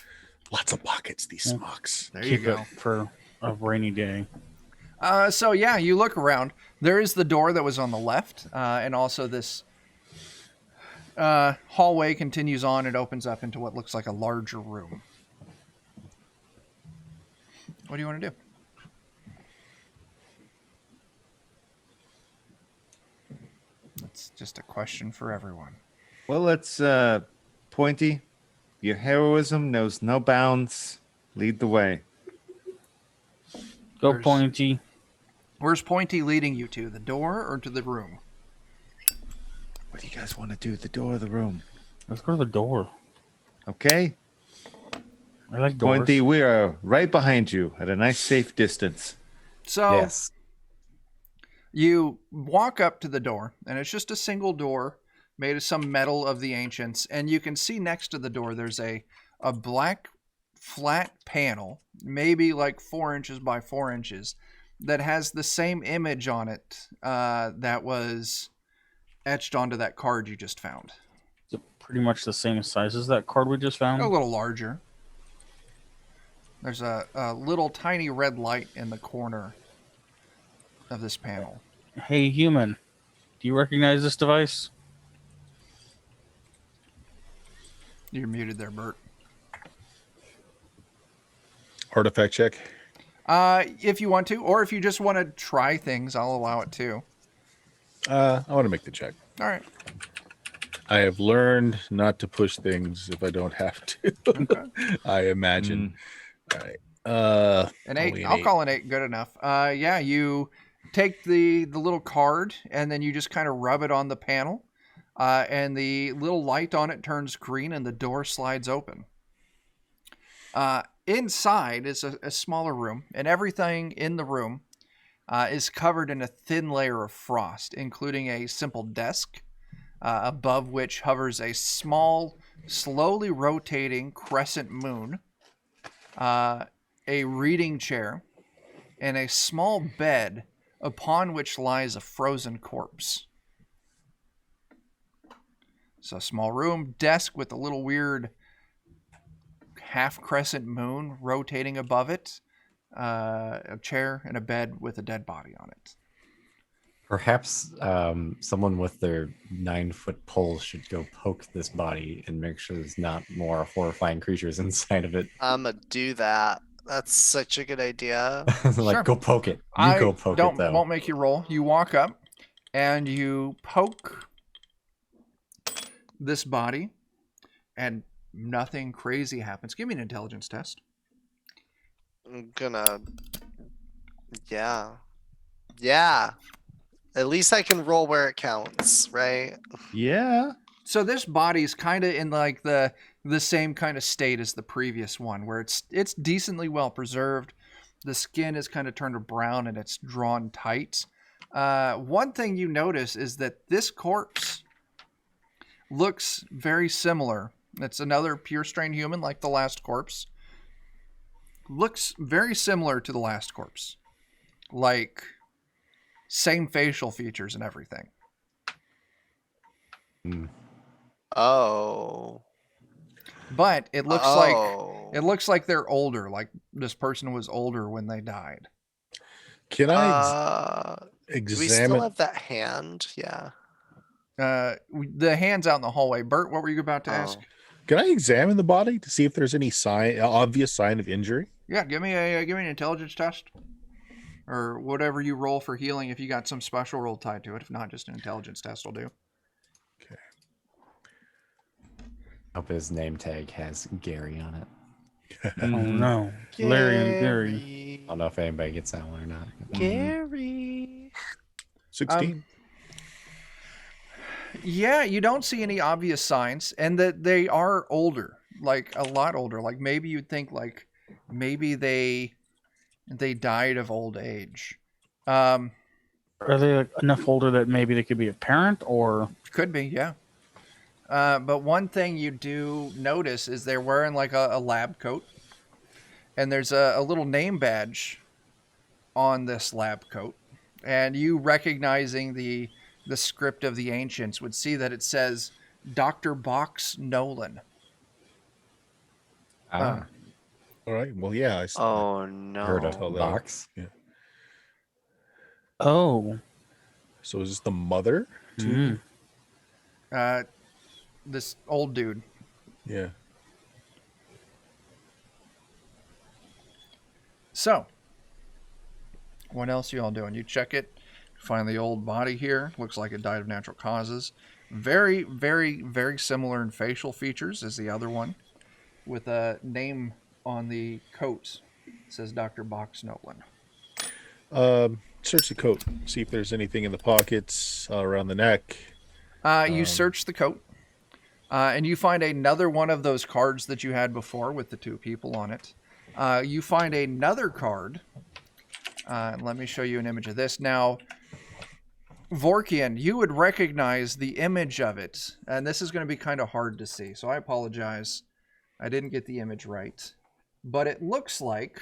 Lots of pockets, these smocks. There you Keep go. it for a rainy day. So yeah, you look around. There is the door that was on the left, and also this hallway continues on. It opens up into what looks like a larger room. What do you want to do? It's just a question for everyone. Well, let's Pointy. Your heroism knows no bounds. Lead the way. Go Where's- Pointy. Where's Pointy leading you to? The door or to the room? What do you guys want to do? The door or the room? Let's go to the door. Okay. I like doors. Pointy, we are right behind you at a nice safe distance. So Yes. you walk up to the door, and it's just a single door made of some metal of the ancients, and you can see next to the door there's a black flat panel, maybe like 4 inches by 4 inches, that has the same image on it that was etched onto that card you just found. Is it pretty much the same size as that card we just found? A little larger. There's a little tiny red light in the corner of this panel. Hey, human. Do you recognize this device? You're muted there, Bert. Artifact check. If you want to, or if you just want to try things, I'll allow it too. I want to make the check. All right. I have learned not to push things if I don't have to. Okay. I imagine. All right. An Only 8. an I'll 8. call an 8 good enough. Yeah, you take the little card and then you just kind of rub it on the panel, and the little light on it turns green and the door slides open. Inside is a smaller room, and everything in the room is covered in a thin layer of frost, including a simple desk, above which hovers a small, slowly rotating crescent moon, a reading chair, and a small bed upon which lies a frozen corpse. So, small room, desk with a little weird half crescent moon rotating above it, a chair, and a bed with a dead body on it. Perhaps someone with their 9-foot pole should go poke this body and make sure there's not more horrifying creatures inside of it. I'ma do that. That's such a good idea. Like, Sure. go poke it. You go poke it, though. Won't make you roll. You walk up and you poke this body, and nothing crazy happens. Give me an intelligence test. I'm gonna. Yeah. Yeah. At least I can roll where it counts, right? Yeah. So this body's kind of in like the same kind of state as the previous one, where it's decently well preserved. The skin is kind of turned brown and it's drawn tight. One thing you notice is that this corpse looks very similar. It's another pure strain human like the last corpse. Looks very similar to the last corpse. Like, same facial features and everything. Oh. But it looks Oh. like they're older. Like this person was older when they died. Can I Do we still examine? have that hand? Yeah. The hands out in the hallway. Bert, what were you about to ask? Oh. Can I examine the body to see if there's any obvious sign of injury? Yeah, give me an intelligence test, or whatever you roll for healing. If you got some special roll tied to it, if not, just an intelligence test will do. Okay. Hope his name tag has Gary on it. Oh no. Larry and Gary. I don't know if anybody gets that one or not. Gary. 16. Yeah, you don't see any obvious signs, and that they are older, like a lot older. Like maybe you'd think like maybe they died of old age. Are they like, enough older that maybe they could be a parent, or Could be, yeah. But one thing you do notice is they're wearing like a lab coat, and there's a little name badge on this lab coat, and you recognizing the script of the ancients would see that it says Dr. Box Nolan. Ah, All right. Well, yeah. Oh heard of Oh, no. that- box. Yeah. oh, So is this the mother? Too? This old dude. Yeah. So, what else you all doing? You check it, find the old body here. Looks like it died of natural causes. Very, very, very similar in facial features as the other one, with a name on the coat. It says Dr. Box Nolan. Search the coat. See if there's anything in the pockets, around the neck. You search the coat, and you find another one of those cards that you had before with the two people on it. You find another card. Let me show you an image of this. Now, Vorkian, you would recognize the image of it, and this is going to be kind of hard to see, so I apologize. I didn't get the image right. But it looks like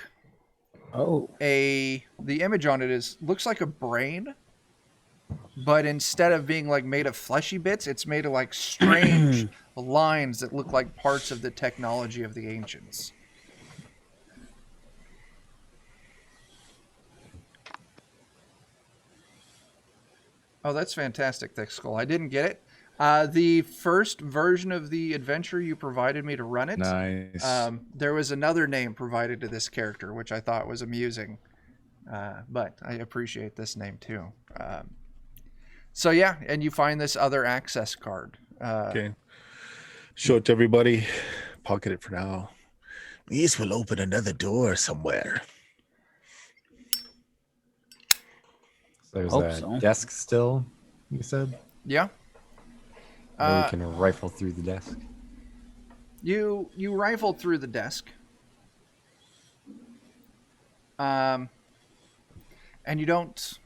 the image on it looks like a brain, but instead of being like made of fleshy bits, it's made of like strange lines that look like parts of the technology of the ancients. Oh, that's fantastic, Thick Skull. I didn't get it. The first version of the adventure you provided me to run it, Nice. there was another name provided to this character, which I thought was amusing. But I appreciate this name too. So yeah, and you find this other access card. Okay. Show it to everybody. Pocket it for now. These will open another door somewhere. So there's Hope a so. desk still, you said? Yeah. Or we can rifle through the desk. You rifle through the desk. And you don't...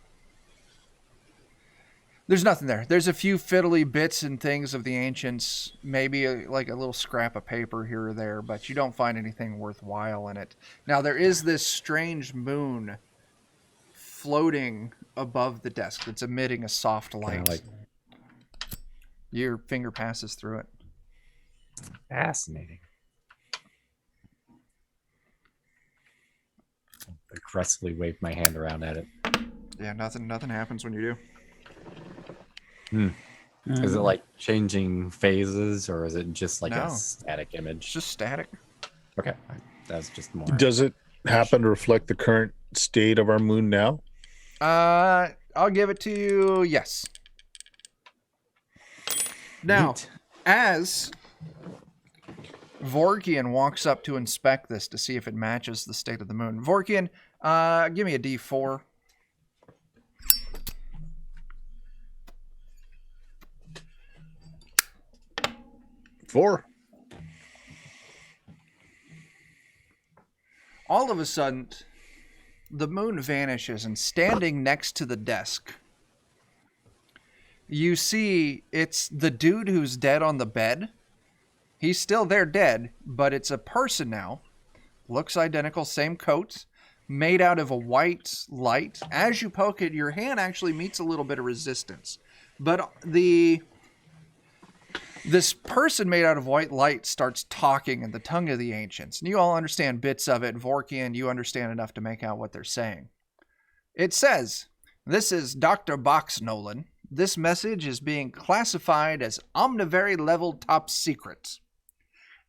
There's nothing there. There's a few fiddly bits and things of the ancients, maybe like a little scrap of paper here or there, but you don't find anything worthwhile in it. Now, there is this strange moon floating above the desk that's emitting a soft light. Kinda like Your finger passes through it. fascinating. I aggressively wave my hand around at it. Yeah, nothing happens when you do. Is it like changing phases, or is it just like No. a static It's image? just static. Okay, that's just more. Does it happen to reflect the current state of our moon now? I'll give it to you, yes. Now, Neat. as Vorkian walks up to inspect this to see if it matches the state of the moon. Vorkian, give me a D4. Four. All of a sudden, the moon vanishes, and standing next to the desk, you see it's the dude who's dead on the bed. He's still there dead, but it's a person now. Looks identical, same coat, made out of a white light. As you poke it, your hand actually meets a little bit of resistance. But this person made out of white light starts talking in the tongue of the ancients. And you all understand bits of it. Vorkian, you understand enough to make out what they're saying. It says, "This is Dr. Box Nolan. This message is being classified as Omnivary level top secret.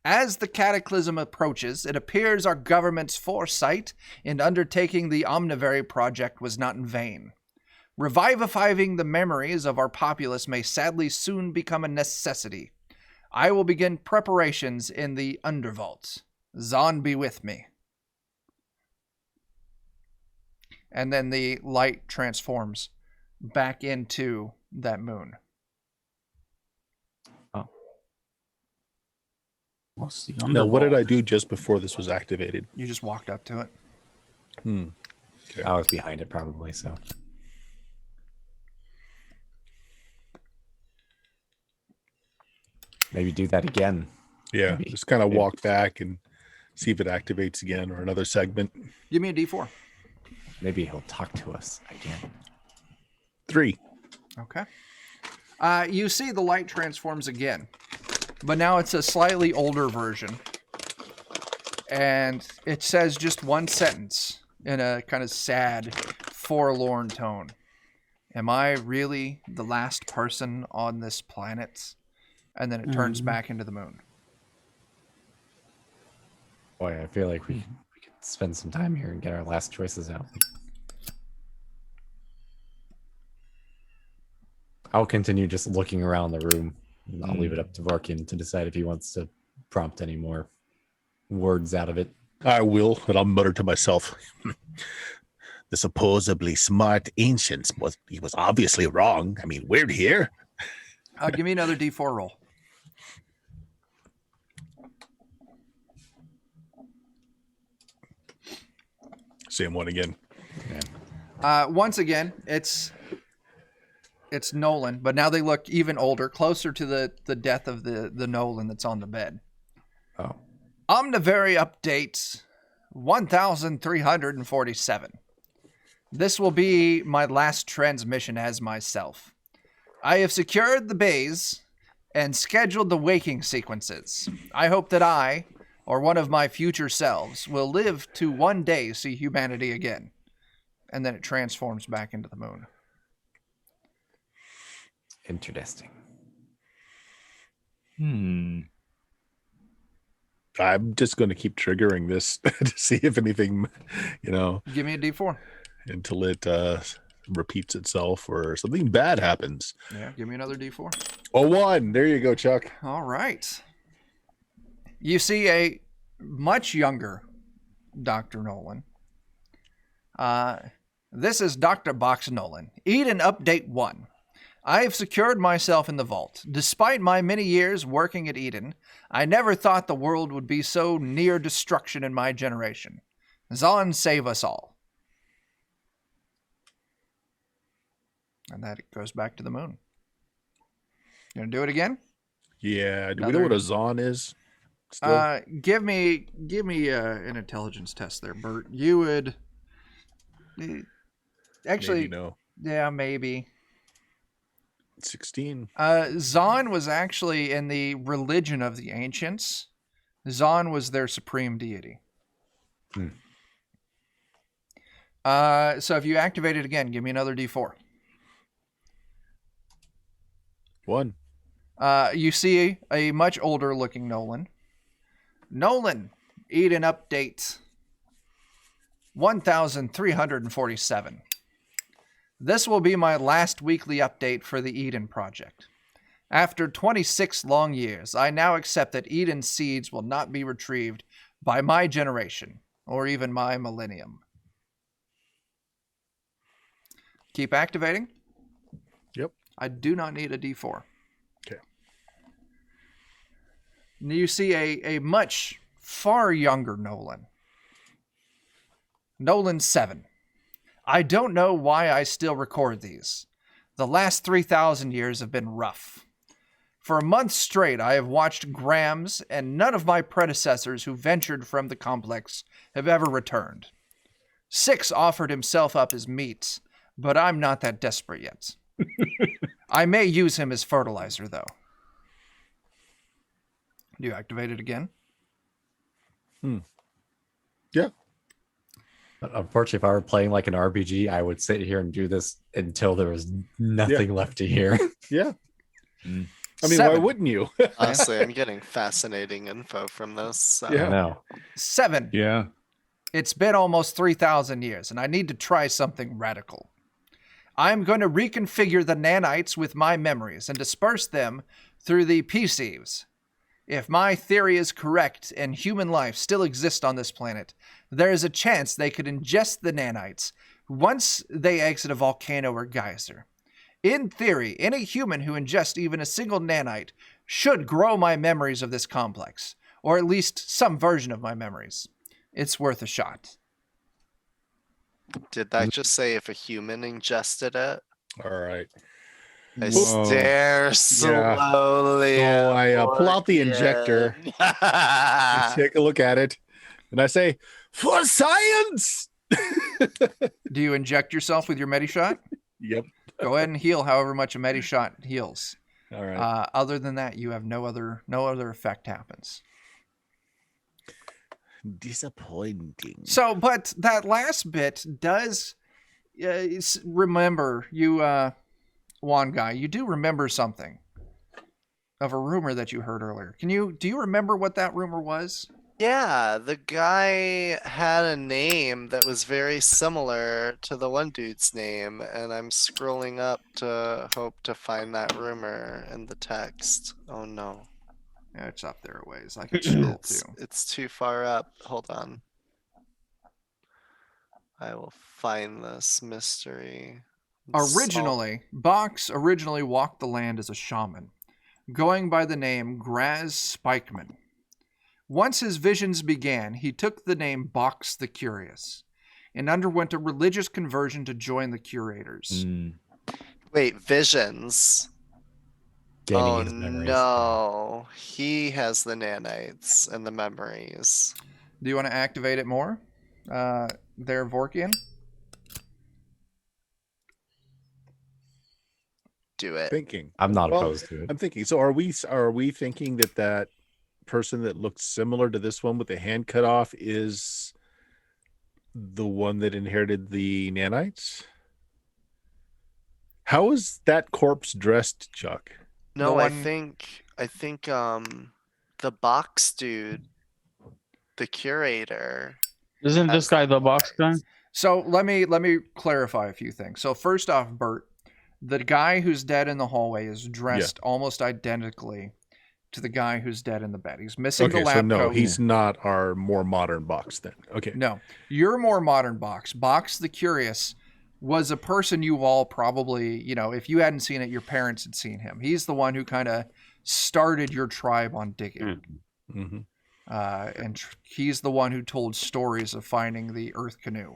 As the cataclysm approaches, it appears our government's foresight in undertaking the Omnivary project was not in vain. Revivifying the memories of our populace may sadly soon become a necessity. I will begin preparations in the Undervault. Zon be with me." And then the light transforms back into that moon. What's the Now, what did underworld? I do just before this was activated? You just walked up to it. I was behind it probably, so. Maybe do that again. Yeah, Maybe. just kind of Maybe. walk back and see if it activates again or another segment. Give me a D4. Maybe he'll talk to us again. 3. Okay. You see the light transforms again, but now it's a slightly older version. And it says just one sentence in a kind of sad, forlorn tone. Am I really the last person on this planet? And then it turns back into the moon. Boy, I feel like we could spend some time here and get our last choices out. I'll continue just looking around the room. And I'll leave it up to Vorkin to decide if he wants to prompt any more words out of it. I will, and I'll mutter to myself. The supposedly smart ancient he was obviously wrong. I mean, we're here. Give me another D4 roll. Same one again. Once again, it's Nolan, but now they look even older, closer to the death of the Nolan that's on the bed. Oh. Omnivary update 1347. This will be my last transmission as myself. I have secured the bays and scheduled the waking sequences. I hope that I, or one of my future selves, will live to one day see humanity again. And then it transforms back into the moon. Interesting. I'm just going to keep triggering this to see if anything, Give me a D4. until it repeats itself or something bad happens. Yeah, give me another D4. Oh, 1. There you go, Chuck. All right. You see a much younger Dr. Nolan. This is Dr. Box Nolan. Eden Update 1. I have secured myself in the vault. Despite my many years working at Eden, I never thought the world would be so near destruction in my generation. Zon, save us all. And that goes back to the moon. You gonna do it again? Yeah. Do we know what a Zon is? Still? Give me an intelligence test there, Bert. You would actually Maybe no. Yeah, maybe. 16. Zon was actually in the religion of the ancients. Zon was their supreme deity. So if you activate it again, give me another D4. 1. You see a much older looking Nolan. Nolan, Eden update 1347. This will be my last weekly update for the Eden project. After 26 long years, I now accept that Eden's seeds will not be retrieved by my generation, or even my millennium. Keep activating. Yep. I do not need a D4. Okay. You see a much far younger Nolan. Nolan 7. I don't know why I still record these. The last 3,000 years have been rough. For a month straight, I have watched Grams, and none of my predecessors who ventured from the complex have ever returned. 6 offered himself up as meat, but I'm not that desperate yet. I may use him as fertilizer, though. Do you activate it again? Yeah. But unfortunately, if I were playing like an RPG, I would sit here and do this until there was nothing left to hear. Yeah. I mean, 7. why wouldn't you? Honestly, I'm getting fascinating info from this. So. Yeah. I know. 7. Yeah. It's been almost 3,000 years, and I need to try something radical. I'm going to reconfigure the nanites with my memories and disperse them through the PCs. If my theory is correct and human life still exists on this planet, there is a chance they could ingest the nanites once they exit a volcano or geyser. In theory, any human who ingests even a single nanite should grow my memories of this complex, or at least some version of my memories. It's worth a shot. Did that just say if a human ingested it? All right. I Whoa. stare slowly. So I at pull out the injector. Morgan. Take a look at it, and I say, "For science." Do you inject yourself with your Medi-Shot? Yep. Go ahead and heal however much a Medi-Shot heals. All right. Other than that, you have no other effect happens. Disappointing. So, but that last bit does remember you, Juan guy. You do remember something of a rumor that you heard earlier. Do you remember what that rumor was? Yeah, the guy had a name that was very similar to the one dude's name, and I'm scrolling up to hope to find that rumor in the text. Oh no. Yeah, it's up there a ways. I can scroll It's, too. it's too far up. Hold on. I will find this mystery. Box originally walked the land as a shaman, going by the name Graz Spikeman. Once his visions began, he took the name Box the Curious and underwent a religious conversion to join the curators. Wait, visions. Gaining his memories. No, he has the nanites and the memories. Do you want to activate it more? There, Vorkian? Do it. Thinking. I'm not Well, opposed to it. I'm thinking. So are we thinking that person that looks similar to this one with the hand cut off is the one that inherited the nanites? How is that corpse dressed, Chuck? No, The I one- think the box dude, the curator. Isn't this has guy the box guy? So let me clarify a few things. So first off, Bert, the guy who's dead in the hallway is dressed almost identically to the guy who's dead in the bed. He's missing the lab so no, coat. he's not our more modern box then. Okay. No, your more modern Box. Box the Curious was a person you all probably, if you hadn't seen it, your parents had seen him. He's the one who kind of started your tribe on digging. Mm-hmm. And he's the one who told stories of finding the Earth Canoe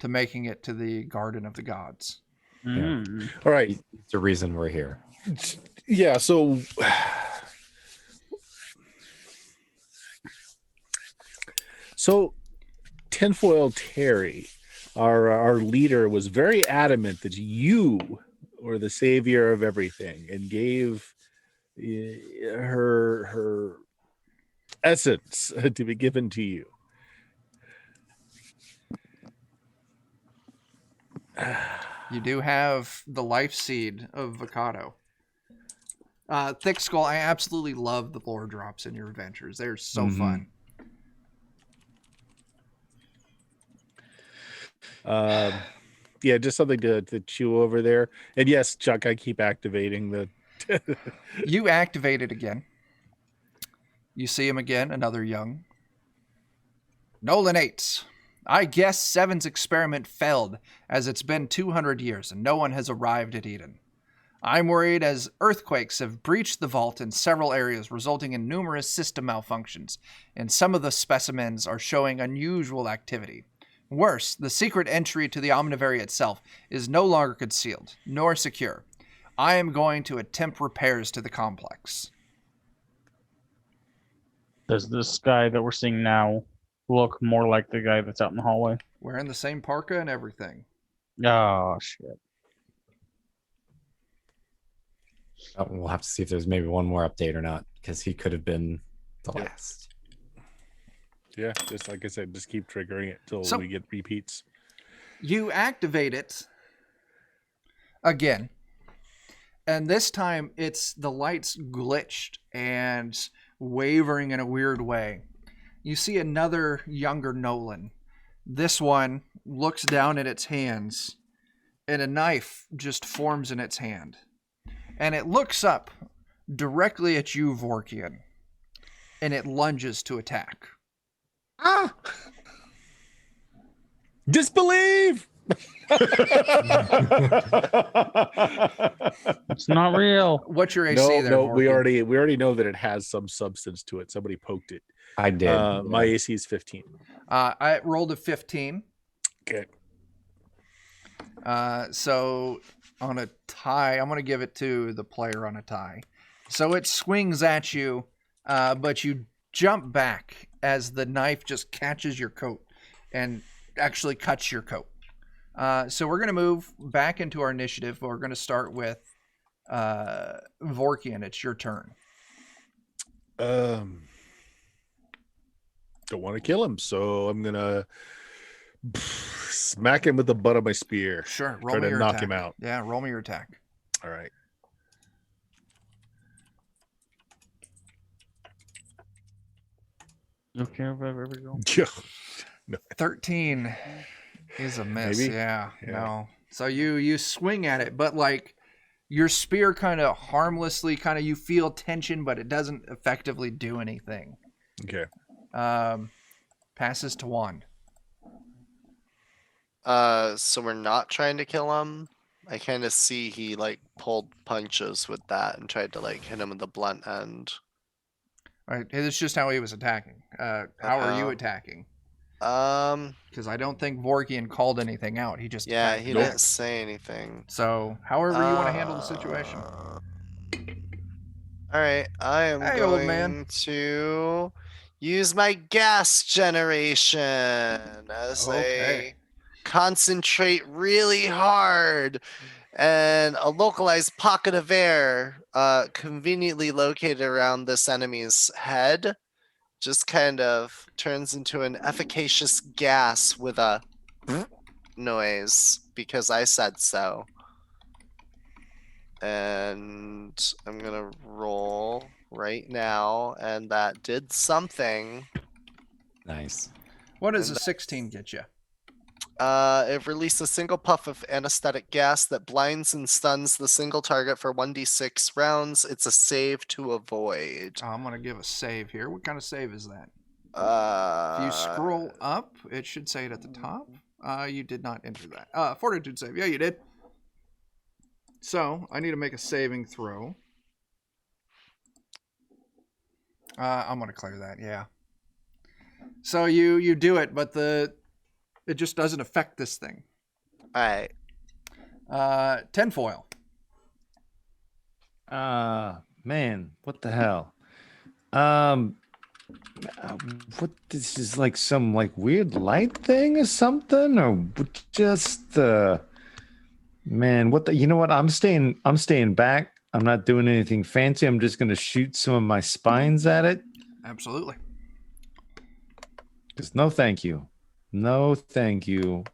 to making it to the Garden of the Gods. Mm. All right. It's the reason we're here. Yeah, so Tinfoil Terry, our leader, was very adamant that you were the savior of everything and gave her essence to be given to you. You do have the life seed of Vakado. Thick Skull, I absolutely love the lore drops in your adventures. They're so fun. Yeah, just something to chew over there. And yes, Chuck, I keep activating the You activate it again. You see him again, another young. Nolan 8. I guess Seven's experiment failed, as it's been 200 years and no one has arrived at Eden. I'm worried as earthquakes have breached the vault in several areas, resulting in numerous system malfunctions, and some of the specimens are showing unusual activity. Worse, the secret entry to the Omnivary itself is no longer concealed, nor secure. I am going to attempt repairs to the complex. Does this guy that we're seeing now look more like the guy that's out in the hallway? Wearing the same parka and everything. Oh, shit. We'll have to see if there's maybe one more update or not, because he could have been the last. yeah, just like I said, just keep triggering it till So- we get repeats. You activate it again. And this time it's the lights glitched and wavering in a weird way. You see another younger Nolan. This one looks down at its hands and a knife just forms in its hand. And it looks up directly at you, Vorkian. And it lunges to attack. Disbelieve. It's not real. What's your AC No, there, no, we Vorkian? already know that it has some substance to it. Somebody poked it. I did. My AC is 15. I rolled a 15. Okay. So on a tie, I'm going to give it to the player on a tie. So it swings at you, but you jump back as the knife just catches your coat and actually cuts your coat. So we're going to move back into our initiative. We're going to start with Vorkian. It's your turn. Don't want to kill him, so I'm gonna smack him with the butt of my spear. Sure. Roll Try me to your knock attack. him out. Yeah, roll me your attack. All right. Okay, wherever we go. 13 is a miss. Maybe? Yeah, Yeah. no. So you swing at it, but like your spear kind of harmlessly, you feel tension, but it doesn't effectively do anything. Okay. Passes to Juan. So we're not trying to kill him. I kind of see he like pulled punches with that and tried to like hit him with the blunt end. All right, it's just how he was attacking. How are you attacking? Because I don't think Vorkian called anything out. He just Yeah, attacked he back. didn't say anything. So, however you want to handle the situation. All right, I am Hey, old going man. to use my gas generation as Okay. I concentrate really hard, and a localized pocket of air conveniently located around this enemy's head just kind of turns into an efficacious gas with a noise because I said so. And I'm gonna roll right now, and that did something. Nice. What does And a 16 get you? It released a single puff of anesthetic gas that blinds and stuns the single target for 1d6 rounds. It's a save to avoid. I'm going to give a save here. What kind of save is that? If Uh, you scroll up, it should say it at the top. You did not enter that. Fortitude save. Yeah, you did. So, I need to make a saving throw. I'm going to clear that, yeah. So you do it, but it just doesn't affect this thing. Alright. Tinfoil. Man, what the hell? What, this is like some like weird light thing or something, or just man, what the, you know what? I'm staying back. I'm not doing anything fancy. I'm just gonna shoot some of my spines at it. Absolutely. Just no thank you. No thank you.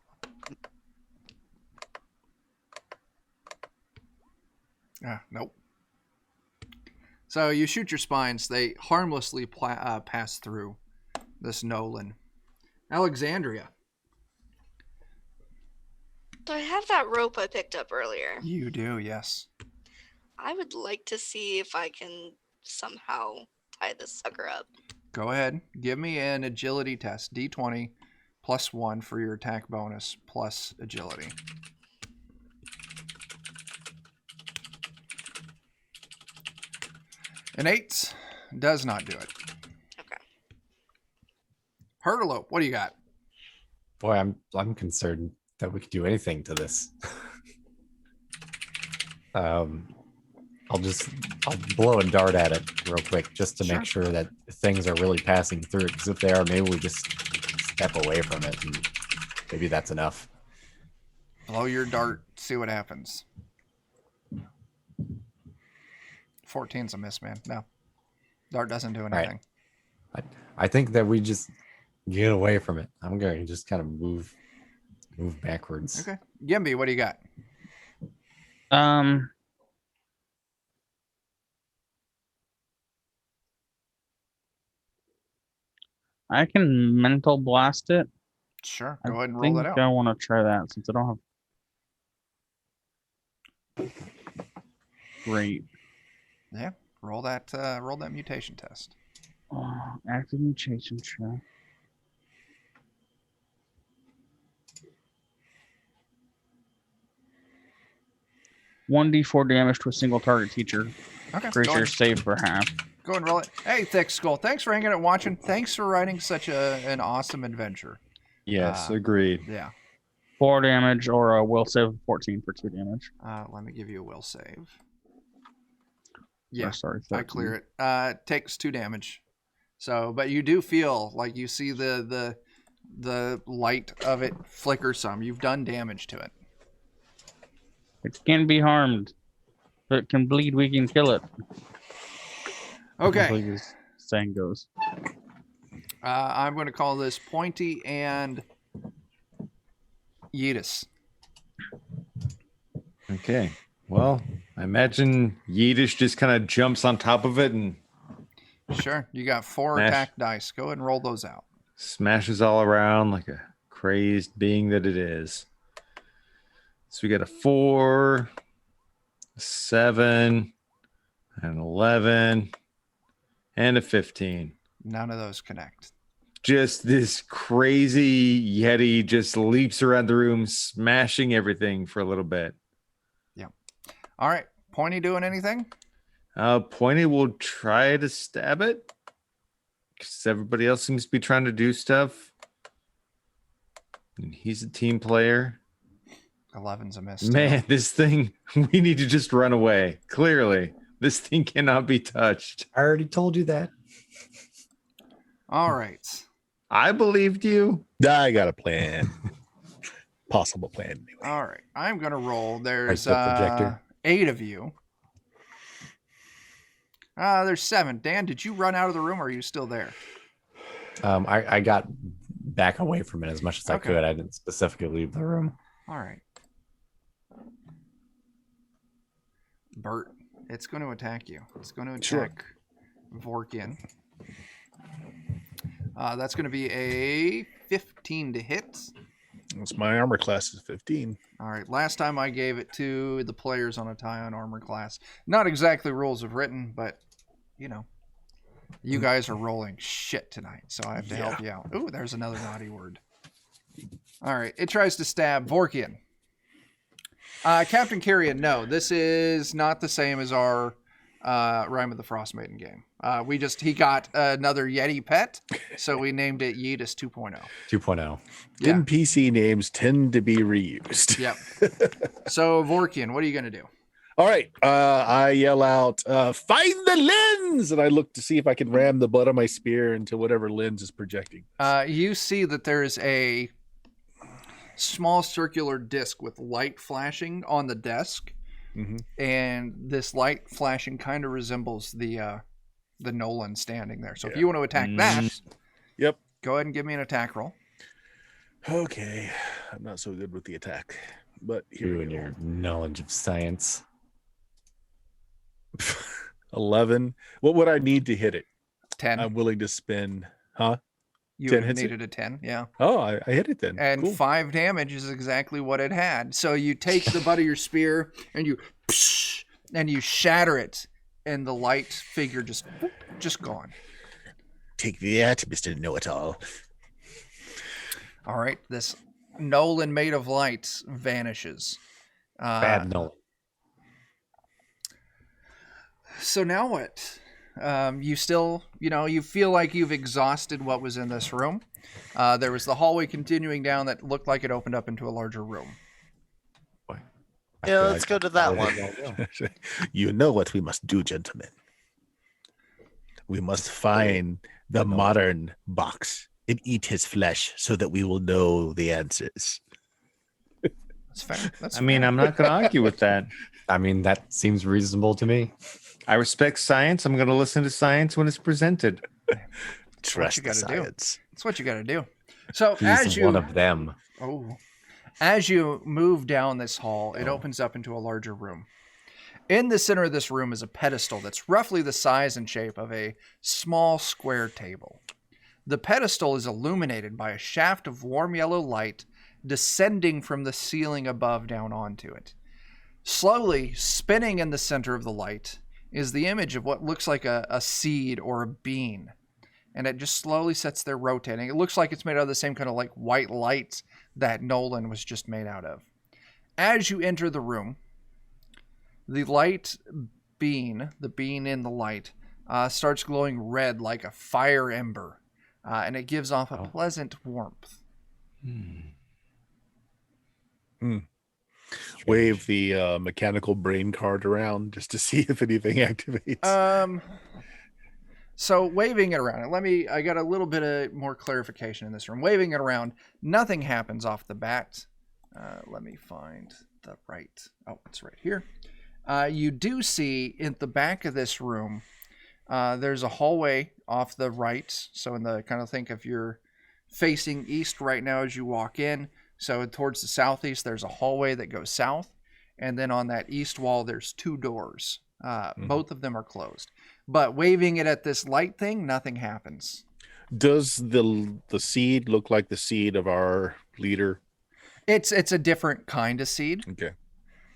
Nope. So you shoot your spines. They harmlessly pass through this Nolan. Alexandria. So I have that rope I picked up earlier. You do, yes. I would like to see if I can somehow tie this sucker up. Go ahead. Give me an agility test. D20 plus 1 for your attack bonus plus agility. An 8 does not do it. Okay. Hurdalope, what do you got? Boy, I'm concerned that we could do anything to this. I'll blow a dart at it real quick just to Sure. make sure that things are really passing through it. Because if they are, maybe we just step away from it, and maybe that's enough. Blow your dart, see what happens. 14's a miss, man. No. Dart doesn't do anything. I think that we just get away from it. I'm going to just kind of move backwards. Okay. Gimby, what do you got? I can mental blast it. Sure. Go ahead and I roll think that out. I want to try that since I don't have. Great. Yeah. Roll that mutation test. Active mutation check. (1d4) damage to a single target teacher. Okay. Creature saved for half. Go and roll it. Hey, Thick Skull. Thanks for hanging out and watching. Thanks for writing such an awesome adventure. Yes, agreed. Yeah. 4 damage or a will save of 14 for 2 damage. Let me give you a will save. Yeah, Or, sorry, I 13. clear it. Takes 2 damage. So, but you do feel like you see the light of it flicker some. You've done damage to it. It can be harmed. If it can bleed, we can kill it. I Okay. believe his saying goes. I'm going to call this Pointy and Yeetus. Okay. Well, I imagine Yiddish just kind of jumps on top of it and Sure. You got 4 Smash. attack dice. Go ahead and roll those out. smashes all around like a crazed being that it is. So we got a 4, a 7, an 11, and a 15. None of those connect. Just this crazy Yeti just leaps around the room, smashing everything for a little bit. All right. Pointy doing anything? Pointy will try to stab it because everybody else seems to be trying to do stuff. And he's a team player. 11's a miss. Man, this thing, we need to just run away. Clearly, this thing cannot be touched. I already told you that. All right. I believed you. I got a plan. Possible plan. Anyway. All right. I'm going to roll. There's the projector. 8 of you. There's 7. Dan, did you run out of the room or are you still there? I got back away from it as much as I Okay. could. I didn't specifically leave the room. All right. Bert, it's going to attack you. It's going to attack Vorkin. That's going to be a 15 to hit. That's my armor class is 15. All right. Last time I gave it to the players on a tie on armor class. Not exactly rules of written, but, you know, you guys are rolling shit tonight, so I have to help you out. Ooh, there's another naughty word. All right. It tries to stab Vorkin. Captain Kyrian, no, this is not the same as our Rime of the Frost Maiden game. He got another Yeti pet, so we named it Yeetus 2.0. 2.0. Yeah. NPC names tend to be reused. Yep. So Vorkin, what are you going to do? All right. I yell out, find the lens! And I look to see if I can ram the butt of my spear into whatever lens is projecting. You see that there's a small circular disc with light flashing on the desk. Mm-hmm. And this light flashing kind of resembles the Nolan standing there. So if you want to attack that, Yep. go ahead and give me an attack roll. Okay. I'm not so good with the attack, but here You we and go. your knowledge of science. 11. What would I need to hit it? 10. I'm willing to spend. Huh? You 10 would have hits it? needed a 10, yeah. Oh, I hit it then. And Cool. 5 damage is exactly what it had. So you take the butt of your spear and you shatter it, and the light figure just gone. Take that, Mr. Know-It-All. All right, this Nolan made of light vanishes. Bad Nolan. So now what? You still, you feel like you've exhausted what was in this room. There was the hallway continuing down that looked like it opened up into a larger room. Yeah, let's go to that one. You know what we must do, gentlemen. We must find the modern box and eat his flesh so that we will know the answers. That's fair. That's I mean, I'm not going to argue with that. I mean, that seems reasonable to me. I respect science. I'm going to listen to science when it's presented. Trust you the gotta do. science. That's what you got to do. So He's one of them. As you move down this hall, it opens up into a larger room. In the center of this room is a pedestal that's roughly the size and shape of a small square table. The pedestal is illuminated by a shaft of warm yellow light descending from the ceiling above down onto it. Slowly spinning in the center of the light is the image of what looks like a seed or a bean. And it just slowly sits there rotating. It looks like it's made out of the same kind of like white light that Nolan was just made out of. As you enter the room, the light bean, the bean in the light, starts glowing red like a fire ember, and it gives off a pleasant warmth. Wave the mechanical brain card around just to see if anything activates. So waving it around, I got a little bit of more clarification in this room. Waving it around, nothing happens off the bat. Let me find the right, it's right here. You do see in the back of this room, there's a hallway off the right. So in the kind of think if you're facing east right now as you walk in, so towards the southeast, there's a hallway that goes south. And then on that east wall, there's 2 doors. Both of them are closed. But waving it at this light thing, nothing happens. Does the seed look like the seed of our leader? It's a different kind of seed. Okay.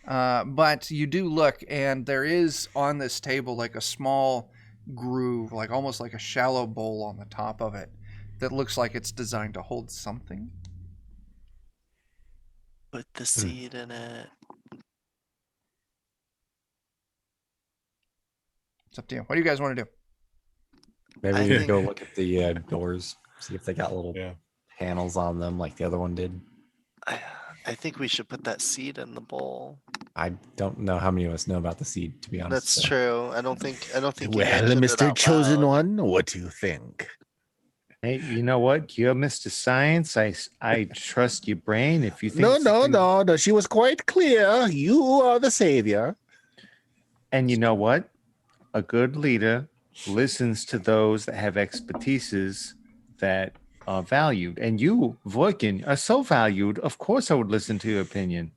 But you do look, and there is on this table like a small groove, like almost like a shallow bowl on the top of it that looks like it's designed to hold something. Put the seed in it. It's up to you. What do you guys want to do? Maybe I we can think- go look at the doors, see if they got little Yeah. panels on them like the other one did. I think we should put that seed in the bowl. I don't know how many of us know about the seed, to be honest. That's so- true. I don't think. You Well, mentioned it Mr. out Chosen loud. One, what do you think? Hey, you know what? You're Mr. Science. I trust your brain. If you think No. something- She was quite clear. You are the savior. And you know what? A good leader listens to those that have expertises that are valued. And you, Voikin, are so valued. Of course, I would listen to your opinion.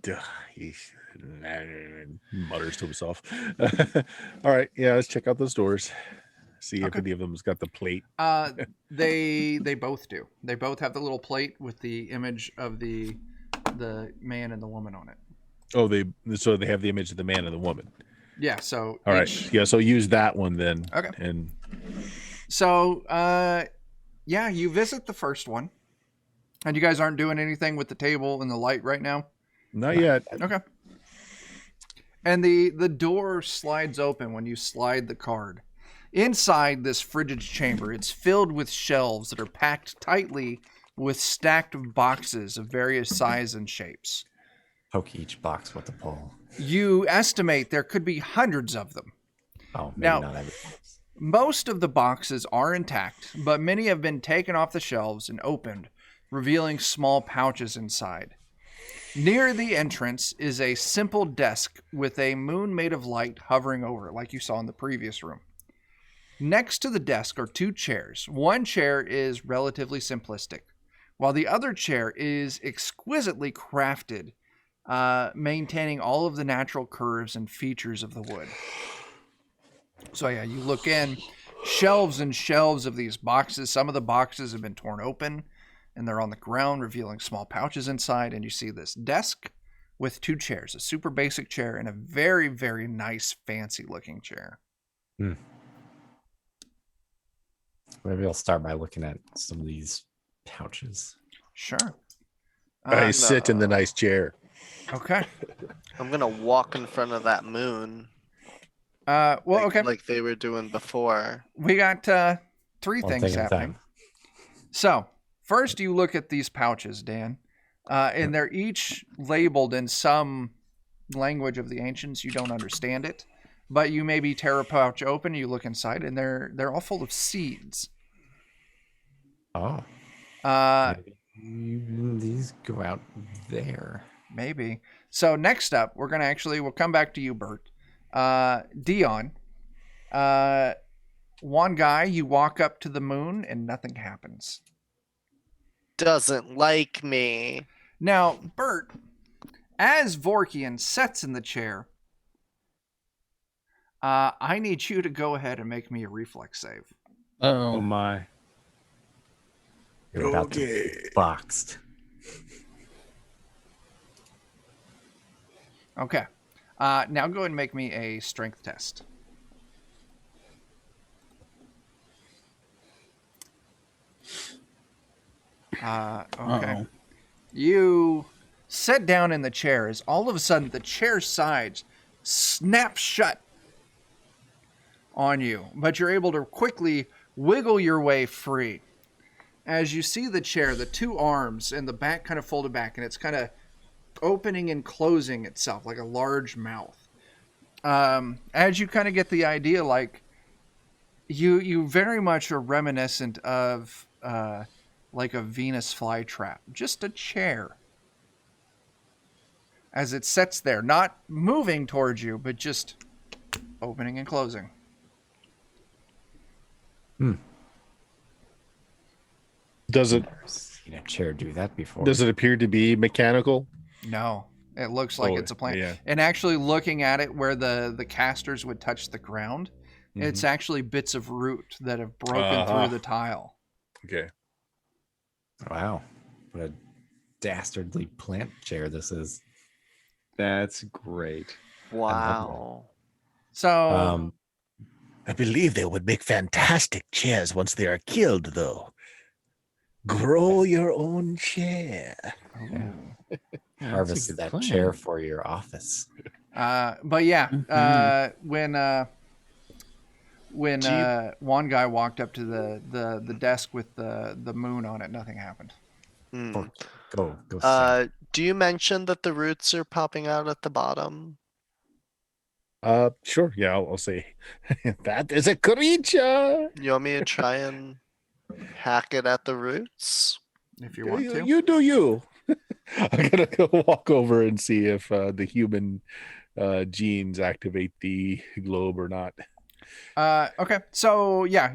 Duh, he mutters to himself. All right, yeah, let's check out those doors. See if any of them's got the plate. They both do. They both have the little plate with the image of the man and the woman on it. Oh, so they have the image of the man and the woman. Yeah. So All right, yeah. So use that one then. Okay. And So yeah, you visit the first one, and you guys aren't doing anything with the table and the light right now. not yet. Okay. And the door slides open when you slide the card. Inside this frigid chamber, it's filled with shelves that are packed tightly with stacked boxes of various sizes and shapes. Poke each box with a pole. You estimate there could be hundreds of them. Oh, maybe Now- not every box. Most of the boxes are intact, but many have been taken off the shelves and opened, revealing small pouches inside. Near the entrance is a simple desk with a moon made of light hovering over it, like you saw in the previous room. Next to the desk are 2 chairs. One chair is relatively simplistic, while the other chair is exquisitely crafted, maintaining all of the natural curves and features of the wood. So yeah, you look in, shelves and shelves of these boxes. Some of the boxes have been torn open, and they're on the ground, revealing small pouches inside. And you see this desk with 2 chairs, a super basic chair and a very, very nice, fancy-looking chair. Maybe I'll start by looking at some of these pouches. Sure. I sit in the nice chair. Okay. I'm gonna walk in front of that moon. Well, like, okay. Like they were doing before. We got 3 One things thing at a happening. time. So, first you look at these pouches, Dan, and they're each labeled in some language of the ancients. You don't understand it, but you maybe tear a pouch open, you look inside, and they're all full of seeds. Oh, maybe these go out there. Maybe. So next up, we'll come back to you, Bert. Dion. One guy, you walk up to the moon and nothing happens. Doesn't like me. Now, Bert, as Vorkian sits in the chair, I need you to go ahead and make me a reflex save. Oh Oh, my. You're about to be boxed. Okay. Now go ahead and make me a strength test. Okay. uh-oh. You sit down in the chairs. All of a sudden, the chair sides snaps shut on you, but you're able to quickly wiggle your way free. As you see the chair, the two arms and the back kind of folded back, and it's kind of opening and closing itself like a large mouth. As you kind of get the idea, like you very much are reminiscent of like a Venus flytrap, just a chair. As it sits there, not moving towards you, but just opening and closing. Does it Never seen a chair do that before. does it appear to be mechanical? No, it looks like it's a plane. Yeah. And actually looking at it where the casters would touch the ground, it's actually bits of root that have broken through the tile. Okay. Wow. What a dastardly plant chair this is. That's great. Wow. So I believe they would make fantastic chairs once they are killed, though. Grow your own chair. Harvest that chair for your office. but yeah, when one guy walked up to the desk with the moon on it, nothing happened. Go. Sam. Do you mention that the roots are popping out at the bottom? Sure. Yeah, I'll say that is a creature. You want me to try and hack it at the roots? If you want to. You do you. I'm gonna go walk over and see if the human genes activate the globe or not. Okay, so yeah,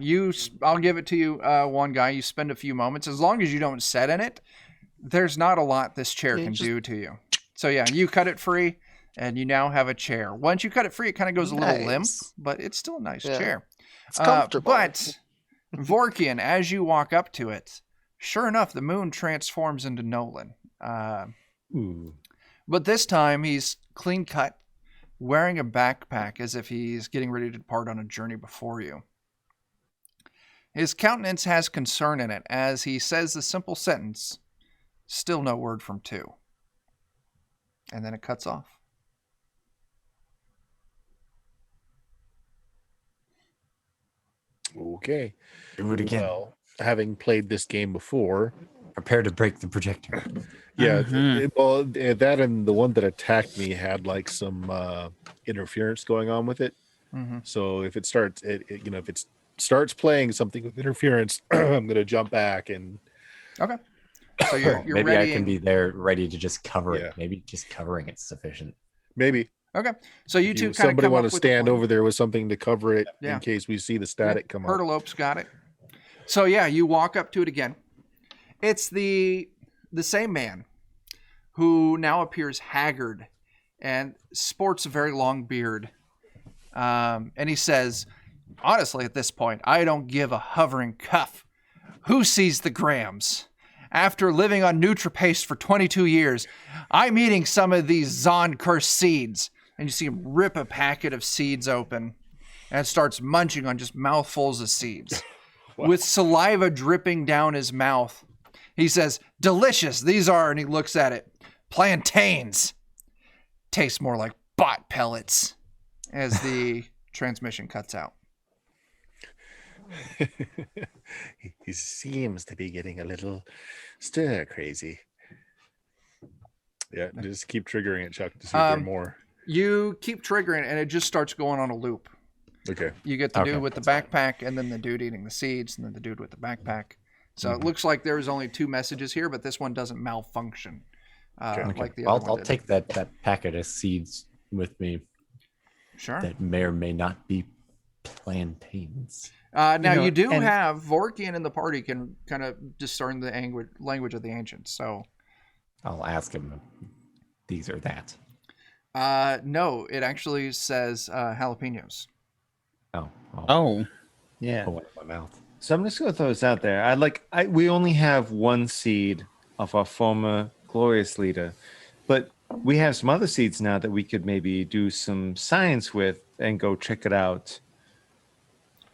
I'll give it to you, one guy. You spend a few moments, as long as you don't set in it. There's not a lot this chair can do to you. So yeah, you cut it free, and you now have a chair. Once you cut it free, it kind of goes a little limp, but it's still a nice chair. It's comfortable. But Vorkian, as you walk up to it, sure enough, the moon transforms into Nolan. But this time he's clean cut, wearing a backpack as if he's getting ready to depart on a journey before you. His countenance has concern in it as he says the simple sentence, "Still no word from 2." And then it cuts off. Okay. Do it again. Well, having played this game before, Prepare to break the projector. yeah, that and the one that attacked me had like some interference going on with it. So if it starts, if it starts playing something with interference, I'm gonna jump back and. Okay. So you're Maybe ready. I can be there ready to just cover Yeah. it. Maybe just covering it's sufficient. Maybe. Okay. So you two kind of Somebody come want up to with stand a plan. over there with something to cover it Yeah. in case we see the static come up. Hurtleope's got it. So yeah, you walk up to it again. It's the same man who now appears haggard and sports a very long beard. And he says, "Honestly, at this point, I don't give a hovering cuff. Who sees the grams? After living on NutriPaste for 22 years, I'm eating some of these Zon cursed seeds." And you see him rip a packet of seeds open and starts munching on just mouthfuls of seeds. With saliva dripping down his mouth. He says, "Delicious, these are," and he looks at it, "plantains. Tastes more like bot pellets," as the transmission cuts out. He seems to be getting a little stir crazy. Yeah, just keep triggering it, Chuck, to see if there are more. You keep triggering and it just starts going on a loop. Okay. You get the dude with the backpack, and then the dude eating the seeds, and then the dude with the backpack. So it looks like there's only 2 messages here, but this one doesn't malfunction like the other one I'll did. take that packet of seeds with me. Sure. That may or may not be plantains. Now you do have Vorkian in the party can kind of discern the language of the ancients. So I'll ask him if these or that. no, it actually says jalapenos. Oh, Yeah. put one in my mouth. So I'm just gonna throw this out there. We only have one seed of our former glorious leader, but we have some other seeds now that we could maybe do some science with and go check it out.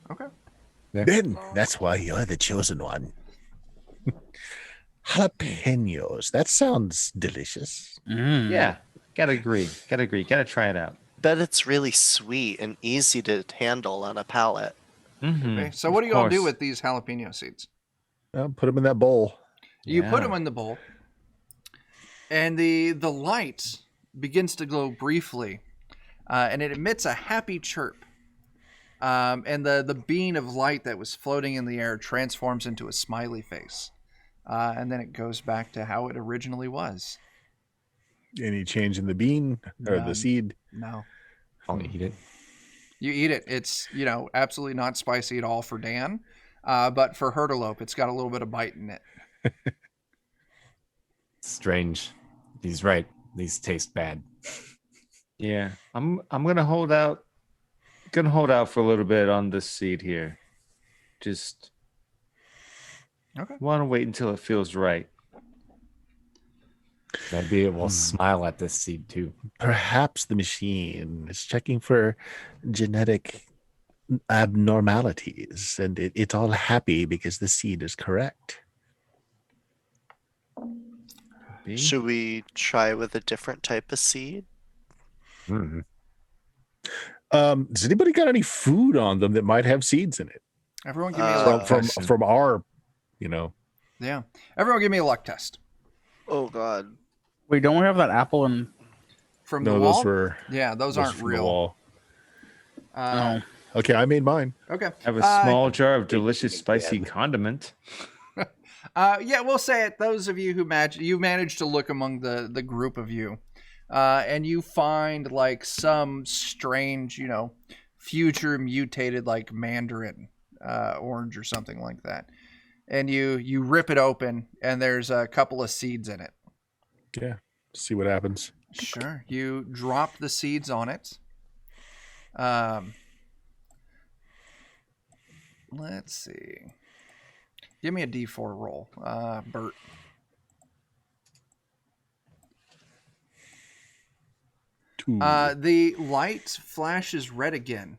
Okay. Then that's why you're the chosen one. Jalapenos. That sounds delicious. Yeah, gotta agree. Gotta try it out. bet it's really sweet and easy to handle on a palate. Okay, so what do you all do with these jalapeno seeds? Put them in that bowl. You put them in the bowl, and the light begins to glow briefly, and it emits a happy chirp. And the beam of light that was floating in the air transforms into a smiley face, and then it goes back to how it originally was. Any change in the bean or the seed? No. I'll eat it. You eat it. It's, absolutely not spicy at all for Dan. But for Hertalope, it's got a little bit of bite in it. Strange. He's right. These taste bad. Yeah, I'm gonna hold out. Gonna hold out for a little bit on this seed here. Just want to wait until it feels right. Maybe it will smile at this seed too. Perhaps the machine is checking for genetic abnormalities, and it's all happy because the seed is correct. Should we try with a different type of seed? Mm-hmm. Does anybody got any food on them that might have seeds in it? Everyone give me a luck test. From our, Yeah. Everyone give me a luck test. Oh, God. Wait, don't we have that apple and From the wall? those were those aren't from the real. wall. no? Okay, I made mine. Okay. I have a small jar of delicious spicy condiment. We'll say it. Those of you who you managed to look among the group of you, and you find like some strange, future mutated like mandarin orange or something like that, and you rip it open, and there's a couple of seeds in it. Yeah, see what happens. Sure. You drop the seeds on it. Let's see. Give me a D4 roll, Bert. The light flashes red again,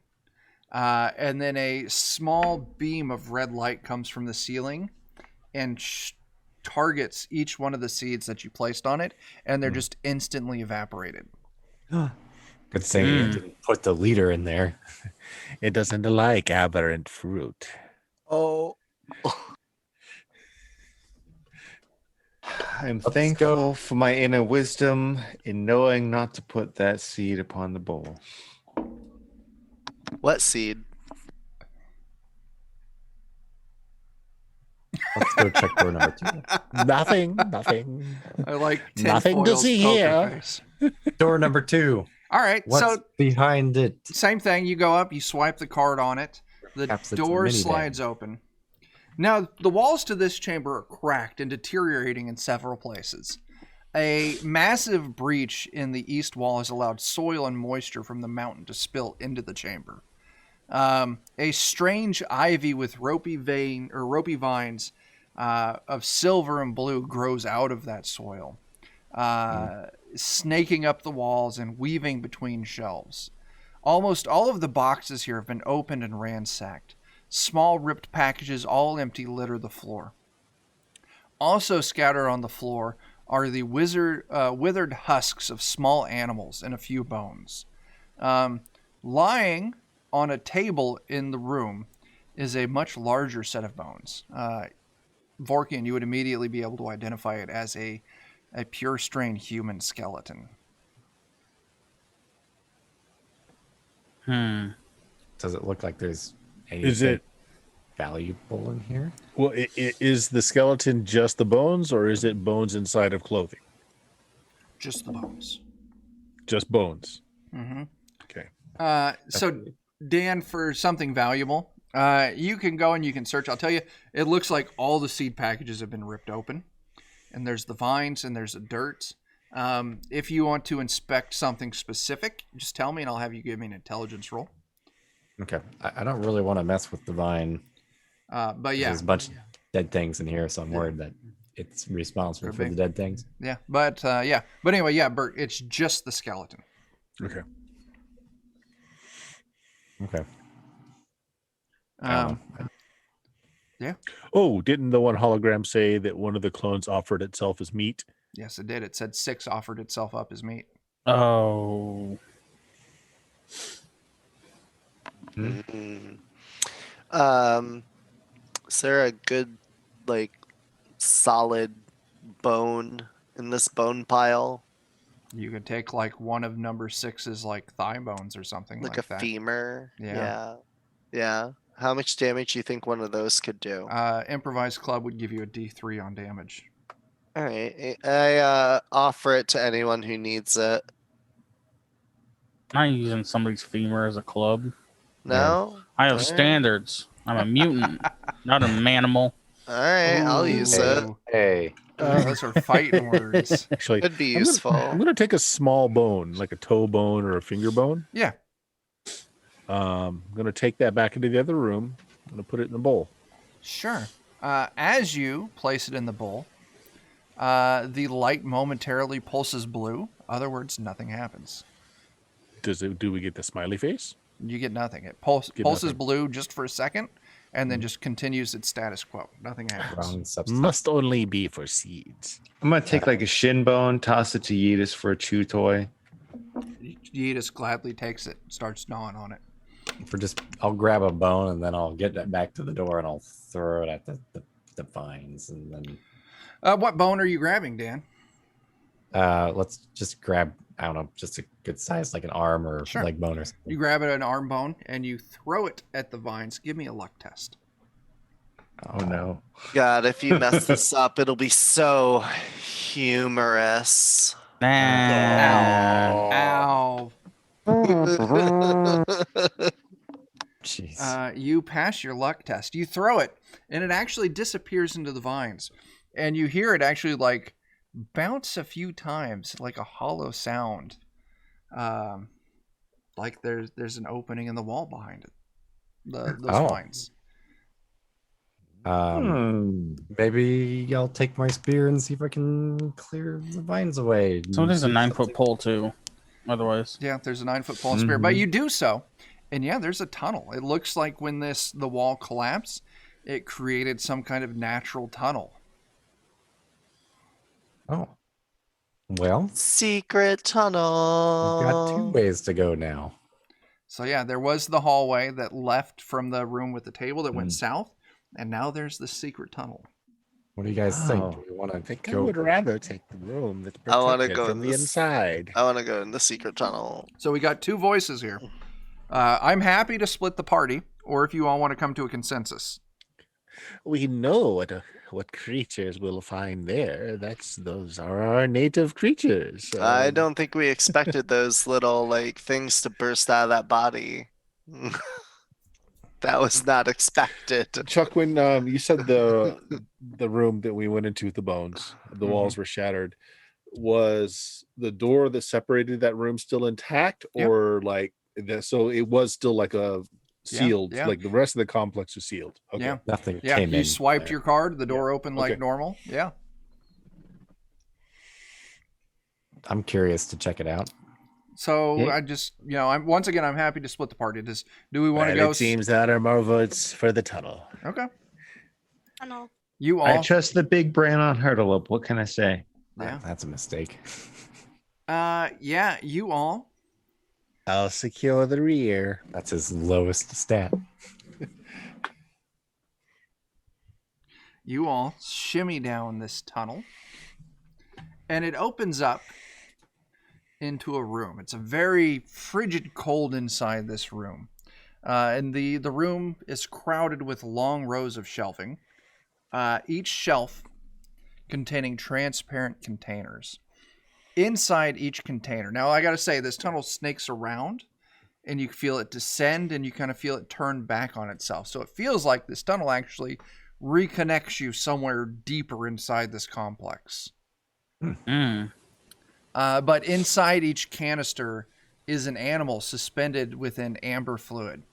and then a small beam of red light comes from the ceiling and targets each one of the seeds that you placed on it, and they're just instantly evaporated. Good thing you didn't put the leader in there. It doesn't like aberrant fruit. Oh. I'm thankful for my inner wisdom in knowing not to put that seed upon the bowl. What seed? Let's go check door number 2. Nothing. I like Nothing to see here. Door number 2. All right, What's so behind it? same thing. You go up, you swipe the card on it. The Perhaps it's a door minivan. slides open. Now, the walls to this chamber are cracked and deteriorating in several places. A massive breach in the east wall has allowed soil and moisture from the mountain to spill into the chamber. A strange ivy with ropey vines of silver and blue grows out of that soil, snaking up the walls and weaving between shelves. Almost all of the boxes here have been opened and ransacked. Small ripped packages, all empty, litter the floor. Also scattered on the floor are the withered husks of small animals and a few bones. Lying on a table in the room is a much larger set of bones. Vorkian, you would immediately be able to identify it as a pure strain human skeleton. Does it look like there's anything Is it valuable in here? well? Is the skeleton just the bones, or is it bones inside of clothing? Just the bones. Just bones. Mm-hmm. Okay. So, Dan, for something valuable, you can go and you can search. I'll tell you, it looks like all the seed packages have been ripped open, and there's the vines and there's the dirt. If you want to inspect something specific, just tell me and I'll have you give me an intelligence roll. Okay. I don't really want to mess with the vine. But yeah. There's a bunch of dead things in here, so I'm worried that it's responsible for the dead things. Yeah. But anyway, yeah, Bert, it's just the skeleton. Okay. Okay. Yeah. Oh, didn't the one hologram say that one of the clones offered itself as meat? Yes, it did. It said 6 offered itself up as meat. Oh. Mm. Is there a good, like, solid bone in this bone pile? You could take like one of number 6's like thigh bones or something Like like a that. femur? Yeah. Yeah. How much damage do you think one of those could do? Improvised club would give you a D3 on damage. All right. I offer it to anyone who needs it. I'm not using somebody's femur as a club. No? I have All right. standards. I'm a mutant, not an animal. All right, I'll use it. Hey, Those are fighting words. Actually, Could be I'm gonna- useful. I'm going to take a small bone, like a toe bone or a finger bone. Yeah. I'm going to take that back into the other room. I'm going to put it in the bowl. Sure. As you place it in the bowl, the light momentarily pulses blue. Other words, nothing happens. Do we get the smiley face? You get nothing. It Get pulses nothing. blue just for a second, and then just continues its status quo. Nothing happens. wrong substance. Must only be for seeds. I'm gonna take like a shin bone, toss it to Yeetus for a chew toy. Yeetus gladly takes it, starts gnawing on it. I'll grab a bone and then I'll get that back to the door and I'll throw it at the vines and then. What bone are you grabbing, Dan? Let's just grab, I don't know, just a good size, like an arm or Sure. leg bone or something. You grab it an arm bone and you throw it at the vines. Give me a luck test. Oh no. God, if you mess this up, it'll be so humorous. Nah. Ow. Jeez. You pass your luck test. You throw it, and it actually disappears into the vines. And you hear it actually like bounce a few times, like a hollow sound. Like there's an opening in the wall behind it. Those vines. Maybe I'll take my spear and see if I can clear the vines away. So there's a See 9-foot something- pole too. Otherwise, Yeah, there's a 9-foot pole spear, but you do so, and yeah, there's a tunnel. It looks like when the wall collapsed, it created some kind of natural tunnel. Oh. Well, Secret tunnel. we've got 2 ways to go now. So yeah, there was the hallway that left from the room with the table that went south, and now there's the secret tunnel. What do you guys think? Oh. Do we want I to think I go? would rather take the room that's I wanna protected go from in the this- inside. I want to go in the secret tunnel. So we got 2 voices here. I'm happy to split the party, or if you all want to come to a consensus. We know what creatures we'll find there. Those are our native creatures. I don't think we expected those little like things to burst out of that body. That was not expected. Chuck, when you said the room that we went into with the bones, the walls were shattered, was the door that separated that room still intact, Yep. or like that? So it was still like a sealed, yeah. like the rest of the complex was sealed. Okay. Yeah. Nothing Yeah, came you in. swiped your card, the door opened like Okay. normal. Yeah. I'm curious to check it out. So Yeah. I just, I'm happy to split the party. Do we want to Well, go? it seems that are more votes for the tunnel. Okay. I know. You all. I trust the big brain on Hurdle. What can I say? Yeah. That's a mistake. Yeah. You all. I'll secure the rear. That's his lowest stat. You all shimmy down this tunnel, and it opens up into a room. It's a very frigid cold inside this room. And the room is crowded with long rows of shelving, each shelf containing transparent containers. Inside each container, now I gotta say, this tunnel snakes around, and you feel it descend, and you kind of feel it turn back on itself. So it feels like this tunnel actually reconnects you somewhere deeper inside this complex. But inside each canister is an animal suspended within amber fluid.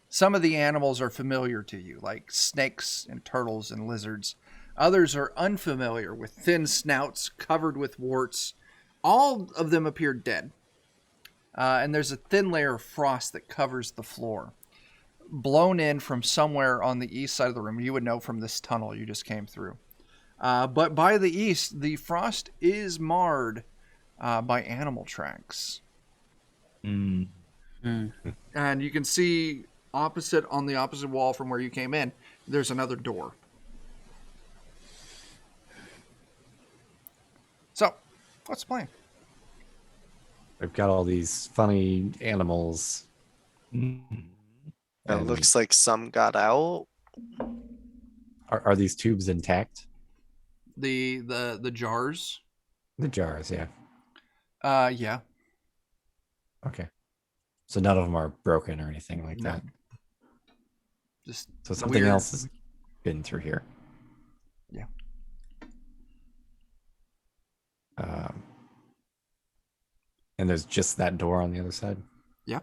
Some of the animals are familiar to you, like snakes and turtles and lizards. Others are unfamiliar, with thin snouts covered with warts. All of them appear dead. And there's a thin layer of frost that covers the floor, blown in from somewhere on the east side of the room. You would know from this tunnel you just came through. But by the east, the frost is marred by animal tracks. And you can see on the opposite wall from where you came in, there's another door. So, what's the plan? We've got all these funny animals. It And looks like some got out. are these tubes intact? The jars. The jars, yeah. Yeah. Okay. So none of them are broken or anything like No. that. Just So something weird. else has been through here. Yeah. And there's just that door on the other side. Yeah.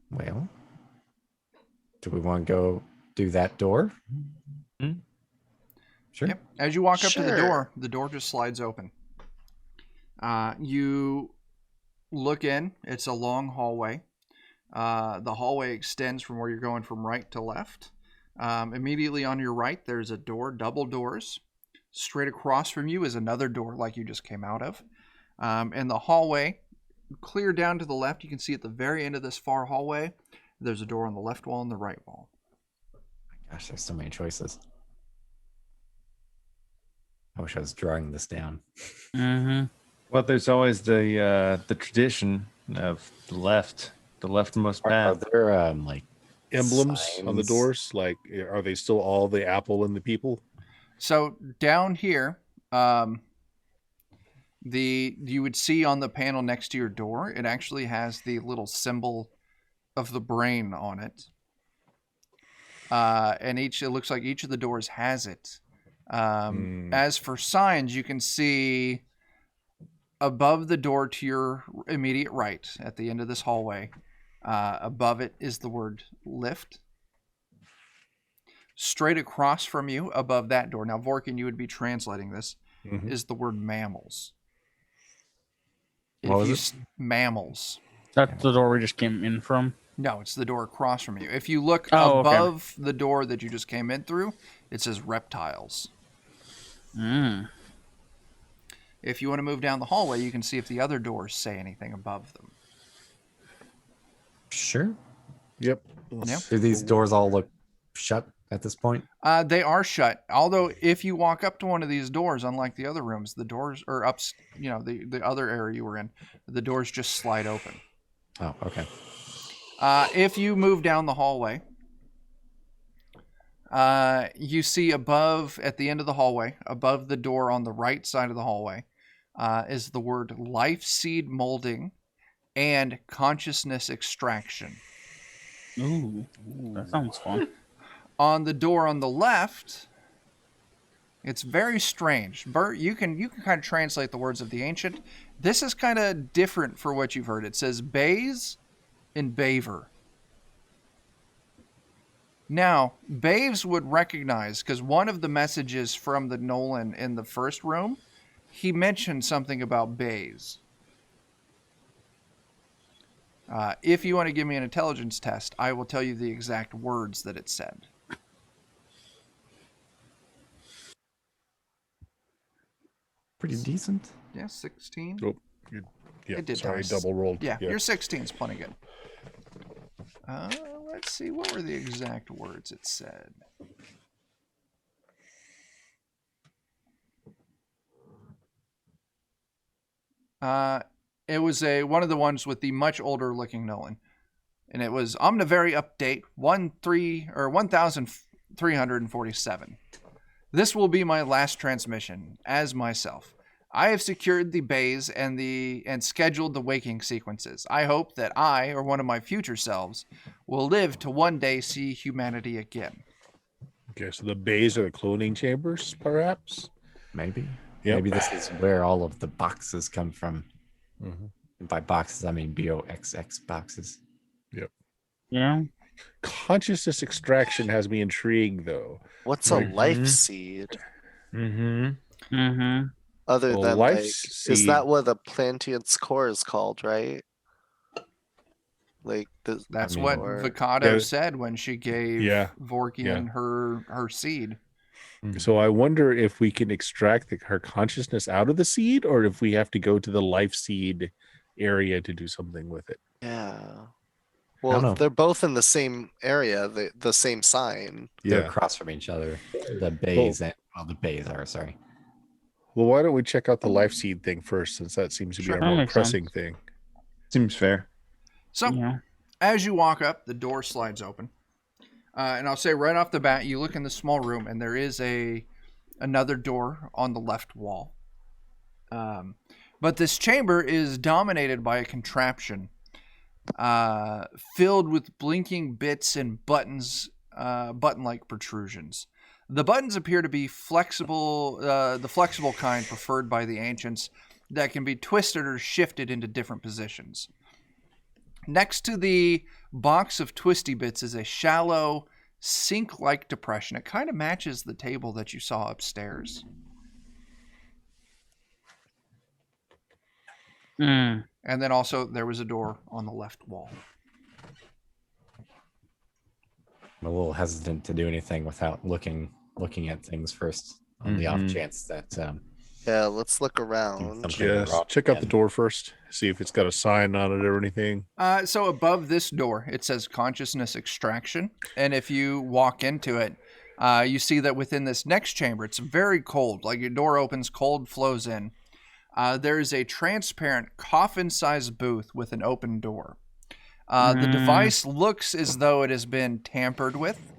Well, do we want to go do that door? Sure. Yep. As you walk up to Sure. the door just slides open. You look in. It's a long hallway. The hallway extends from where you're going from right to left. Immediately on your right, there's a door, double doors. Straight across from you is another door like you just came out of. And the hallway, clear down to the left, you can see at the very end of this far hallway, there's a door on the left wall and the right wall. Gosh, there's so many choices. I wish I was drawing this down. Well, there's always the tradition of the leftmost Are path. there like Emblems on the signs? doors, like, are they still all the apple and the people? So down here, you would see on the panel next to your door, it actually has the little symbol of the brain on it. And it looks like each of the doors has it. As for signs, you can see above the door to your immediate right at the end of this hallway, above it is the word lift. Straight across from you, above that door, now Vorkin, you would be translating this, is the word mammals. What was it? Mammals. That's the door we just came in from. No, it's the door across from you. If you look Oh, okay. above the door that you just came in through, it says reptiles. If you want to move down the hallway, you can see if the other doors say anything above them. Sure. Yep. Yeah. Do these doors all look shut at this point? They are shut. Although, if you walk up to one of these doors, unlike the other rooms, the doors are up. The other area you were in, the doors just slide open. Oh, okay. If you move down the hallway, you see above, at the end of the hallway, above the door on the right side of the hallway, is the word life seed molding and consciousness extraction. Ooh, that sounds fun. On the door on the left, it's very strange. Bert, you can kind of translate the words of the ancient. This is kind of different for what you've heard. It says bays and baver. Now, Baves would recognize, because one of the messages from the Nolan in the first room, he mentioned something about bays. If you want to give me an intelligence test, I will tell you the exact words that it said. Pretty decent. Yeah, 16. Oh, yeah. It did Sorry, nice. double rolled. Yeah, your 16's plenty good. Let's see, what were the exact words it said? It was one of the ones with the much older looking Nolan. And it was Omnivary update 1347. This will be my last transmission as myself. I have secured the bays and scheduled the waking sequences. I hope that I, or one of my future selves, will live to one day see humanity again. Okay, so the bays are the cloning chambers, perhaps? Maybe. Yep. Maybe this is where all of the boxes come from. Mm-hmm. And by boxes, I mean BOXX boxes. Yep. Yeah. Consciousness extraction has me intrigued, though. What's a Like, life seed? Mm-hmm. Other Well, than life like, is seed- that what a Plantian's core is called, right? Like That's mean, what or- Vikado Yeah. said when she gave Vorkian her seed. So I wonder if we can extract her consciousness out of the seed, or if we have to go to the life seed area to do something with it. Yeah. don't know. Well, they're both in the same area, the same sign. They're Yeah. across from each other. The bays the bays are, sorry. Well, why don't we check out the life seed thing first, since that seems to be Sure. our That more makes pressing sense. thing. Seems fair. So, Yeah. as you walk up, the door slides open. And I'll say right off the bat, you look in the small room, and there is another door on the left wall. But this chamber is dominated by a contraption filled with blinking bits and buttons, button-like protrusions. The buttons appear to be flexible, the flexible kind preferred by the ancients that can be twisted or shifted into different positions. Next to the box of twisty bits is a shallow, sink-like depression. It kind of matches the table that you saw upstairs. Mm. And then also there was a door on the left wall. I'm a little hesitant to do anything without looking at things first on the off chance that Yeah, let's look around. something Yes. wrong Check out the again. door first. See if it's got a sign on it or anything. So above this door, it says consciousness extraction. And if you walk into it, you see that within this next chamber, it's very cold. Like your door opens, cold flows in. There is a transparent coffin-sized booth with an open door. The device looks as though it has been tampered with.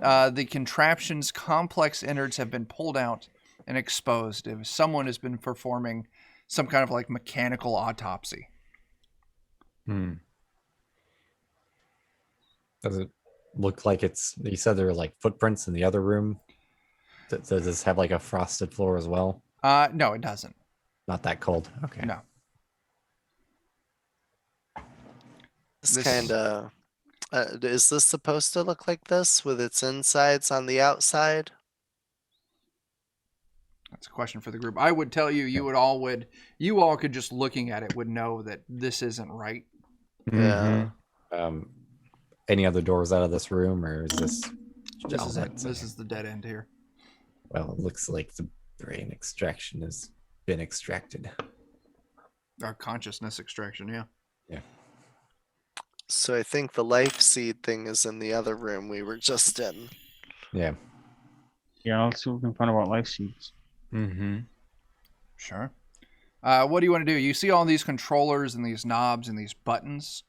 The contraption's complex innards have been pulled out and exposed. If someone has been performing some kind of like mechanical autopsy. Does it look like you said there were like footprints in the other room? Does this have like a frosted floor as well? No, it doesn't. Not that cold. Okay. No. This kind of is this supposed to look like this with its insides on the outside? That's a question for the group. I would tell you, you all could just looking at it would know that this isn't right. Yeah. Any other doors out of this room, or is this? This all is that's it. This is the dead end here. Well, it looks like the brain extraction has been extracted. Our consciousness extraction, yeah. Yeah. So I think the life seed thing is in the other room we were just in. Yeah. Yeah, let's see what we can find about life seeds. Sure. What do you want to do? You see all these controllers and these knobs and these buttons.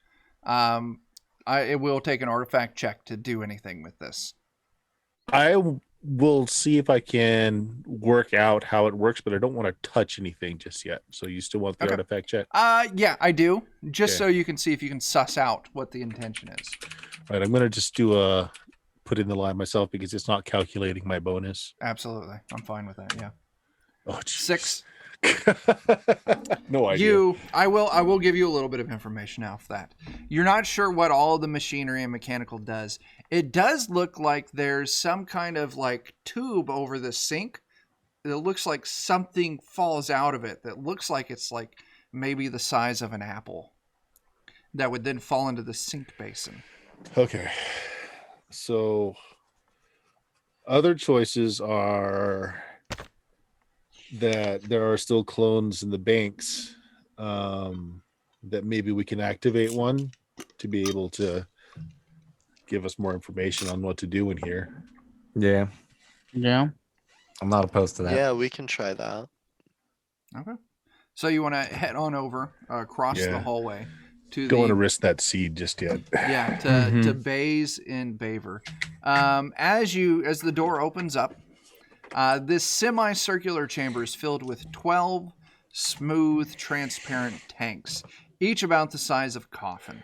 It will take an artifact check to do anything with this. I will see if I can work out how it works, but I don't want to touch anything just yet. So you still want the Okay. artifact check? Yeah, I do. Just Okay. so you can see if you can suss out what the intention is. All right, I'm going to just put in the line myself because it's not calculating my bonus. Absolutely. I'm fine with that, yeah. Oh, geez. 6. No idea. I will give you a little bit of information off that. You're not sure what all the machinery and mechanical does. It does look like there's some kind of like tube over the sink. It looks like something falls out of it that looks like it's like maybe the size of an apple that would then fall into the sink basin. Okay. So other choices are that there are still clones in the banks, that maybe we can activate one to be able to give us more information on what to do in here. Yeah. Yeah. I'm not opposed to that. Yeah, we can try that. Okay. So you want to head on over across the Yeah. hallway to Don't want the to risk that seed just yet. yeah to bays in Baver. As the door opens up, this semicircular chamber is filled with 12 smooth, transparent tanks, each about the size of a coffin.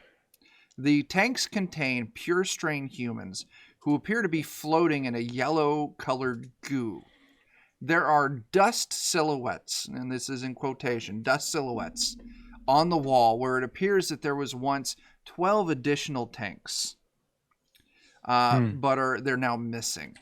The tanks contain pure strain humans who appear to be floating in a yellow-colored goo. There are dust silhouettes, and this is in quotation, dust silhouettes, on the wall where it appears that there was once 12 additional tanks, but they're now missing.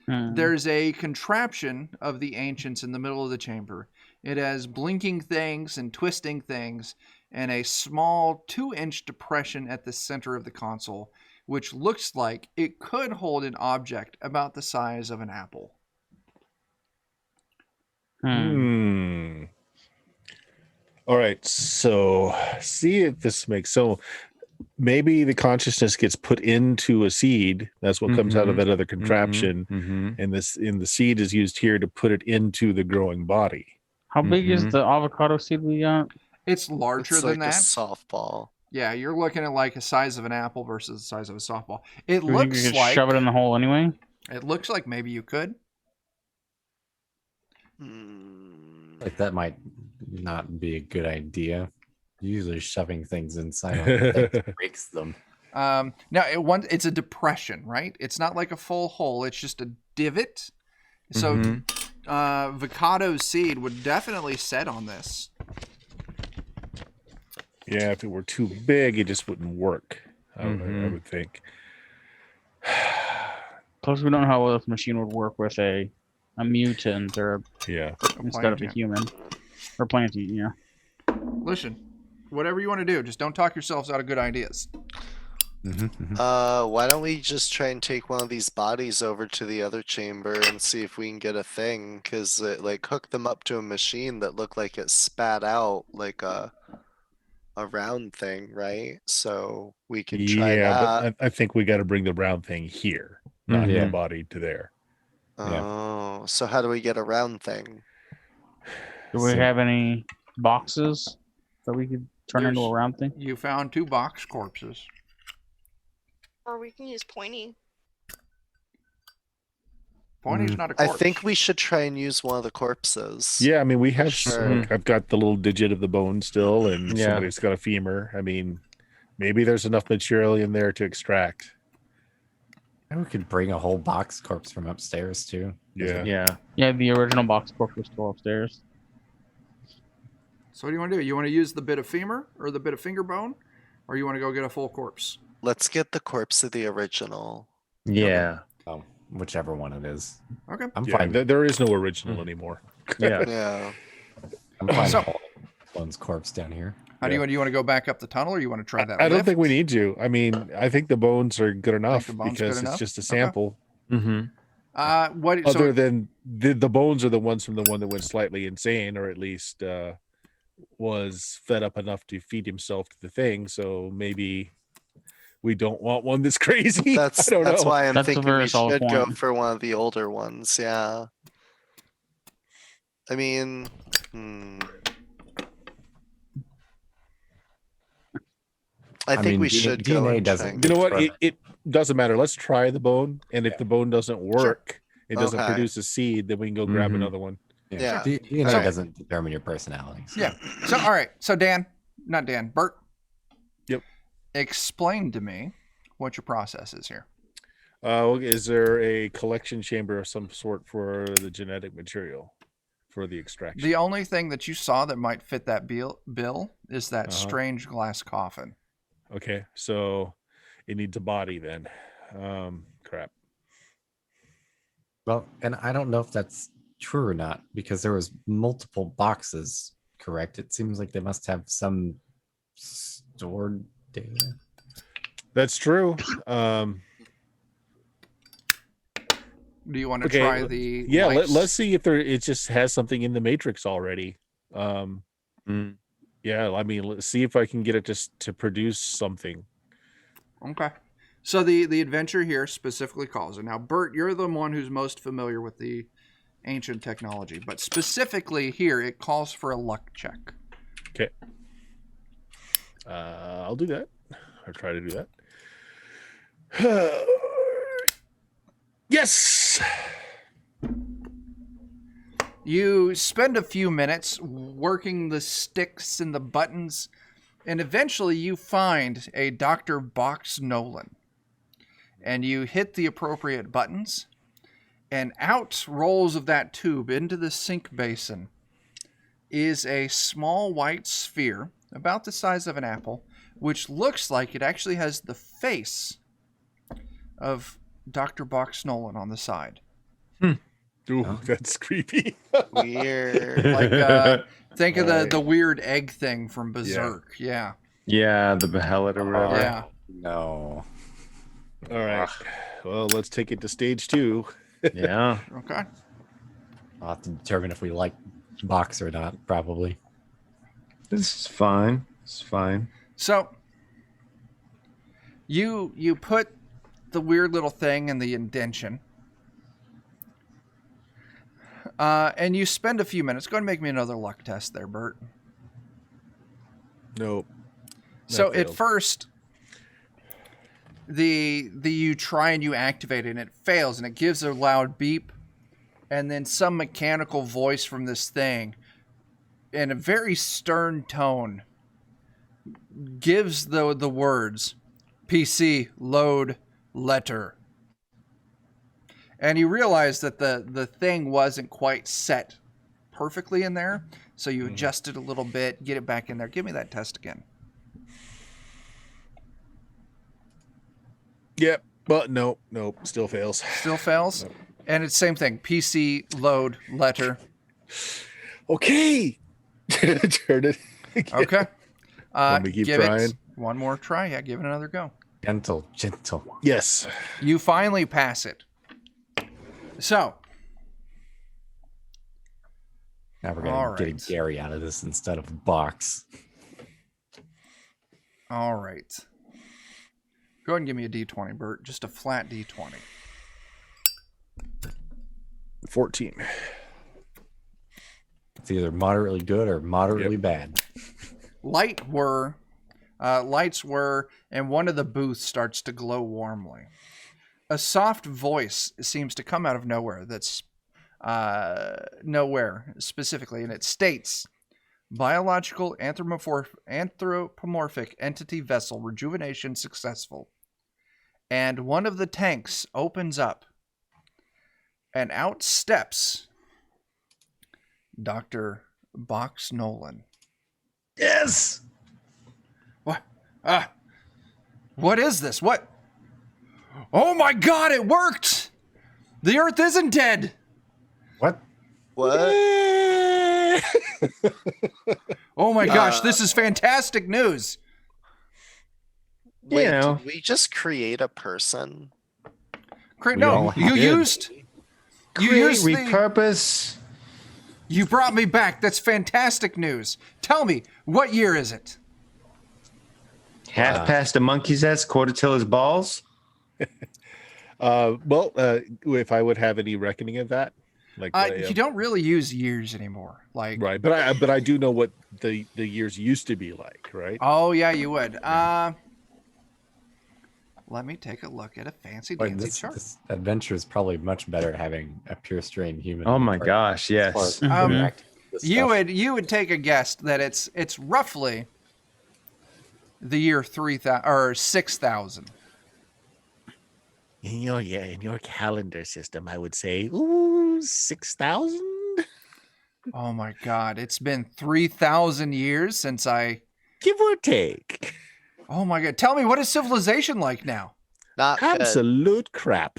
There's a contraption of the ancients in the middle of the chamber. It has blinking things and twisting things and a small 2-inch depression at the center of the console, which looks like it could hold an object about the size of an apple. All right, so see if this makes so. Maybe the consciousness gets put into a seed. That's what comes out of that other contraption, and the seed is used here to put it into the growing body. How big is the avocado seed we got? It's larger It's than like that. a softball. Yeah, you're looking at like a size of an apple versus the size of a softball. It Do you think looks you could like shove it in the hole anyway? it looks like maybe you could. Like that might not be a good idea. Usually shoving things inside of things breaks them. Now it's a depression, right? It's not like a full hole. It's just a divot. So avocado seed would definitely set on this. Yeah, if it were too big, it just wouldn't work. I would think. Plus, we don't know how well this machine would work with a mutant or instead of a human or plant eating. Yeah. Listen, whatever you want to do, just don't talk yourselves out of good ideas. Why don't we just try and take one of these bodies over to the other chamber and see if we can get a thing? Because it like hooked them up to a machine that looked like it spat out like a round thing, right? So we can try that. But I think we got to bring the round thing here, not the body to there. Oh, so how do we get a round thing? Do we have any boxes that we could turn into a round thing? You found 2 box corpses. Or we can use pointy. Pointy's not a I corpse. think we should try and use one of the corpses. Yeah, I mean, we have. Sure. I've got the little digit of the bone still, and somebody's got a femur. I mean, maybe there's enough material in there to extract. And we could bring a whole box corpse from upstairs too. Yeah, the original box corpse was still upstairs. So what do you want to do? You want to use the bit of femur or the bit of finger bone? Or you want to go get a full corpse? Let's get the corpse of the original. Yeah. Oh, whichever one it is. Okay. I'm fine. There is no original anymore. Yeah. I'm fine So- with all one's corpse down here. How do you want to go back up the tunnel, or you want to try that? I don't lift? think we need to. I mean, I think the bones are good enough the bones because good enough? it's just a Okay. sample. What? Other than the bones are the ones from the one that went slightly insane, or at least was fed up enough to feed himself to the thing. So maybe we don't want one that's crazy. That's I don't know. why I'm That's a thinking very we solid should go point. for one of the older ones. Yeah. I mean, I think mean, we should go. DNA and doesn't- try You know what? Experiment. It doesn't matter. Let's try the bone, and if the bone doesn't work, it doesn't Okay. produce a seed, then we can go grab Mhm. another one. Yeah. DNA So- doesn't determine your personality. So. Yeah. So all right. So Bert. Yep. Explain to me what your process is here. Is there a collection chamber of some sort for the genetic material for the extraction? The only thing that you saw that might fit that bill is that Uh-huh. strange glass coffin. Okay, so it needs a body then. Crap. Well, and I don't know if that's true or not because there was multiple boxes. Correct. It seems like they must have some stored data. That's true. Do you want to Okay, try the? Yeah, lights? let's see if it just has something in the matrix already. Yeah, I mean, let's see if I can get it just to produce something. Okay. So the adventure here specifically calls it. Now, Bert, you're the one who's most familiar with the ancient technology, but specifically here, it calls for a luck check. Okay. I'll do that. I'll try to do that. Yes. You spend a few minutes working the sticks and the buttons, and eventually you find a Dr. Box Nolan. And you hit the appropriate buttons, and out rolls of that tube into the sink basin is a small white sphere, about the size of an apple, which looks like it actually has the face of Dr. Box Nolan on the side. Ooh, that's creepy. Weird. Like, think of Right. the weird egg thing from Berserk. Yeah. Yeah, the behelit or whatever. Yeah. No. All right. Well, let's take it to stage 2. Yeah. Okay. I'll have to determine if we like box or not, probably. This is fine. It's fine. So you put the weird little thing in the indention. And you spend a few minutes. Go ahead and make me another luck test there, Bert. Nope. So That at failed. first, the you try and you activate it, and it fails, and it gives a loud beep, and then some mechanical voice from this thing, in a very stern tone, gives the words, "PC load letter." And you realize that the thing wasn't quite set perfectly in there, so you adjust it a little bit, get it back in there. Give me that test again. Yep. But nope. Still fails. Still fails. And it's same thing. PC load letter. Okay. Turn it. again. Okay. Want me to keep give trying? it one more try. Yeah, give it another go. Gentle. Yes. You finally pass it. So, Now we're All getting right. Gary out of this instead of Box. all right. Go ahead and give me a D20, Bert. Just a flat D20. 14. It's either moderately good or moderately bad. Lights were, and one of the booths starts to glow warmly. A soft voice seems to come out of nowhere. That's nowhere specifically, and it states, "Biological anthropomorphic entity vessel rejuvenation successful." And one of the tanks opens up, and out steps Dr. Box Nolan. Yes. What? What is this? What? Oh my God! It worked. The Earth isn't dead. What? What? Oh my gosh! This is fantastic news. Wait, You know. did we just create a person? Great. We No, all you did. used. You Create, used the. repurpose. You brought me back. That's fantastic news. Tell me, what year is it? Half past a monkey's ass, quarter till his balls. Well, if I would have any reckoning of that, like You don't really use years anymore. Like, right, but I do know what the years used to be like, right? oh yeah, you would. Let me take a look at a fancy Boy, dancy chart. this adventure is probably much better having a pure strain human. Oh my part. gosh, As far yes. as interacting with this You stuff. would take a guess that it's roughly the year 3000 or 6000. In your calendar system, I would say, ooh, 6,000. Oh my God! It's been 3000 years since I. Give or take. Oh my God! Tell me, what is civilization like now? Not good. Absolute crap.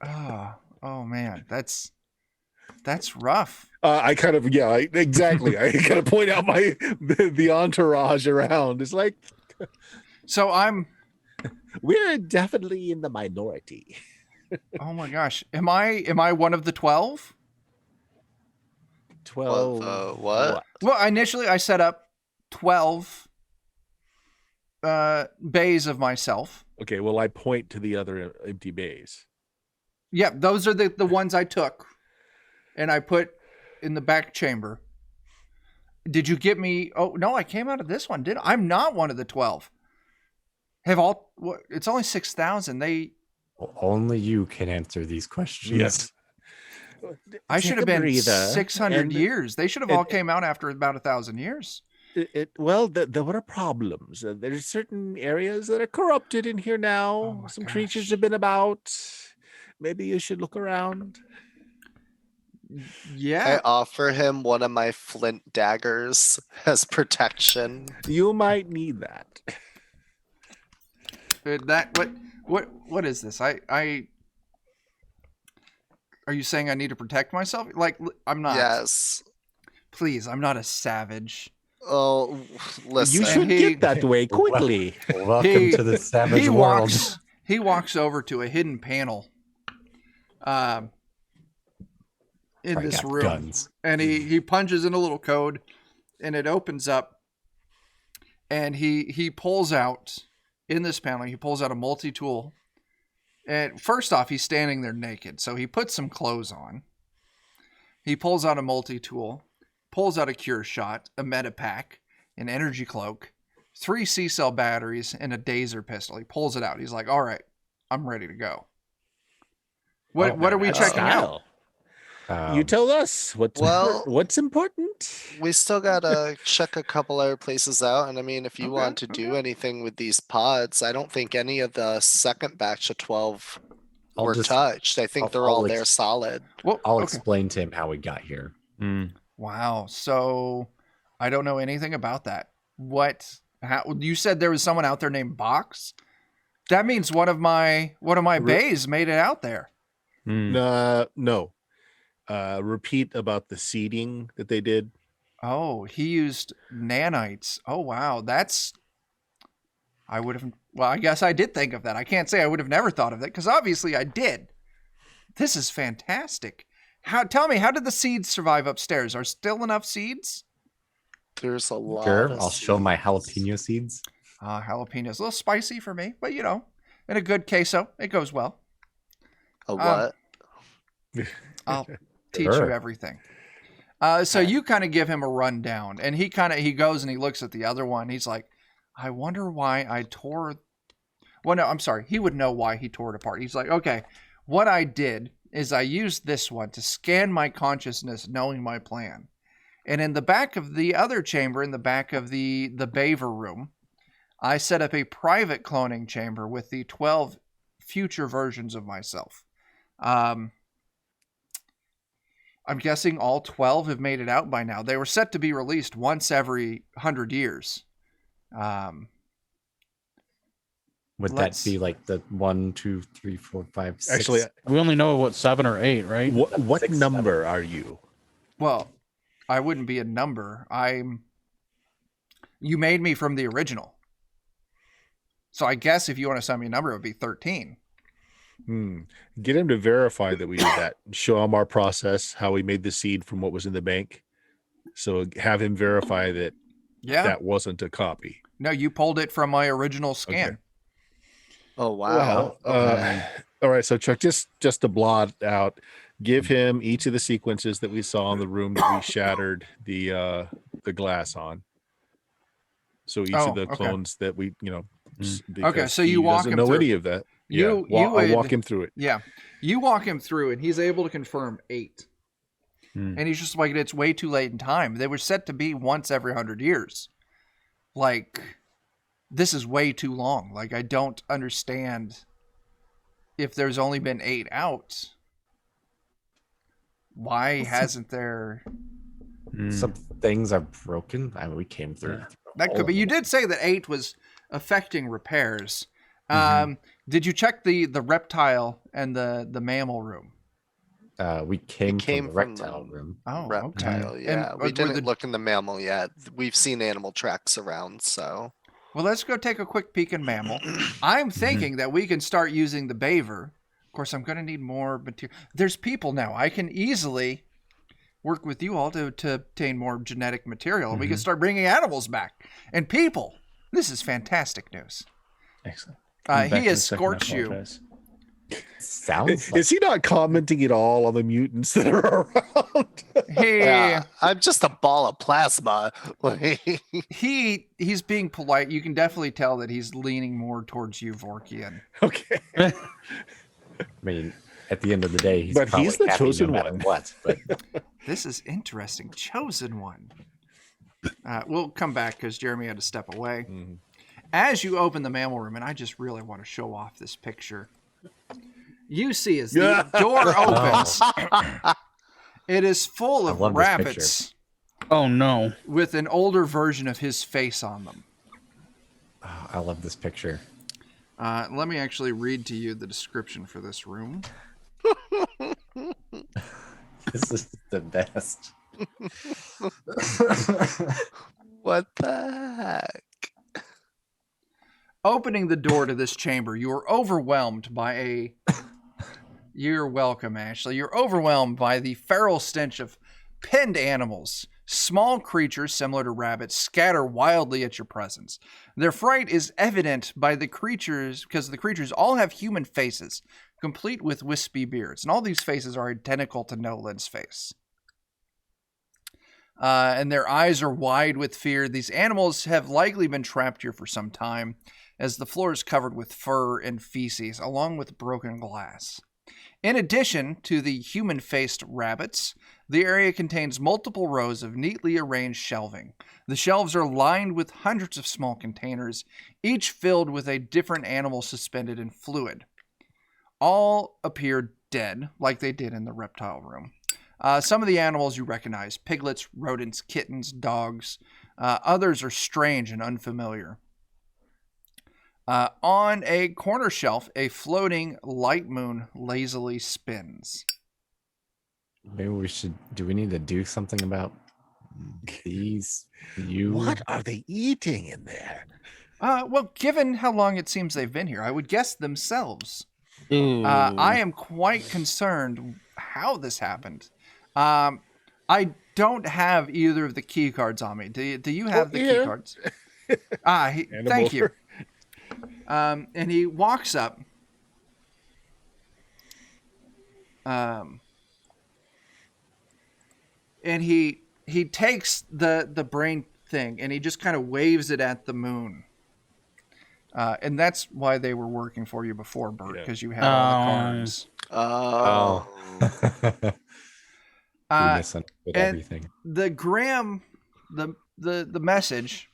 Oh man, that's rough. I kind of exactly. I kind of point out the entourage around. It's like So We're definitely in the minority. oh my gosh, am I one of the 12? 12. What? Well, initially I set up 12 bays of myself. Okay, well, I point to the other empty bays. Yep, those are the ones I took, and I put in the back chamber. Did you get me? Oh no, I came out of this one. I'm not one of the 12. It's only 6,000. Only you can answer these questions. Yes. I should have Take a been breather, 600 and- years. They should have all came out after about 1,000 years. Well, there were problems. There's certain areas that are corrupted in here now. Oh my Some gosh. creatures have been about. Maybe you should look around. I Yeah. offer him one of my flint daggers as protection. You might need that. What is this? I Are you saying I need to protect myself? Like, I'm not. Yes. Please, I'm not a savage. Oh, listen. You should And he- get that way quickly. Welcome He- to the savage He world. walks over to a hidden panel in Break this out room. guns. And he punches in a little code, and it opens up, and he pulls out, in this panel, he pulls out a multi-tool. And first off, he's standing there naked, so he puts some clothes on. He pulls out a multi-tool, pulls out a cure shot, a metapack, an energy cloak, 3 C-cell batteries, and a dazer pistol. He pulls it out. He's like, all right, I'm ready to go. What are we checking out? You tell us what's important. We still gotta check a couple other places out, and I mean, if you want to do anything with these pods, I don't think any of the second batch of 12 were touched. I think they're all there solid. Well, I'll explain to him how we got here. Wow. So I don't know anything about that. How, you said there was someone out there named Box? That means one of my bays made it out there. No. Repeat about the seeding that they did. Oh, he used nanites. Oh, wow. I guess I did think of that. I can't say I would have never thought of that because obviously I did. This is fantastic. Tell me, how did the seeds survive upstairs? Are still enough seeds? There's a lot. Sure, I'll show my jalapeno seeds. Jalapenos. A little spicy for me, but in a good queso, it goes well. A what? I'll teach you everything. So you kind of give him a rundown, and he goes and he looks at the other one. He's like, I wonder why I tore. Well, no, I'm sorry. He would know why he tore it apart. He's like, okay, what I did is I used this one to scan my consciousness, knowing my plan. And in the back of the other chamber, in the back of the Baver room, I set up a private cloning chamber with the 12 future versions of myself. I'm guessing all 12 have made it out by now. They were set to be released once every 100 years. Would that be like the 1, 2, 3, 4, 5, 6? Actually, We only know what 7 or 8, right? what 6, number are you? Well, I wouldn't be a number. You made me from the original. So I guess if you want to send me a number, it would be 13. Get him to verify that we did that. Show him our process, how we made the seed from what was in the bank. So have him verify that that wasn't a copy. No, you pulled it from my original scan. Okay. Oh wow. All right, so Chuck, just to blot out, give him each of the sequences that we saw in the room that we shattered the glass on. So each of the clones that we, okay, so you walk him through. Know through any of that. I'll walk him through it. Yeah, you walk him through, and he's able to confirm 8. And he's just like, it's way too late in time. They were set to be once every 100 years. Like, this is way too long. Like, I don't understand if there's only been 8 out. Why hasn't there? Some things are broken. I mean, we came through. That could be. You did say that 8 was affecting repairs. Did you check the reptile and the mammal room? We came from the reptile room. Oh, reptile, okay. yeah. And we didn't look in the mammal yet. We've seen animal tracks around, so. Well, let's go take a quick peek in mammal. I'm thinking that we can start using the Baver. Of course, I'm going to need more material. There's people now. I can easily work with you all to obtain more genetic material, and we can start bringing animals back. And people, this is fantastic news. Excellent. He has scorched you. Sounds Is he not commenting at all on the mutants that are around? Yeah, I'm just a ball of plasma. He's being polite. You can definitely tell that he's leaning more towards you, Vorkian. Okay. I mean, at the end of the day, he's But he's probably the happy chosen no matter one. what. But This is interesting. Chosen one. We'll come back because Jeremy had to step away. As you open the mammal room, and I just really want to show off this picture. You see as the door opens, it is full of rabbits. Oh no! With an older version of his face on them. I love this picture. Let me actually read to you the description for this room. This is the best. What the heck? Opening the door to this chamber, you are overwhelmed by a... You're welcome, Ashley. You're overwhelmed by the feral stench of Pinned animals, small creatures similar to rabbits, scatter wildly at your presence. Their fright is evident by the creatures because the creatures all have human faces, complete with wispy beards, and all these faces are identical to Nolan's face. And their eyes are wide with fear. These animals have likely been trapped here for some time, as the floor is covered with fur and feces, along with broken glass. In addition to the human-faced rabbits, the area contains multiple rows of neatly arranged shelving. The shelves are lined with hundreds of small containers, each filled with a different animal suspended in fluid. All appear dead, like they did in the reptile room. Some of the animals you recognize: piglets, rodents, kittens, dogs. Others are strange and unfamiliar. On a corner shelf, a floating light moon lazily spins. Maybe we should. Do we need to do something about these? What are they eating in there? Well, given how long it seems they've been here, I would guess themselves. Ooh. I am quite concerned how this happened. I don't have either of the key cards on me. Do you have the key cards? Thank you. And he walks up. And he takes the brain thing and he just kind of waves it at the moon. And that's why they were working for you before, Bert, because you had all the cards. We misunderstood everything. The gram, the message,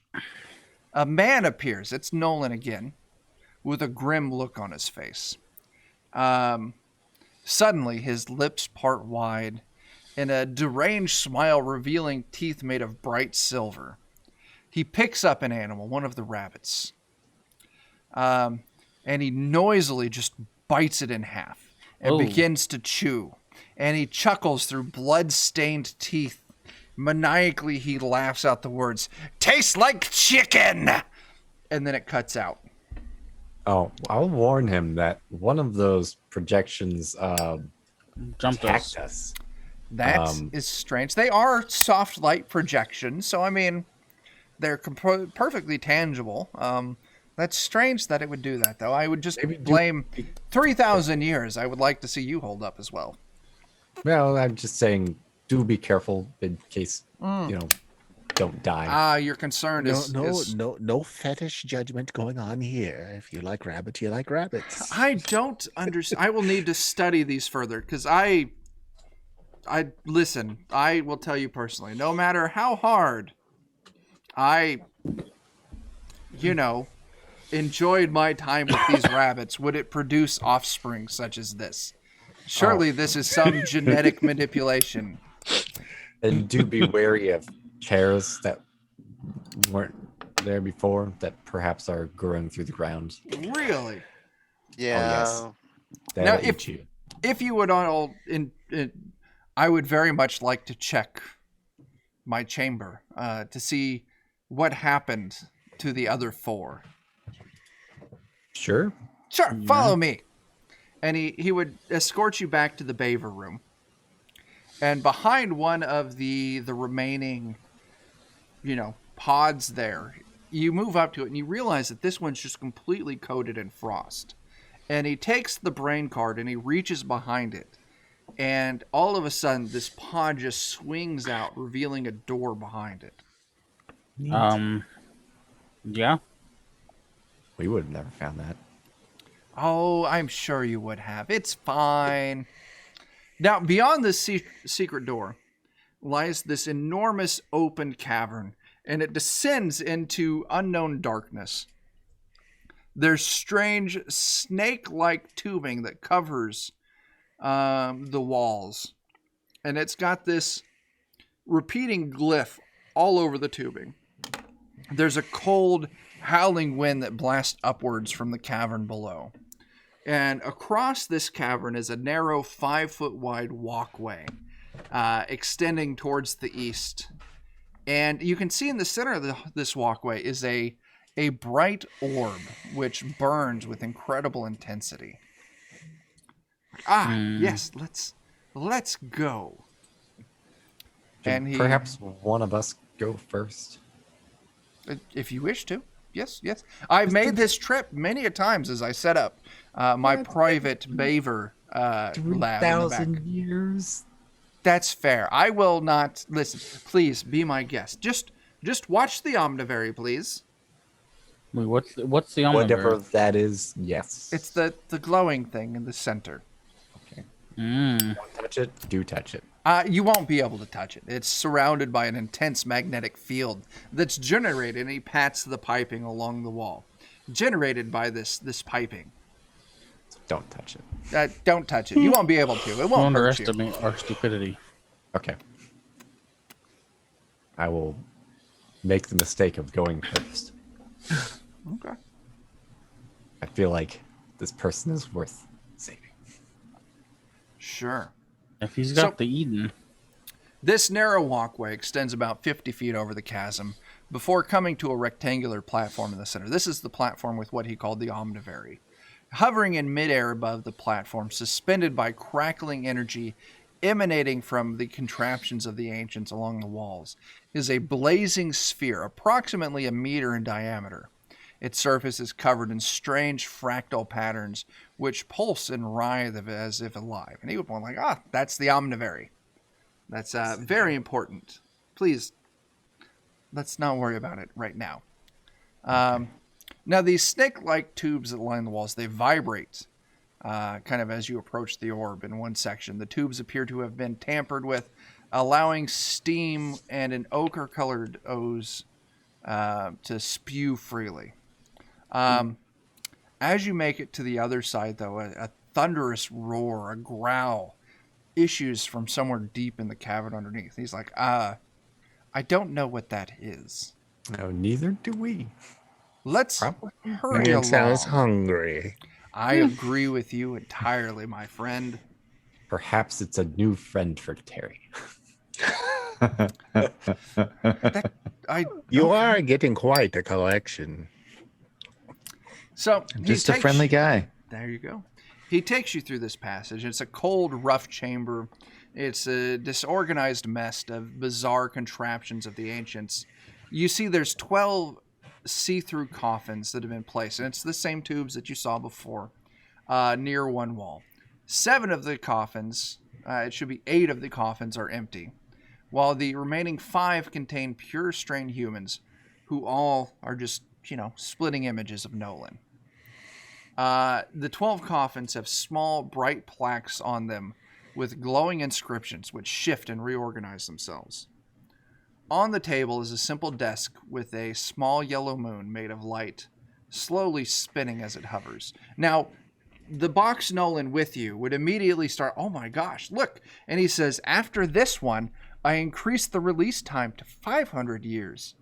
a man appears. It's Nolan again, with a grim look on his face. Suddenly, his lips part wide, in a deranged smile revealing teeth made of bright silver. He picks up an animal, one of the rabbits, and he noisily just bites it in half and begins to chew. And he chuckles through blood-stained teeth. Maniacally, he laughs out the words, "Tastes like chicken!" And then it cuts out. Oh, I'll warn him that one of those projections Jumped attacked us. That is strange. They are soft light projections, so I mean, they're perfectly tangible. That's strange that it would do that, though. I would just blame 3,000 years. I would like to see you hold up as well. Well, I'm just saying, do be careful in case, don't die. Your concern is... No fetish judgment going on here. If you like rabbits, you like rabbits. I don't understand. I will need to study these further, because listen, I will tell you personally, no matter how hard I, enjoyed my time with these rabbits, would it produce offspring such as this? Surely this is some genetic manipulation. And do be wary of chairs that weren't there before that perhaps are growing through the ground. Really? Yeah. Oh, yes. Now, if you would all, I would very much like to check my chamber to see what happened to the other 4. Sure. Sure, follow me. And he would escort you back to the Baver room. And behind one of the remaining, pods there, you move up to it and you realize that this one's just completely coated in frost. And he takes the brain card and he reaches behind it. And all of a sudden, this pod just swings out, revealing a door behind it. Yeah. We would have never found that. Oh, I'm sure you would have. It's fine. Now, beyond this secret door lies this enormous open cavern, and it descends into unknown darkness. There's strange snake-like tubing that covers the walls, and it's got this repeating glyph all over the tubing. There's a cold, howling wind that blasts upwards from the cavern below. And across this cavern is a narrow 5-foot wide walkway extending towards the east. And you can see in the center of this walkway is a bright orb which burns with incredible intensity. Yes, let's go. And he, perhaps one of us go first. if you wish to. Yes, yes. I've made this trip many a times as I set up my private beaver lab in the back. 3,000 years. That's fair. I will not listen. Please be my guest. Just watch the Omnivary, please. Wait, what's the Whatever Omnivary? that is, yes. It's the glowing thing in the center. Okay. Mm. Don't touch it. Do touch it. You won't be able to touch it. It's surrounded by an intense magnetic field that's generated, and he pats the piping along the wall. Generated by this piping. Don't touch it. Don't touch it. You won't be able to. It Don't won't hurt you. underestimate our stupidity. Okay. I will make the mistake of going first. Okay. I feel like this person is worth saving. Sure. If he's got So- the Eden, This narrow walkway extends about 50 feet over the chasm before coming to a rectangular platform in the center. This is the platform with what he called the Omnivary. Hovering in midair above the platform, suspended by crackling energy emanating from the contraptions of the ancients along the walls, is a blazing sphere approximately a meter in diameter. Its surface is covered in strange fractal patterns which pulse and writhe as if alive. And he would point like, that's the Omnivary. That's very important. Please, let's not worry about it right now. Now, these snake-like tubes that line the walls, they vibrate kind of as you approach the orb in one section. The tubes appear to have been tampered with, allowing steam and an ochre-colored ooze to spew freely. As you make it to the other side, though, a thunderous roar, a growl, issues from somewhere deep in the cavern underneath. He's like, I don't know what that is. No, neither do we. Let's Probably. hurry Man along. sounds hungry. I agree with you entirely, my friend. Perhaps it's a new friend for Terry. You are getting quite a collection. So I'm he just a takes- friendly guy. There you go. He takes you through this passage. It's a cold, rough chamber. It's a disorganized mess of bizarre contraptions of the ancients. You see there's 12 see-through coffins that have been placed, and it's the same tubes that you saw before, near one wall. 7 of the coffins, it should be 8 of the coffins, are empty, while the remaining 5 contain pure strain humans who all are just, splitting images of Nolan. The 12 coffins have small, bright plaques on them with glowing inscriptions which shift and reorganize themselves. On the table is a simple desk with a small yellow moon made of light, slowly spinning as it hovers. Now, the box Nolan with you would immediately start, oh my gosh, look. And he says, after this one, I increased the release time to 500 years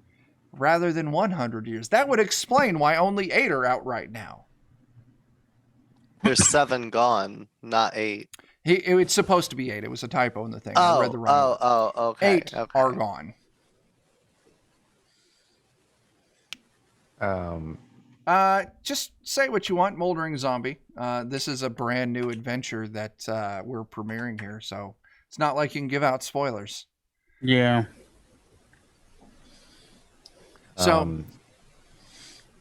rather than 100 years. That would explain why only 8 are out right now. There's 7 gone, not 8. It's supposed to be 8. It was a typo in the thing. I read the wrong. Okay. 8 are gone. Just say what you want, Moldering Zombie. This is a brand new adventure that we're premiering here, so it's not like you can give out spoilers. yeah. So,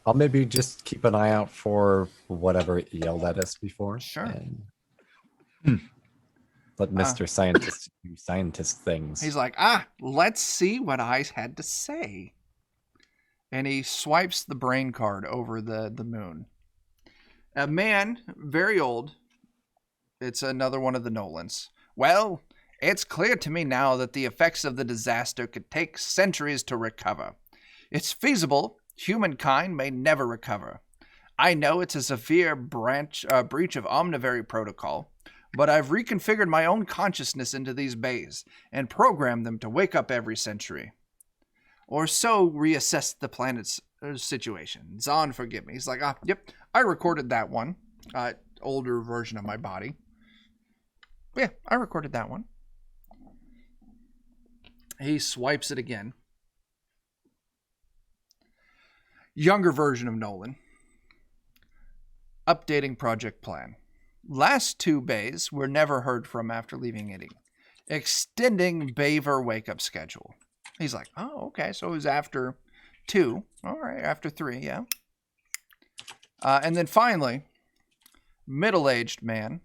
I'll maybe just keep an eye out for whatever it yelled at us before. Sure. And let Mr. Scientist do scientist things. he's like, let's see what I had to say. And he swipes the brain card over the moon. A man, very old. It's another one of the Nolans. Well, it's clear to me now that the effects of the disaster could take centuries to recover. It's feasible humankind may never recover. I know it's a severe breach of Omnivary protocol, but I've reconfigured my own consciousness into these bays and programmed them to wake up every century. Or so reassess the planet's situation. Zahn, forgive me. He's like, yep, I recorded that one. Older version of my body. Yeah, I recorded that one. He swipes it again. Younger version of Nolan. Updating project plan. Last 2 bays were never heard from after leaving extending Baver wake-up schedule. He's like, oh, okay, so it was after 2. All right, after 3, yeah. And then finally, middle-aged man.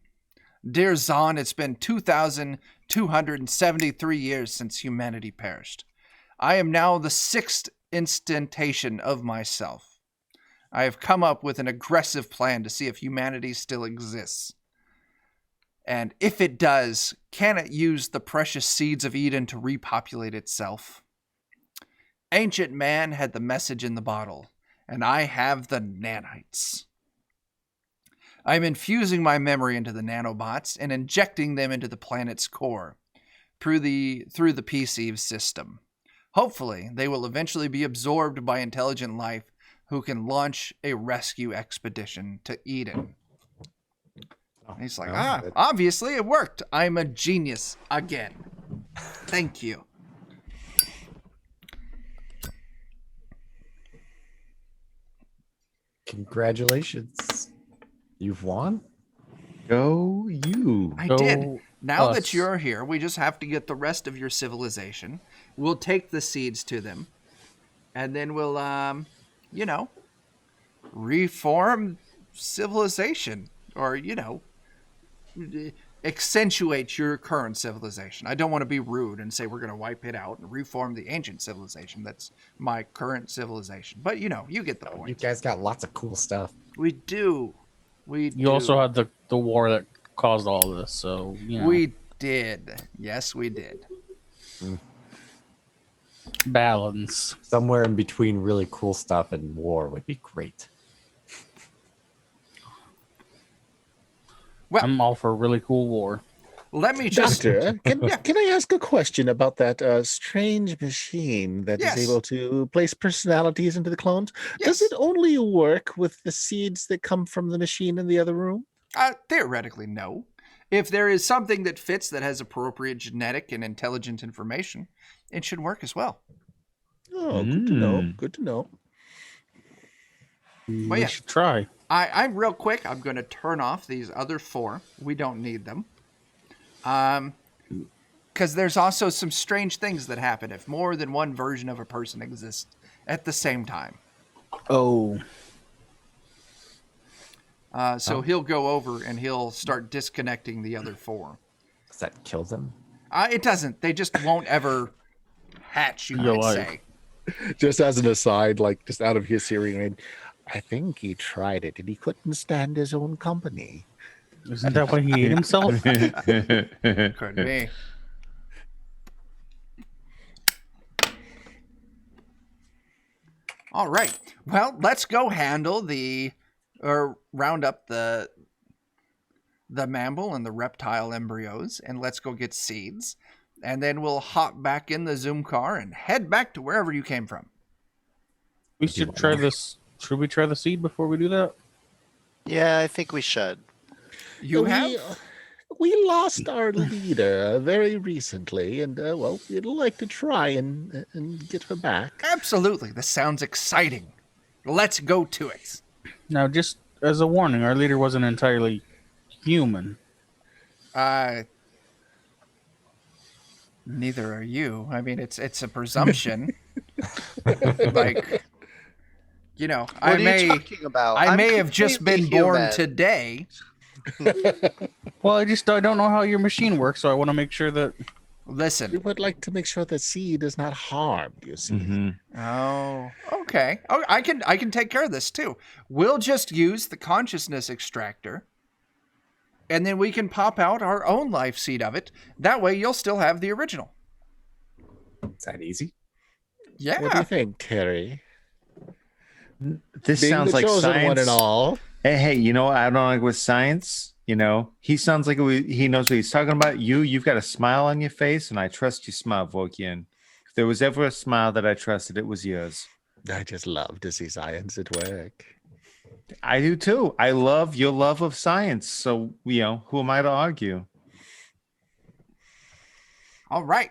Dear Zahn, it's been 2,273 years since humanity perished. I am now the 6th instantation of myself. I have come up with an aggressive plan to see if humanity still exists. And if it does, can it use the precious seeds of Eden to repopulate itself? Ancient man had the message in the bottle, and I have the nanites. I'm infusing my memory into the nanobots and injecting them into the planet's core through the PCV system. Hopefully, they will eventually be absorbed by intelligent life who can launch a rescue expedition to Eden. And he's like, obviously it worked. I'm a genius again. Thank you. Congratulations. You've won? Go you. I Go did. Now us. that you're here, we just have to get the rest of your civilization. We'll take the seeds to them. And then we'll, reform civilization. Or, accentuate your current civilization. I don't want to be rude and say we're going to wipe it out and reform the ancient civilization. That's my current civilization. But, you get the point. You guys got lots of cool stuff. We do. You also had the war that caused all this, so We did. Yes, we did. balance. Somewhere in between really cool stuff and war would be great. Well, I'm all for a really cool war. let me just... Doctor, can I ask a question about that strange machine that is Yes. able to place personalities into the clones? Yes. Does it only work with the seeds that come from the machine in the other room? Theoretically, no. If there is something that fits that has appropriate genetic and intelligent information, it should work as well. Oh, good to know. Good to know. Well, We yeah. should try. I'm real quick. I'm going to turn off these other 4. We don't need them. Because there's also some strange things that happen if more than one version of a person exists at the same time. Oh. So he'll go over and he'll start disconnecting the other 4. Does that kill them? It doesn't. They just won't ever hatch, you You're might like- say. Just as an aside, like just out of his hearing range, I think he tried it and he couldn't stand his own company. Isn't that why he ate himself? Could be. All right. Well, let's go handle round up the mammal and the reptile embryos, and let's go get seeds. And then we'll hop back in the Zoom car and head back to wherever you came from. We should try this. Should we try the seed before we do that? Yeah, I think we should. You have? We lost our leader very recently, and we'd like to try and get her back. Absolutely. This sounds exciting. Let's go to it. Now, just as a warning, our leader wasn't entirely human. Neither are you. I mean, it's a presumption. Like, What I are you talking about? I I'm may have just been completely born human. today. Well, I don't know how your machine works, so I want to make sure that. We Listen. would like to make sure the seed is not harmed, you see. Mm-hmm. Oh, okay. Oh, I can take care of this too. We'll just use the consciousness extractor, and then we can pop out our own life seed of it. That way, you'll still have the original. Is that easy? What do you Yeah. think, Terry? This Being sounds the like chosen science. one and all. Hey, I don't like with science. He sounds like he knows what he's talking about. You've got a smile on your face, and I trust your smile, Volkian. If there was ever a smile that I trusted, it was yours. I just love to see science at work. I do too. I love your love of science. So, who am I to argue? All right.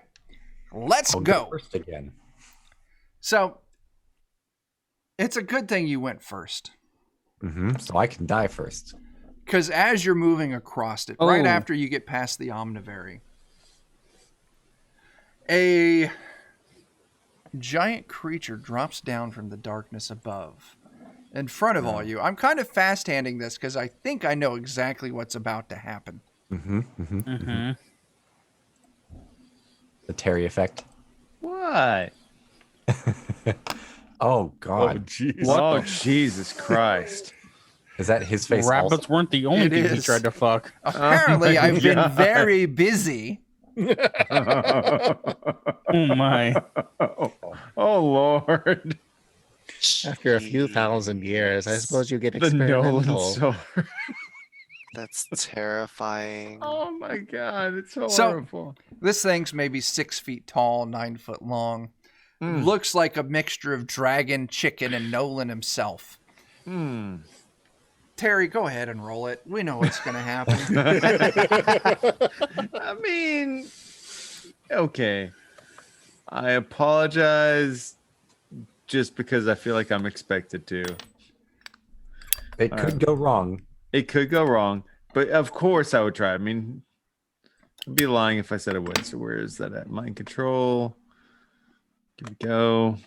Let's I'll go. first again. So, it's a good thing you went first. So I can die first. Because as you're moving across it, right Oh. after you get past the Omnivary, A giant creature drops down from the darkness above in front of all you. I'm kind of fast-handing this because I think I know exactly what's about to happen. Mm-hmm. The Terry effect. What? Oh God! jeez. Oh, Jesus Christ. Is that his face? Rabbits weren't the only It thing he is. tried to fuck. Apparently, my I've been God. very busy. Oh my. Oh, Lord. After a few thousand years, I suppose you get The Nolan experimental. sword. That's terrifying. Oh, my God. It's So- horrible. This thing's maybe 6 feet tall, 9 foot long. Looks like a mixture of dragon, chicken, and Nolan himself. Terry, go ahead and roll it. We know what's going to happen. I mean, okay. I apologize just because I feel like I'm expected to. It could go wrong. It could go wrong, but of course I would try. I mean, I'd be lying if I said I would. So where is that at? Mind control. Here we go.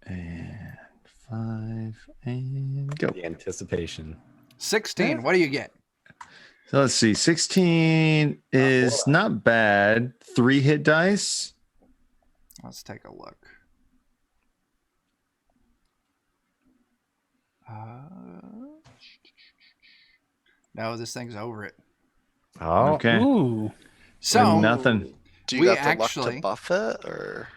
And 5 and go. The anticipation. 16. What do you get? So let's see. 16 is not bad. 3 hit dice. Let's take a look. No, this thing's over it. Oh, Okay. Ooh. So, Nothing. Do you we got the luck actually- to buff it, or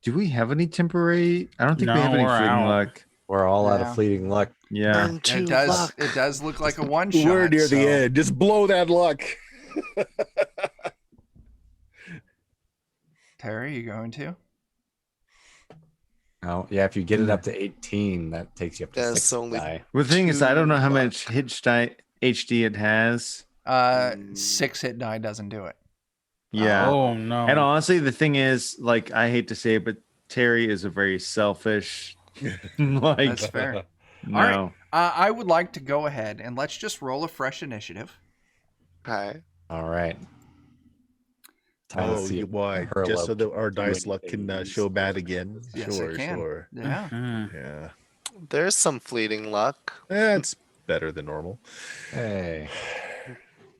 Do we have any temporary? I don't think we No, have any we're fleeting out. luck. we're all out Yeah. of fleeting luck. Yeah. burn 2 it does. luck? It does look like a one shot. We're near the so- end. Just blow that luck. Terry, you going to? Oh, yeah. If you get it up to 18, that takes you up to That's 6 only- die. The thing is, I don't know how 2 much HD it has. 6 hit die doesn't do it. Yeah. Oh no. And honestly, the thing is, like, I hate to say it, but Terry is a very selfish. Like, That's fair. no. All right. I would like to go ahead and let's just roll a fresh initiative. Okay. All right. Time to Oh, see if why? her Just so low that our do dice luck anything can with these show bad again. Yes, sure, it can. sure. Yeah. Mm. Yeah. There's some fleeting luck. That's better than normal. Hey.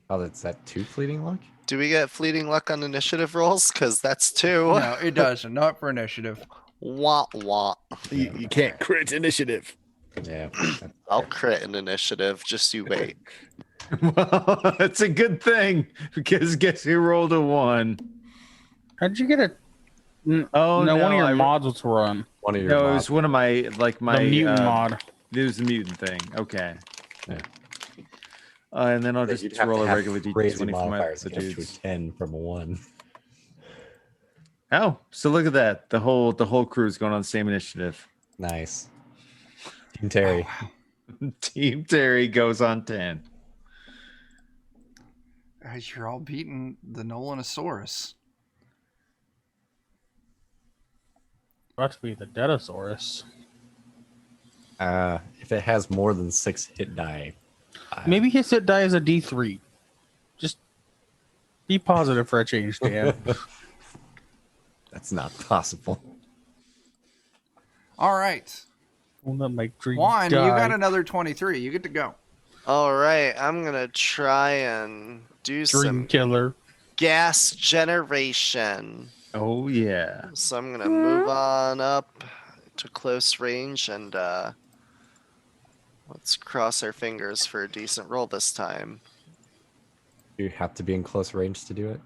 Oh, that's that 2 fleeting luck? Do we get fleeting luck on initiative rolls? Because that's 2. No, it doesn't. Not for initiative. Wah wah. You can't crit initiative. Yeah. I'll crit an initiative. Just you wait. Well, that's a good thing because guess who rolled a 1? How'd you get it? Oh no, one of your I- mods was run. One of your No, it mods. was one of my my The mutant mod. It was the mutant thing. Okay. Yeah. And then I'll Yeah, just you'd have roll to a have regular crazy D20 for my modifiers the to get to a dudes. 10 from a 1. Oh, so look at that. The whole crew is going on the same initiative. Nice. Team Terry. Team Terry goes on 10. You're all beating the Nolanosaurus. About to be the Dedosaurus. If it has more than 6 hit die, Maybe his hit die is a D3. Just be positive for a change, Dan. that's not possible. All right. Won't let my dream Juan, die. you got another 23. You get to go. All right. I'm gonna try and do Dream some killer. gas generation. Oh yeah. So I'm gonna move on up to close range and let's cross our fingers for a decent roll this time. You have to be in close range to do it.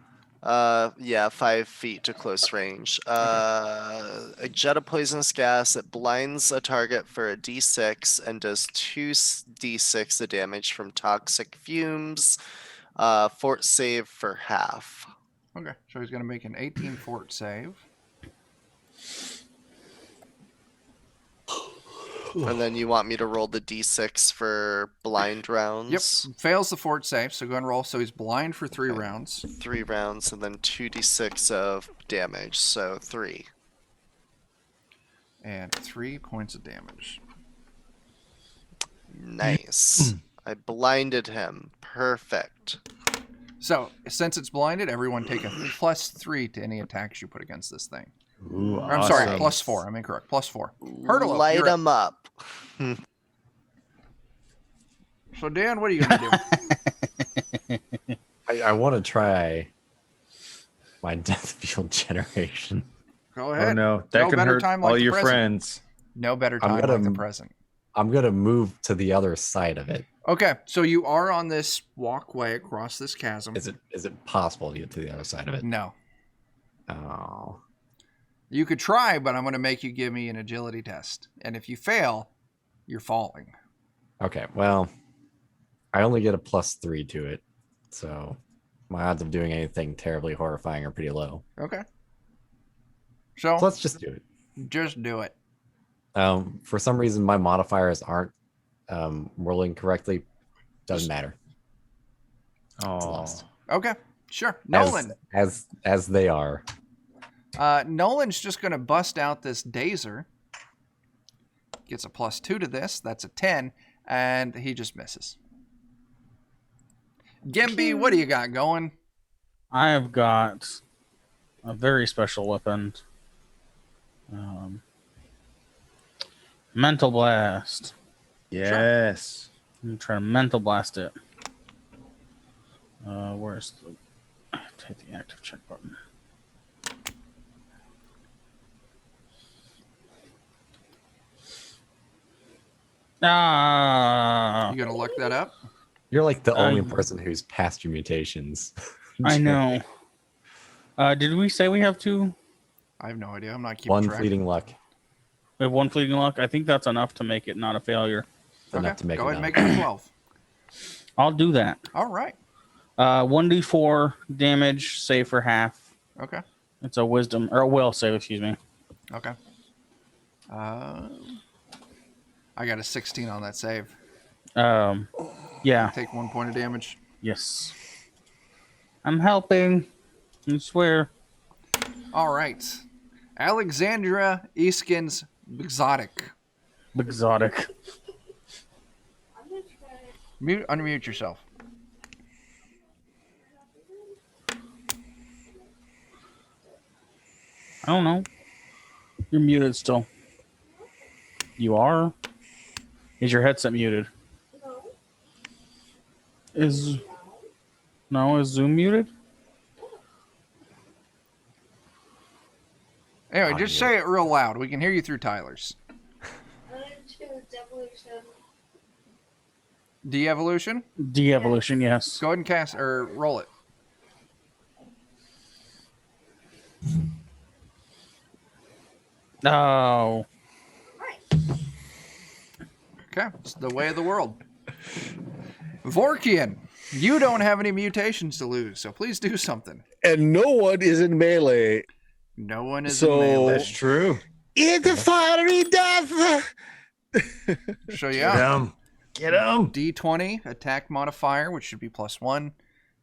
Yeah, 5 feet to close range. A jet of poisonous gas. It blinds a target for a d6 and does 2d6 of damage from toxic fumes. Fort save for half. Okay. So he's going to make an 18 fort save. And then you want me to roll the d6 for blind rounds? Yep. Fails the fort save. So go ahead and roll. So he's blind for 3 Okay. rounds. 3 rounds and then 2d6 of damage. So 3. And 3 points of damage. Nice. I blinded him. Perfect. So, since it's blinded, everyone take a +3 to any attacks you put against this thing. Ooh, Or, I'm sorry, awesome. +4. I'm incorrect. +4. Hurdle Light you're up. them up. So, Dan, what are you going to do? I want to try my death field generation. Go ahead. Oh no, that No can better hurt time all like the your present. friends. No better I'm time gonna- like the present. I'm gonna move to the other side of it. Okay, so you are on this walkway across this chasm. Is it possible to get to the other side of it? No. Oh. You could try, but I'm going to make you give me an agility test. And if you fail, you're falling. Okay, well, I only get a +3 to it, so my odds of doing anything terribly horrifying are pretty low. Okay. So, So let's just do it. just do it. For some reason, my modifiers aren't rolling correctly. Doesn't matter. It's Oh, lost. Okay, sure. Nolan. As they are. Nolan's just going to bust out this Dazer. Gets a +2 to this. That's a 10. And he just misses. Gimby, what do you got going? I have got a very special weapon. Mental blast. yes. I'm trying to mental blast it. Where's the? I have to hit the active check button. Ah! You going to look that up? You're like the only Um, person who's passed your mutations. I know. Did we say we have two? I have no idea. I'm not keeping One track. fleeting luck. We have one fleeting luck. I think that's enough to make it not a failure. Enough to make Go it ahead and known. make it a 12. I'll do that. All right. 1d4 damage, save for half. Okay. It's a wisdom or a will save, excuse me. Okay. I got a 16 on that save. Yeah. Take 1 point of damage. Yes. I'm helping. I swear. All right. Alexandra Easkin's Exotic. Exotic. Unmute yourself. I don't know. You're muted still. You are? Is your headset muted? Is Zoom muted? Anyway, just say it real loud. We can hear you through Tyler's. De-evolution? De-evolution, yes. Go ahead and cast or roll it. Oh. Okay, it's the way of the world. Vorkian, you don't have any mutations to lose, so please do something. And no one is in melee. No one is So- in melee. That's true. In the fiery death. So yeah, Get him. D20 attack modifier, which should be +1,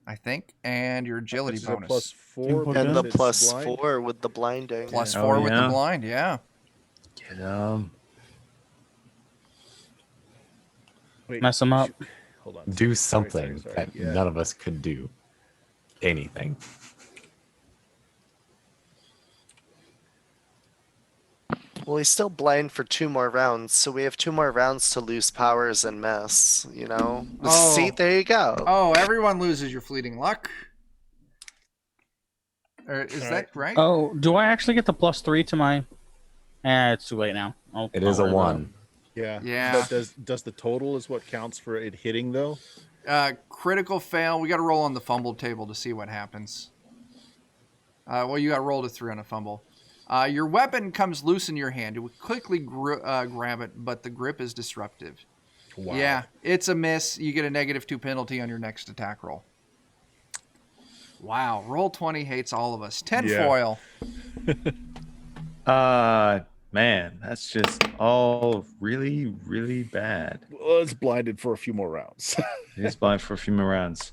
I think, and your agility Which is a bonus. +4. And the because it's blind. +4 with the blinding. +4 with the yeah. blind, yeah. Get him. Wait, Mess 'em up. Hold on. Do Sorry, something sorry. that Yeah. none of us could do. Anything. Well, he's still blind for 2 more rounds, so we have 2 more rounds to lose powers and mess, you know? Oh. See, there you go. Oh, everyone loses your fleeting luck. Or is that right? Oh, do I actually get the +3 to my... it's too late now. It is a 1. Yeah. Yeah. But does the total is what counts for it hitting though? Critical fail. We got to roll on the fumble table to see what happens. Well, you got to roll to 3 on a fumble. Your weapon comes loose in your hand. You would quickly grab it, but the grip is disruptive. Wow. Yeah, it's a miss. You get a -2 penalty on your next attack roll. Wow, roll 20 hates all of us. 10 Yeah. foil. Man, that's just all really, really bad. Well, it's blinded for a few more rounds. He's blind for a few more rounds.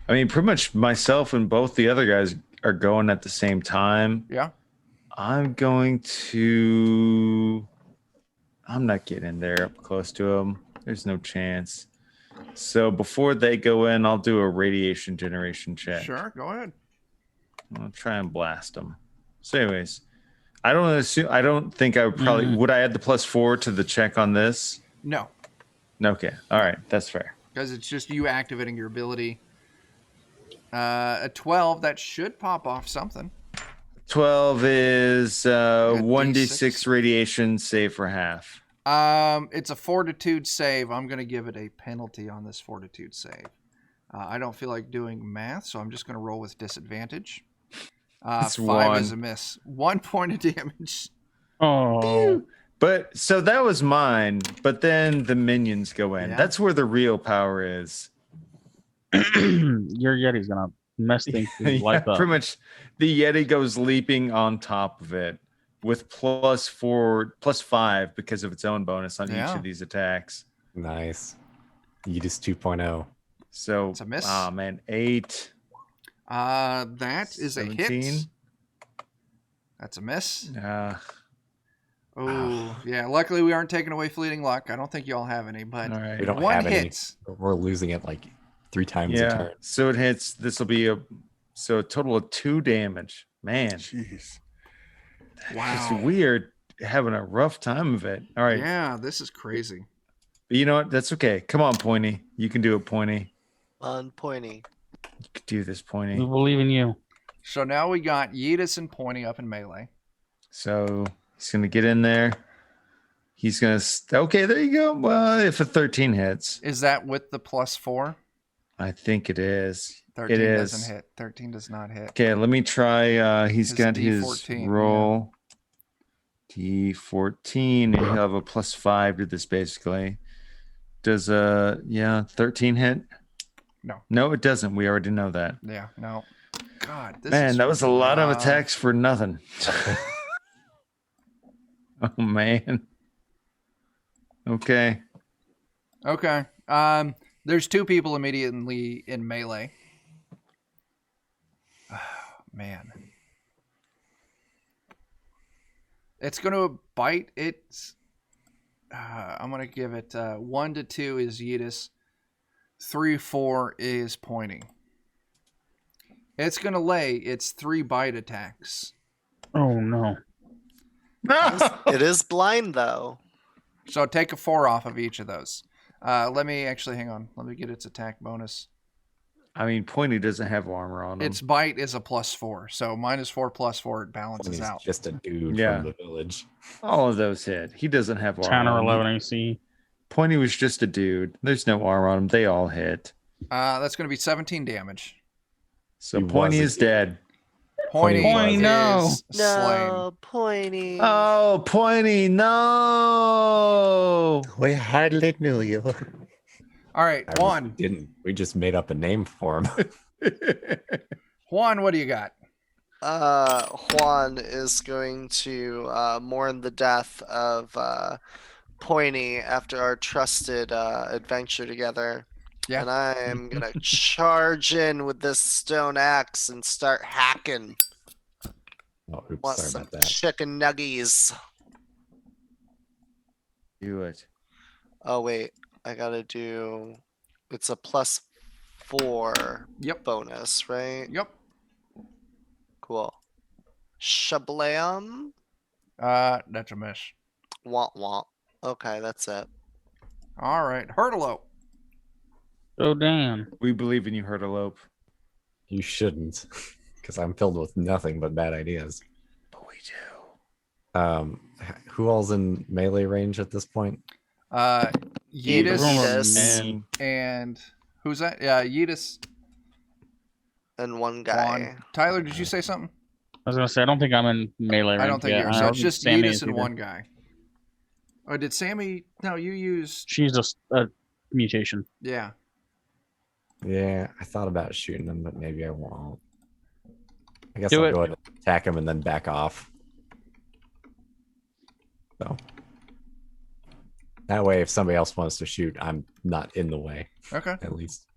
I mean, pretty much myself and both the other guys are going at the same time. Yeah. I'm going to. I'm not getting there up close to him. There's no chance. So before they go in, I'll do a radiation generation check. Sure, go ahead. I'll try and blast them. So, anyways, I don't think I would probably would I add the +4 to the check on this? No, Okay, all right, that's fair. because it's just you activating your ability. A 12, that should pop off something. 12 is got 1d6 radiation, save for half. It's a fortitude save. I'm going to give it a penalty on this fortitude save. I don't feel like doing math, so I'm just going to roll with disadvantage. It's 5 1. is a miss. 1 point of damage. Oh, But so that was mine. But then the minions go in. Yeah. That's where the real power is. your Yeti's gonna mess things like that. Pretty much. The Yeti goes leaping on top of it with +5 because of its own bonus on each Yeah. of these attacks. Nice. Yeetus 2.0. So It's a miss. Ah man, 8. That is a 17. hit. That's a miss. Uh, Oh, yeah. Luckily, we aren't taking away fleeting luck. I don't think y'all have any, but all right. We don't one have any. hit. We're losing it like 3 times a Yeah. turn. So it hits. This will be a total of 2 damage. Man, Jeez. Wow. it's weird having a rough time of it. All right. Yeah, this is crazy. But you know what? That's okay. Come on, Pointy. You can do it, Pointy. On Pointy. You can do this, We Pointy. believe in you. So now we got Yeetus and Pointy up in melee. So he's gonna get in there. He's gonna. Okay, there you go. Well, if a 13 hits, Is that with the +4? I think it is. 13 It doesn't is. hit. 13 does not hit. Okay, let me try. He's His got D14, his roll. D14, and he'll have a +5 to this basically. Does 13 hit? No. No, it doesn't. We already know that. Yeah, no. God, this Man, is that was a lot of rough. attacks for nothing. Oh man. Okay. Okay. There's 2 people immediately in melee. Oh, man. It's going to bite. It's. I'm going to give it 1 to 2 is Yeetus. 3, 4 is Pointing. It's going to lay its 3 bite attacks. Oh no. It is blind though. So take a 4 off of each of those. Let me actually hang on. Let me get its attack bonus. I mean, Pointy doesn't have armor on him. Its bite is a +4, so -4 +4 it balances He's out. just a dude Yeah. from the village. All of those hit. He doesn't have armor. 10 or on him. 11 AC. Pointy was just a dude. There's no armor on him. They all hit. That's going to be 17 damage. So He Pointy was a is dead. Pointy, Pointy, no. is slain. No, Pointy. Oh, Pointy, no! We hardly knew you. All right, I Juan. really didn't. We just made up a name for him. Juan, what do you got? Juan is going to mourn the death of Pointy after our trusted adventure together. Yeah. And I am gonna charge in with this stone axe and start hacking. Oh, oops, Want sorry some about that. chicken nuggies. Do it. Oh wait, I gotta do. It's a +4 Yep. bonus, right? Yep. Cool. Shablam. That's a miss. Womp womp. Okay, that's it. All right, Hurtalope. Oh damn. We believe in you, Hurtalope. You shouldn't, because I'm filled with nothing but bad ideas. But we do. Who all's in melee range at this point? Yeetus Yeetus. and who's that? Yeah, Yeetus. And one guy. Juan. Tyler, did you say something? I was gonna say I don't think I'm in melee range. I don't think yet. you're. I So don't it's think just Sammy Yeetus is and either. one guy. Or did Sammy? No, you used. She's just a mutation. Yeah. Yeah, I thought about shooting him, but maybe I won't. I guess Do I'll it. go ahead and attack him and then back off. So that way, if somebody else wants to shoot, I'm not in the way, Okay. at least.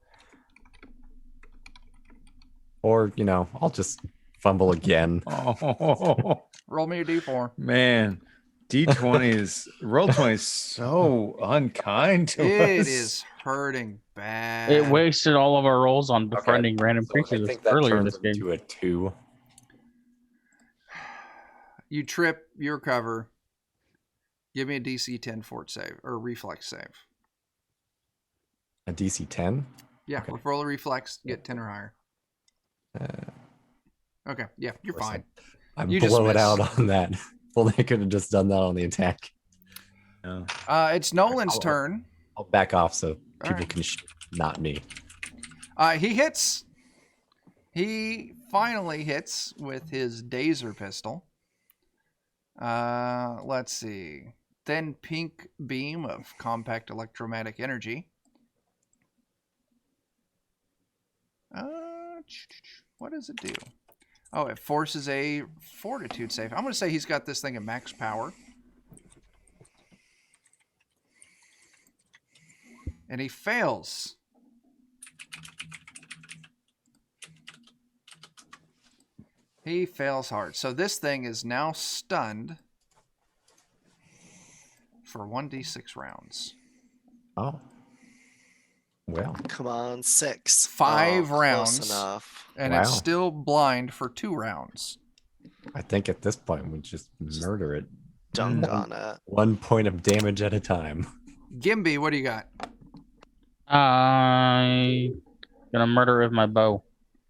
Or, I'll just fumble again. Oh, Roll me a d4. man. D20 is roll 20 is so unkind to It us. is hurting bad. It wasted all of our rolls on befriending random So I creatures think that earlier turns this game. into a 2. You trip, your cover. Give me a DC 10 fort save or reflex save. A DC 10? Yeah, Okay. roll a reflex, get 10 or higher. Okay, yeah, you're course fine. I'm You just blowing miss. out on that. Well, they could have just done that on the attack. No. It's Nolan's turn. I'll back off so people right. can shoot, not me. He hits. He finally hits with his Dazer pistol. Let's see. Thin pink beam of compact electromagnetic energy. What does it do? Oh, it forces a fortitude save. I'm going to say he's got this thing at max power. And he fails. He fails hard. So this thing is now stunned for 1d6 rounds. Oh. Well, Come on, 6. 5 Oh, rounds. Close enough. And it's Wow. still blind for 2 rounds. I think at this point we just murder it. Dunk on it. 1 point of damage at a time. Gimby, what do you got? I gonna murder with my bow.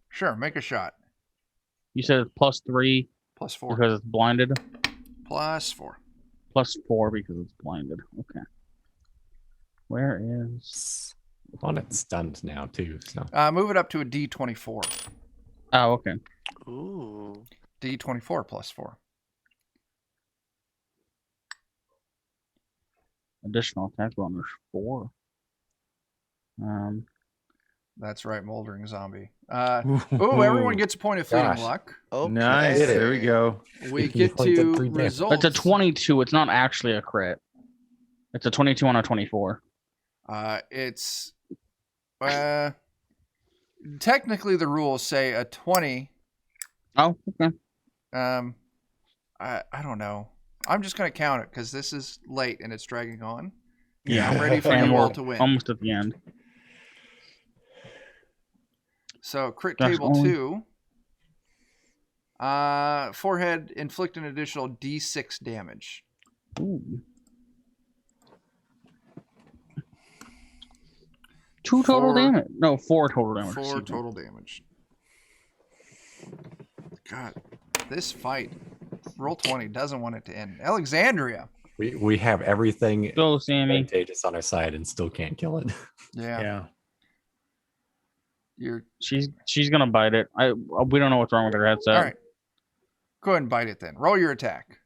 Sure, make a shot. You said it's +3 Plus 4. because it's blinded. Plus 4. +4 because it's blinded. Okay. Where is? On it's stunned now too. So Move it up to a D24. Oh, okay. Ooh. D24 plus 4. Additional attack bonus 4. That's right, Moldering Zombie. Ooh, everyone gets a point of fleeting Gosh. luck. Okay. Nice. Did it. There we go. We You get only did to 3 damage. results. It's a 22. It's not actually a crit. It's a 22 on a 24. It's technically the rules say a 20. Oh, okay. I don't know. I'm just gonna count it because this is late and it's dragging on. Yeah. I'm ready for And you all we're to win. almost at the end. So crit Gosh, table only- 2. Forehead inflict an additional D6 damage. Ooh. 2 total 4 damage. No, 4 total damage. 4 excuse me. total damage. God, this fight, roll 20 doesn't want it to end. Alexandria. we have everything Go, Sammy. advantageous on our side and still can't kill it. Yeah. Yeah. You're She's gonna bite it. We don't know what's wrong with her headset. all right. Go ahead and bite it then. Roll your attack.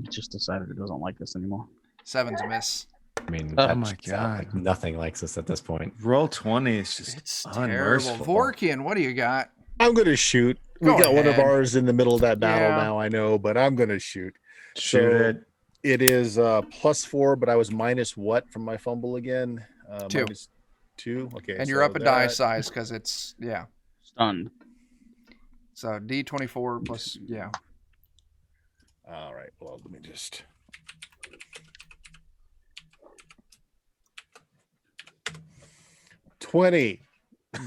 It just decided it doesn't like this anymore. 7's a miss. I mean, Oh that my just sounds God. like nothing likes us at this point. Roll 20 is just It's terrible. unmerciful. Vorkian, what do you got? I'm gonna shoot. We Go got one of ahead. ours in the middle of that battle Yeah. now, I know, but I'm gonna shoot. Shoot So- it. It is +4, but I was minus what from my fumble again? 2. -2. Okay. And you're so up a die that- size because it's, yeah. Stunned. So D24 plus, yeah. All right. Well, let me just. $20.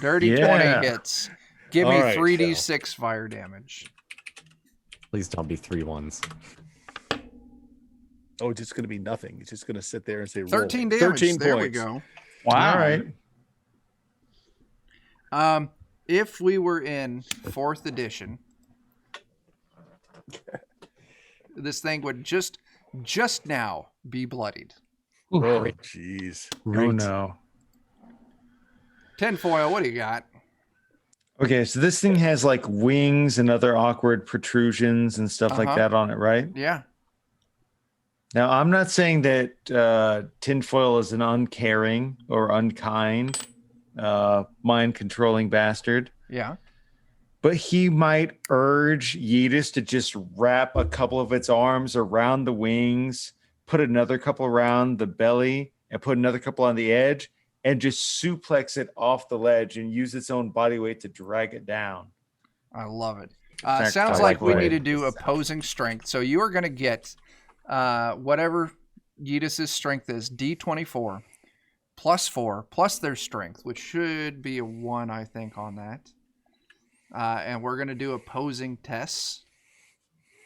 Dirty Yeah. 20 hits. Give me All right, 3d6 fire damage. Please don't be 3 1s. Oh, it's just going to be nothing. It's just going to sit there and say roll. 13 damage. 13 there points. we go. Wow. All right. If we were in 4th edition, this thing would just now be bloodied. Ooh, Oh, jeez. Oh, no. Tinfoil, what do you got? Okay, so this thing has like wings and other awkward protrusions and stuff like Uh-huh. that on it, right? Yeah. Now, I'm not saying that tinfoil is an uncaring or unkind, mind-controlling bastard, Yeah. but he might urge Yeetus to just wrap a couple of its arms around the wings, put another couple around the belly, and put another couple on the edge, and just suplex it off the ledge and use its own body weight to drag it down. I love it. Sounds I like like we the way need to do this opposing strength. So you are going to get whatever Yeetus' strength is, D24, +4, plus their strength, which should be a 1, I think, on that. And we're going to do opposing tests.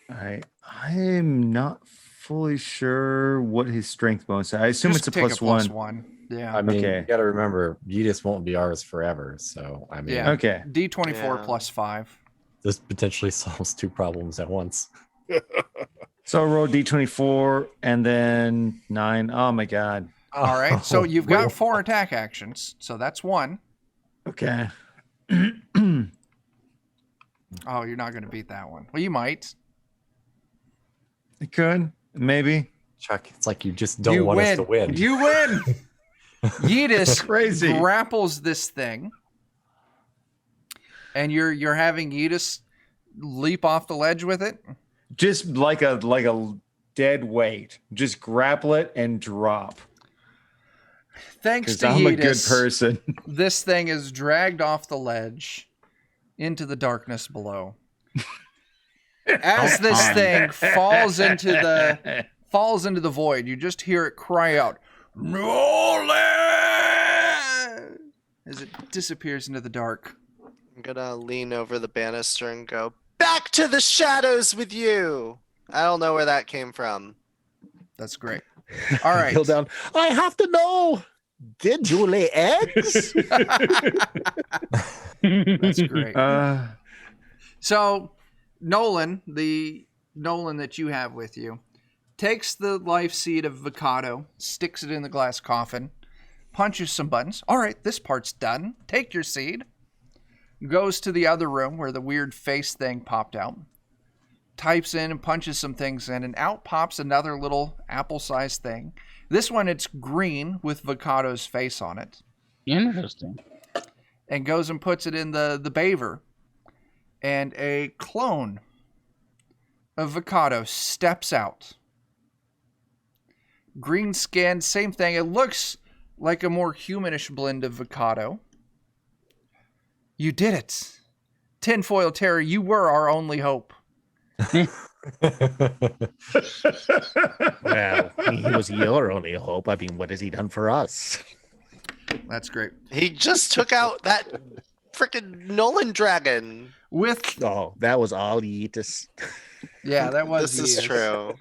I'm not fully sure what his strength bonus is. I assume Just it's a take +1. +1. Yeah. I mean, Okay. you got to remember, Yeetus won't be ours forever. So, I mean, Yeah. Okay. D24 Yeah. +5. this potentially solves 2 problems at once. So I'll roll D24 and then 9. Oh my god. All right. So you've got Well, 4 attack actions. So that's 1. Okay. Oh, you're not going to beat that one. Well, you might. It could. Maybe. Chuck, it's like you just don't You want win. us to win. You win. Yeetus Crazy. grapples this thing, and you're having Yeetus leap off the ledge with it. Just like a dead weight. Just grapple it and drop. Thanks Because to I'm a good Yeetus, person. this thing is dragged off the ledge into the darkness below. As this thing falls into the void, you just hear it cry out, "Nolan!" as it disappears into the dark. I'm gonna lean over the banister and go, "Back to the shadows with you!" I don't know where that came from. That's great. All right. Hill down. I have to know. Did you lay eggs? That's great. Uh, So, Nolan, the Nolan that you have with you, takes the life seed of Vicado, sticks it in the glass coffin, punches some buttons. All right, this part's done. Take your seed. Goes to the other room where the weird face thing popped out. Types in and punches some things in, and out pops another little apple-sized thing. This one, it's green with Vicado's face on it. Interesting. And goes and puts it in the Baver. And a clone of Vicado steps out. Green skin, same thing. It looks like a more humanish blend of Vicado. You did it. Tinfoil Terror, you were our only hope. Well, he was your only hope. I mean, what has he done for us? That's great. He just took out that freaking Nolan dragon. With, Oh, that was all Yeetus. yeah, that was This is Yeetus. true.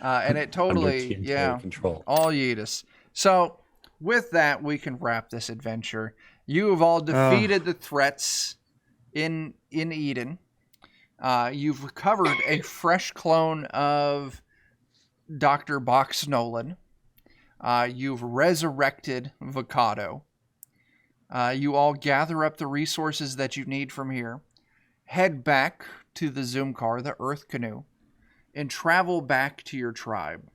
And it totally, Under yeah, control. all Yeetus. So, with that, we can wrap this adventure. You have all defeated the threats in Eden. You've recovered a fresh clone of Dr. Box Nolan. You've resurrected Vicado. You all gather up the resources that you need from here, head back to the Zoom car, the Earth Canoe, and travel back to your tribe.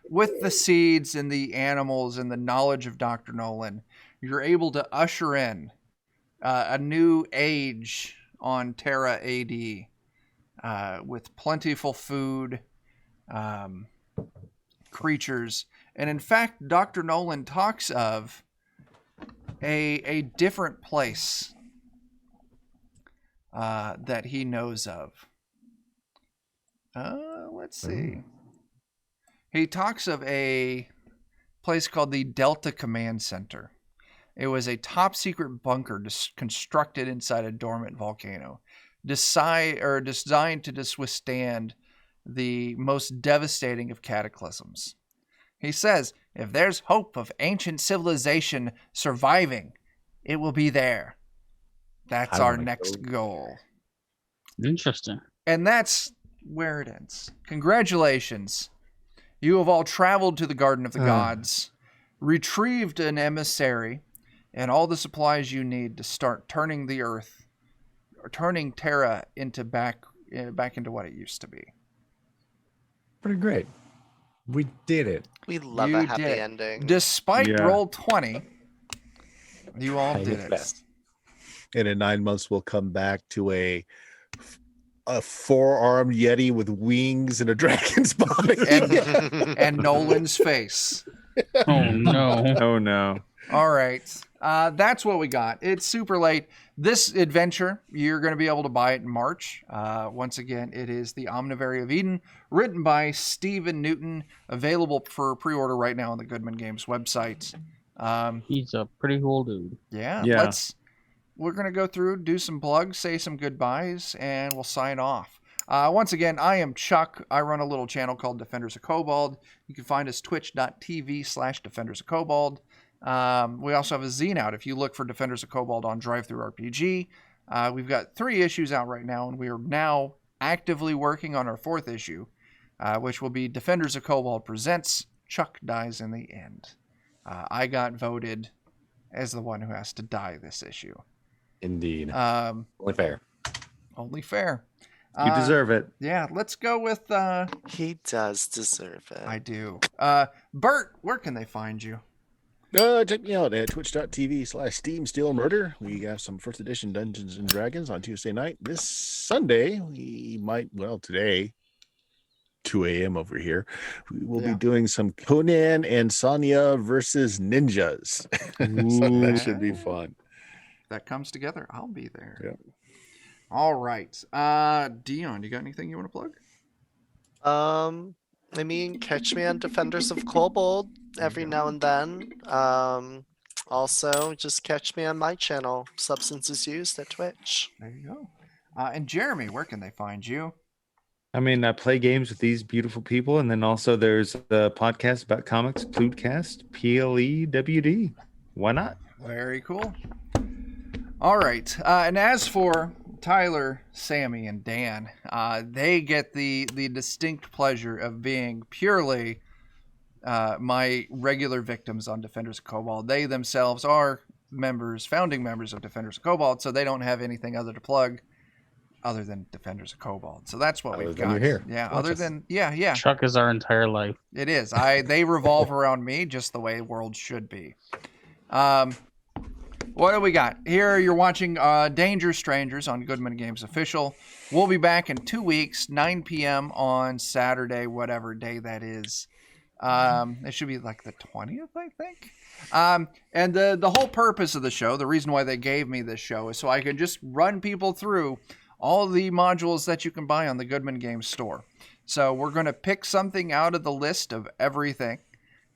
With the seeds and the animals and the knowledge of Dr. Nolan, you're able to usher in a new age on Terra A.D. With plentiful food, creatures. And in fact, Dr. Nolan talks of a different place that he knows of. Let's see. He talks of a place called the Delta Command Center. It was a top secret bunker constructed inside a dormant volcano, designed to withstand the most devastating of cataclysms. He says, if there's hope of ancient civilization surviving, it will be there. That's I our wanna next goal. Interesting. And that's where it ends. Congratulations. You have all traveled to the Garden of the Gods, retrieved an emissary, and all the supplies you need to start turning the Earth, or turning Terra into back into what it used to be. Pretty great. We did it. We love You a happy did. ending. Despite Yeah. roll 20, you all Trying did its it. best. And in 9 months, we'll come back to a 4-armed Yeti with wings and a dragon's body. And Nolan's face. Oh no. oh no. All right. that's what we got. It's super late. This adventure, you're going to be able to buy it in March. Once again, it is the Omnivary of Eden, written by Stephen Newton, available for pre-order right now on the Goodman Games website. He's a pretty cool dude. Yeah, Yeah. we're going to go through, do some plugs, say some goodbyes, and we'll sign off. Once again, I am Chuck. I run a little channel called Defenders of Kobold. You can find us twitch.tv/Defenders of Kobold. We also have a zine out. If you look for Defenders of Kobold on Drive-Thru RPG, we've got 3 issues out right now, and we are now actively working on our 4th issue, which will be Defenders of Kobold Presents Chuck Dies in the End. I got voted as the one who has to die this issue. Indeed. Only fair. Only fair. You deserve it. Yeah, let's go with... He does deserve it. I do. Bert, where can they find you? Check me out at twitch.tv/Steam Steel Murder. We have some first edition Dungeons and Dragons on Tuesday night. This Sunday, today, 2 a.m. over here, we will be doing some Conan and Sonya versus ninjas. So that should be fun. That comes together. I'll be there. Yeah. All right. Dion, you got anything you want to plug? I mean, catch me on Defenders of Kobold every now and then. Also, just catch me on my channel, Substances Used at Twitch. There you go. And Jeremy, where can they find you? I mean, I play games with these beautiful people, and then also there's the podcast about comics, Plewdcast, PLEWD. Why not? Very cool. All right. And as for Tyler, Sammy, and Dan, they get the distinct pleasure of being purely my regular victims on Defenders of Kobold. They themselves are founding members of Defenders of Kobold, so they don't have anything other to plug other than Defenders of Kobold. So that's what we've got. You're here. Yeah, Watch other us. than yeah. Chuck is our entire life. It is. They revolve around me just the way worlds should be. What do we got? Here you're watching Danger Strangers on Goodman Games Official. We'll be back in 2 weeks, 9 p.m. on Saturday, whatever day that is. It should be like the 20th, I think. And the whole purpose of the show, the reason why they gave me this show, is so I can just run people through all the modules that you can buy on the Goodman Games store. So we're going to pick something out of the list of everything.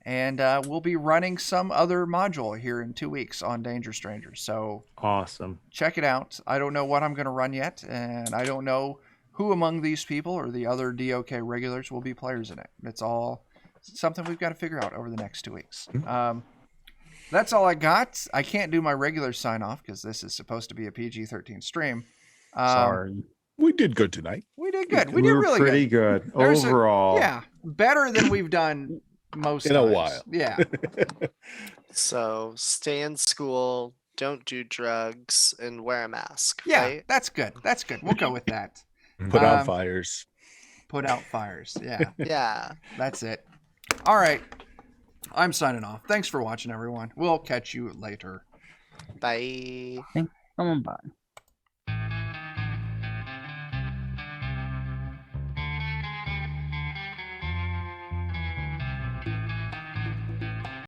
And we'll be running some other module here in 2 weeks on Danger Strangers. So Awesome. check it out. I don't know what I'm going to run yet, and I don't know who among these people or the other DOK regulars will be players in it. It's all something we've got to figure out over the next 2 weeks. That's all I got. I can't do my regular sign-off because this is supposed to be a PG-13 stream. Sorry. We did good tonight. We did good. We did were really pretty good. good overall. Yeah, better than we've done most In a times. while. Yeah. So stay in school, don't do drugs, and wear a mask. Yeah, Right? that's good. That's good. We'll go with that. Put out fires. Put out fires. Yeah, Yeah. that's it. All right. I'm signing off. Thanks for watching, everyone. We'll catch you later. Bye. Come on by.